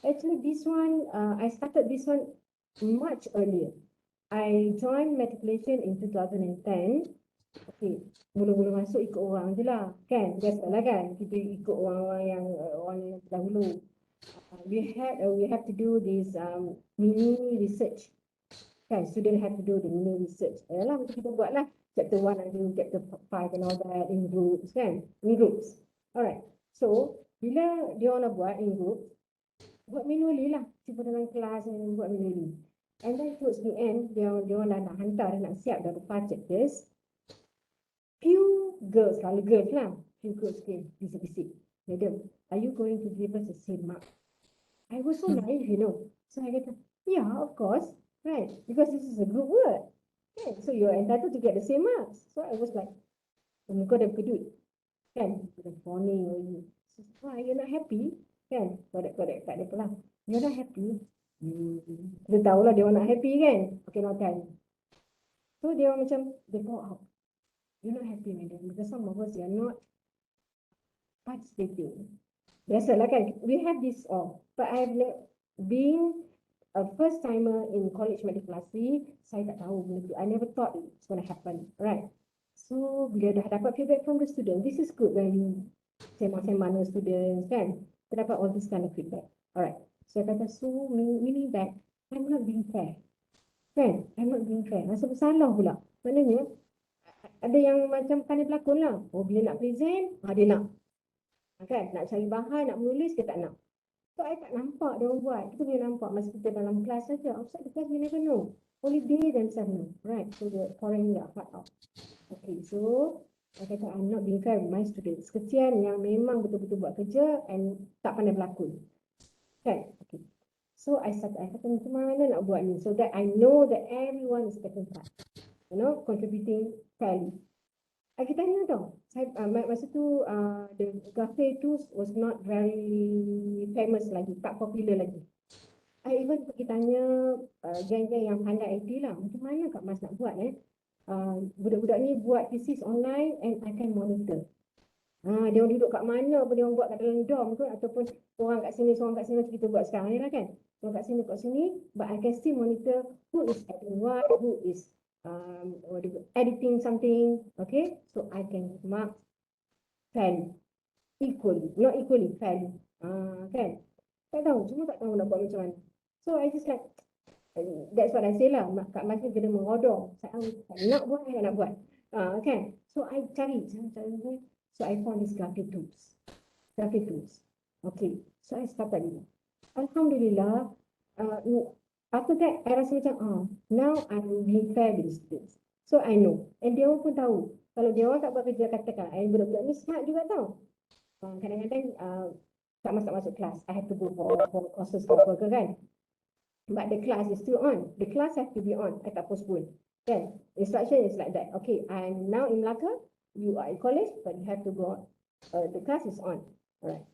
Actually this one, I started this one much earlier. I joined matriculation in 2010. Okay, mula-mula masuk ikut orang je lah, kan? Biasalah kan, kita ikut orang yang dahulu. We have to do this mini research. Kan, student have to do the mini research. Yalah, macam kita buat lah. Chapter 1 until chapter 5 and all that in groups, kan? In groups. Alright. So, bila dia orang nak buat in group, buat manually lah. Cuba dalam kelas and buat manually. And then towards the end, dia orang dah nak hantar, dah nak siap dah 5 chapters. Few girls lah, few girls came, bisik-bisik. Madam, are you going to give us the same mark? I was so naive, you know. So I kata, yeah, of course, right? Because this is a group work. Okay, so you're entitled to get the same marks. So I was like, muka dah berkedut. Kan? Dah fawning or you. So, why, you're not happy? Kan? Correct, tak ada pelang. You're not happy? Kita tahulah dia orang nak happy kan? Okay, now time. So dia orang macam, they go out. You're not happy, madam, because some of us are not participating. Biasalah kan, we have this all. But I have been a first timer in college matrikulasi, saya tak tahu benda tu. I never thought it's going to happen, right? So bila dah dapat feedback from the student, this is good when we sembang-sembang dengan students kan, kita dapat all this kind of feedback. Alright, so saya kata, so meaning that I'm not being fair. Kan? I'm not being fair. Rasa bersalah pula. Maknanya, ada yang macam pandai berlakon lah. Oh, bila nak present, dia nak. Kan? Nak cari bahan, nak menulis, dia tak nak. So, I tak nampak dia orang buat. Kita boleh nampak masa kita dalam kelas saja. Outside the class, we never know. Only they themselves know. Right? So, the foreign are part of. Okay, so, saya kata, I'm not being fair with my students. Kesian yang memang betul-betul buat kerja and tak pandai berlakon. Kan? Okay. So, I kata, macam mana nak buat ni? So that I know that everyone is taking part. You know, contributing fairly. Saya tanya tau, masa tu the graphic tools was not very famous lagi, tak popular lagi. I even pergi tanya geng-geng yang pandai IT lah, macam mana Kak Mas nak buat budak-budak ni buat thesis online and I can monitor. Dia orang duduk kat mana, apa dia orang buat kat dalam dorm tu, ataupun orang kat sini, seorang kat sini macam kita buat sekarang ni lah kan. Seorang kat sini, but I can still monitor who is adding what, who is editing something, okay? So I can mark fairly, equally, not equally, fairly. Kan? Tak tahu, cuma tak tahu nak buat macam mana. So I just like, that's what I say lah, Kak Mas ni kena mengodong. Saya nak buat, saya nak buat. Kan? So I cari. So I found this graphic tools. Okay, so I started dulu. Alhamdulillah, after that, I rasa macam, now I'm being fair with the students. So I know. And dia orang pun tahu. Kalau dia orang tak buat kerja, katakan, budak-budak ni smart juga tahu. Kadang-kadang, tak masuk kelas. I have to go for courses for worker kan. But the class is still on. The class has to be on. I tak postpone. Kan? Instruction is like that. Okay, I'm now in Melaka. You are in college, but you have to go on. The class is on. Alright.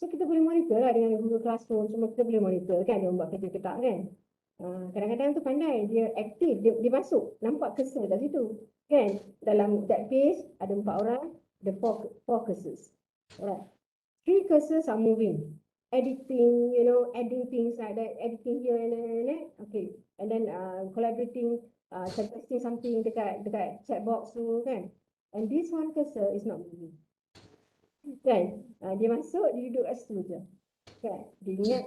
So kita boleh monitor lah dengan Google Classroom. Semua kita boleh monitor kan. Dia buat kerja ke tak kan. Kadang-kadang tu pandai, dia aktif, dia masuk, nampak cursor kat situ, kan? Dalam that page ada 4 orang, ada 4 cursors. Alright. 3 cursors are moving, editing, you know, adding things like that, editing here and there, okay. And then collaborating, suggesting something dekat chat box tu, kan? And this one cursor is not moving. Kan? Dia masuk, dia duduk kat situ je. Kan? Dia ingat,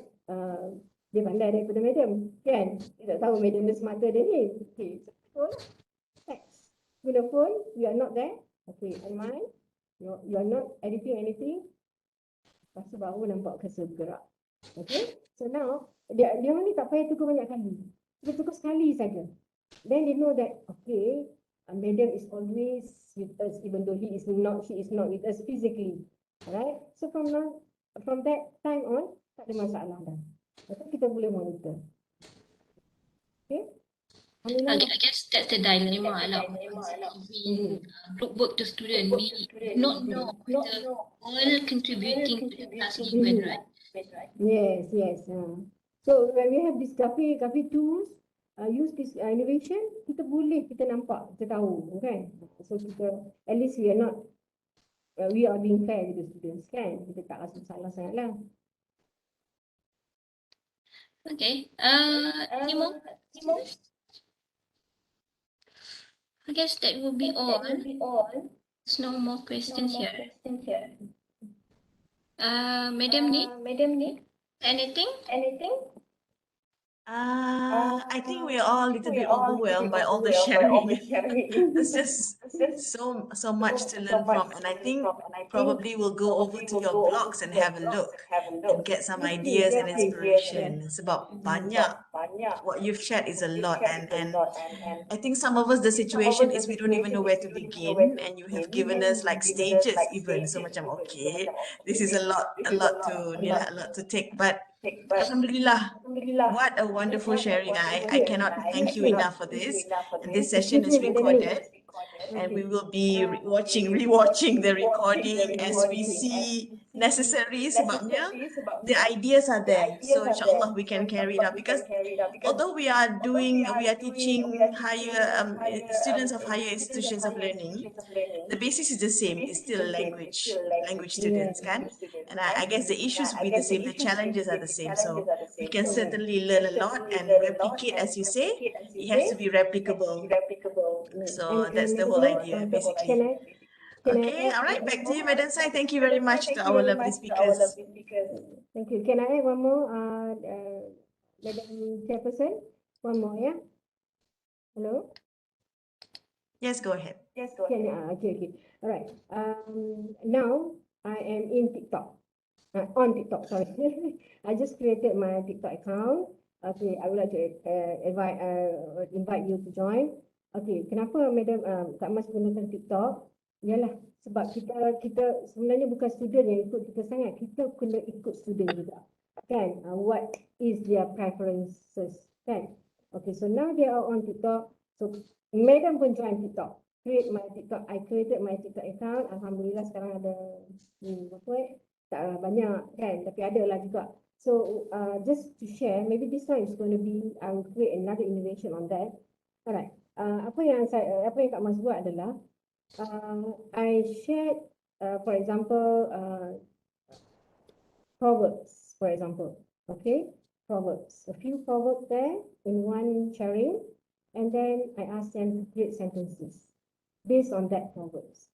dia pandai daripada madam, kan? Dia tak tahu madam dia smarter than him. Okay, so text. Guna phone, you are not there. Okay, Aiman, you are not editing anything. Lepas tu baru nampak cursor bergerak. Okay, so now, dia orang ni tak payah tukar banyak kali. Dia tukar sekali saja. Then they know that, okay, madam is always with us, even though she is not with us physically. Alright, so from that time on, tak ada masalah dah. Lepas kita boleh monitor. Okay? I guess that's the dilemma lah. Giving group work to student, we not know whether all contributing to the class given, right? Yes. So when we have this graphic tools, use this innovation, kita nampak, kita tahu, kan? So kita, at least we are being fair with the students, kan? Kita tak rasa salah sangat lah. Okay. Any more? I guess that will be all. There's no more questions here. Madam Nick, anything? I think we're all a little bit overwhelmed by all the sharing. There's just so much to learn from, and I think probably we'll go over to your blogs and have a look and get some ideas and inspiration. Sebab banyak, what you've shared is a lot, and I think some of us, the situation is we don't even know where to begin, and you have given us like stages even. So macam, okay, this is a lot to take, but Alhamdulillah, what a wonderful sharing. I cannot thank you enough for this. And this session is recorded, and we will be rewatching the recording as we see necessary, sebabnya the ideas are there. So inshallah we can carry it out, because although we are teaching higher students of higher institutions of learning, the basis is the same. It's still language students, kan? And I guess the issues will be the same. The challenges are the same. So we can certainly learn a lot and replicate, as you say. It has to be replicable. So that's the whole idea, basically. Okay, all right. Back to you, Madam Sai. Thank you very much to our lovely speakers. Thank you. Can I add one more, Madam Chairperson? One more, yeah? Hello? Yes, go ahead. Can, okay. All right. Now I am in TikTok. On TikTok, sorry. I just created my TikTok account. Okay, I would like to invite you to join. Okay, kenapa Madam Kak Mas gunakan TikTok? Yalah, sebab kita sebenarnya bukan student yang ikut kita sangat. Kita kena ikut student juga. Kan? What is their preferences? Kan? Okay, so now they are on TikTok. So Madam pun join TikTok. I created my TikTok account. Alhamdulillah sekarang ada tak banyak kan, tapi ada lah juga. So just to share, maybe this time is going to be, I will create another innovation on that. Alright, apa yang Kak Mas buat adalah I shared, for example, proverbs, for example. Okay, proverbs, a few proverbs there in one sharing, and then I asked them to create sentences based on that proverbs.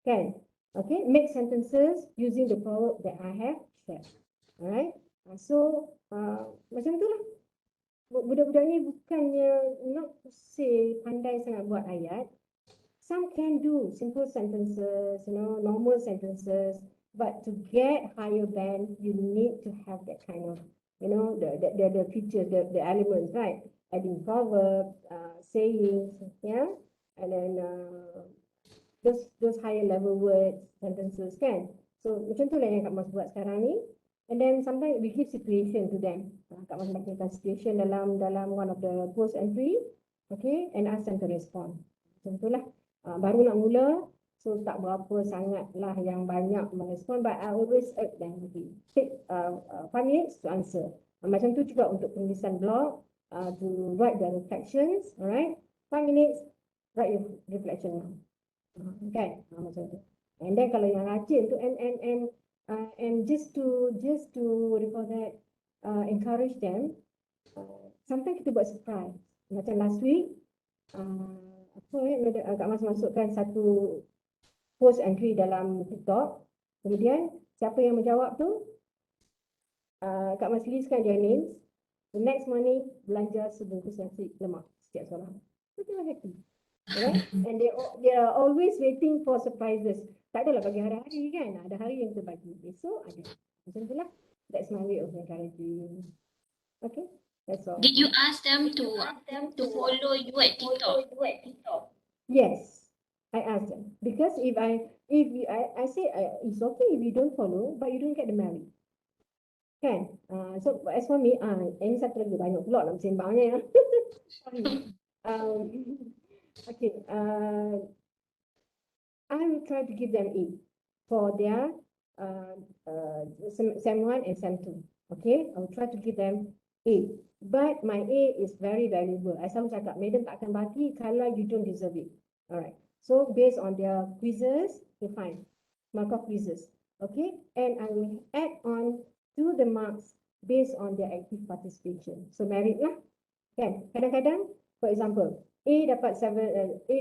Okay, okay, make sentences using the proverb that I have shared. Alright, so macam tu lah. Budak-budak ni bukannya not to say pandai sangat buat ayat. Some can do simple sentences, normal sentences, but to get higher band, you need to have that kind of, the features, the elements, right? Adding proverbs, sayings, yeah, and then those higher level words, sentences, kan? So macam tu lah yang Kak Mas buat sekarang ni. And then sometimes we give situation to them. Kak Mas bacakan situation dalam one of the post entry, okay, and ask them to respond. Macam tu lah. Baru nak mula, so tak berapa sangat lah yang banyak merespon, but I always urge them, okay, take 5 minutes to answer. Macam tu juga untuk penulisan blog, to write their reflections, alright? 5 minutes, write your reflection now. Kan? Macam tu. And then kalau yang rajin tu, and just to what do you call that, encourage them, sometimes kita buat surprise. Macam last week, Kak Mas masukkan satu post entry dalam TikTok. Kemudian siapa yang menjawab tu, Kak Mas listkan their names. The next morning belanja sebungkus nasi lemak setiap seorang. So they were happy. Right? And they are always waiting for surprises. Tak adalah bagi hari-hari kan. Ada hari yang kita bagi. Besok ada. Macam tu lah. That's my way of encouraging. Okay. That's all. Did you ask them to follow you at TikTok? Yes, I asked them because if I say it's okay if you don't follow, but you don't get the married. Kan? So as for me, ini satu lagi banyak pula nak sembangnya. Sorry. Okay. I will try to give them A for their SEM 1 and SEM 2. Okay, I will try to give them A. But my A is very valuable. I selalu cakap, Madam tak akan bagi kalau you don't deserve it. Alright. So based on their quizzes, you find mark-off quizzes. Okay, and I will add on to the marks based on their active participation. So merit lah. Kan? Kadang-kadang, for example, A dapat 74,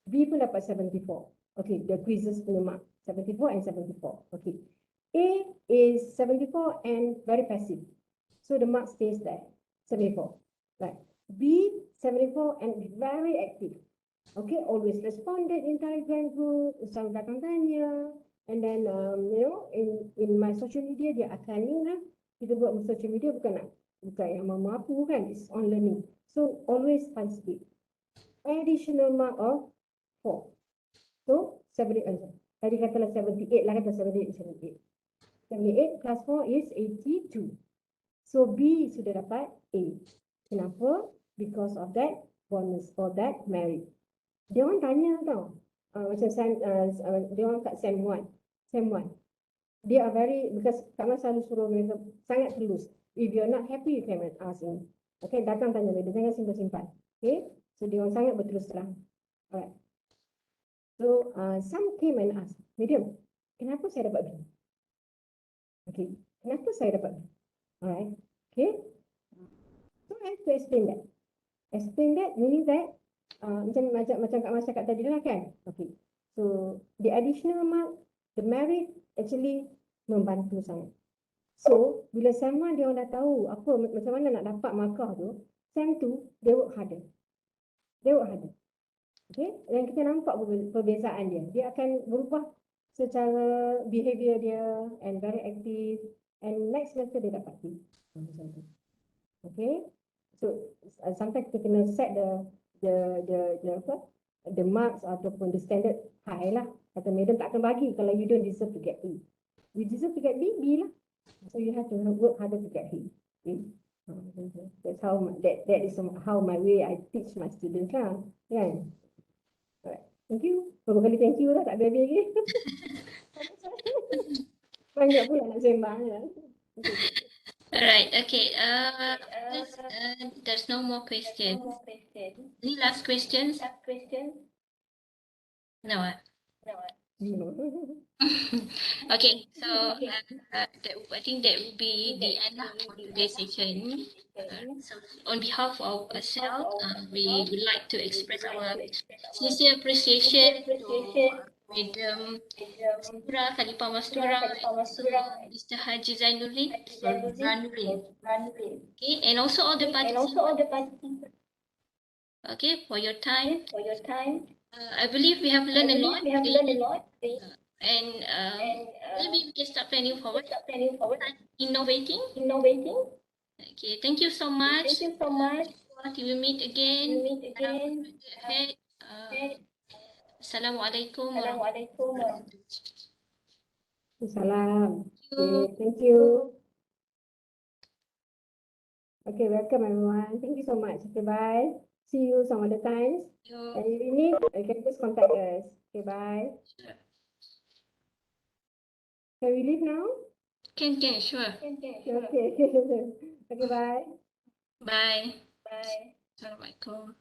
B pun dapat 74. Okay, the quizzes punya mark 74 and 74. Okay, A is 74 and very passive. So the mark stays there, 74. Right. B, 74 and very active. Okay, always responded in Telegram group, selalu datang tanya. And then, in my social media, dia akan link lah. Kita buat social media bukan yang mampu kan, it's on learning. So always participate. Additional mark of 4. So, 78, tadi katalah 78 lah, kata 78. 78 plus 4 is 82. So B sudah dapat A. Kenapa? Because of that bonus for that merit. Dia orang tanya tau. Macam dia orang kat SEM 1. They are very, because Kak Mas selalu suruh mereka sangat tulus. If you're not happy, you can ask me. Okay, datang tanya mereka, jangan simpan-simpan. Okay, so dia orang sangat berterus terang. Alright. So some came and asked, Medium, kenapa saya dapat B? Okay, kenapa saya dapat B? Alright, okay. So I have to explain that. Explain that meaning that macam Kak Mas cakap tadi lah kan. Okay, so the additional mark, the merit actually membantu sangat. So bila SEM 1 dia orang dah tahu apa macam mana nak dapat markah tu, SEM 2 they work harder. They work harder. Okay, dan kita nampak perbezaan dia. Dia akan berubah secara behavior dia and very active, and next semester dia dapat B. Okay, so sometimes kita kena set the marks ataupun the standard high lah. Kata madam tak akan bagi kalau you don't deserve to get A. You deserve to get B, B lah. So you have to work harder to get A. Okay? That's how that is how my way I teach my students lah. Kan? Alright. Thank you. Berapa kali thank you lah, tak habis lagi. Banyak pula nak sembang ya. Alright, okay. There's no more questions. Any last questions? No. Okay, so I think that will be the end for today's session. So on behalf of ourselves, we would like to express our sincere appreciation to Madam Mastura, Khalifah Mastura, and Mr. Haji Zainuddin for Zanuddin. Okay, and also all the participants. Okay, for your time. I believe we have learned a lot. And maybe we can start planning forward. Innovating. Okay, thank you so much. Until we meet again. Assalamualaikum warahmatullahi wabarakatuh. Salam. Okay, thank you. Okay, welcome everyone. Thank you so much. Okay, bye. See you some other times. And if you need, you can just contact us. Okay, bye. Can we leave now? Can, sure. Okay. Okay, bye. Bye. Assalamualaikum.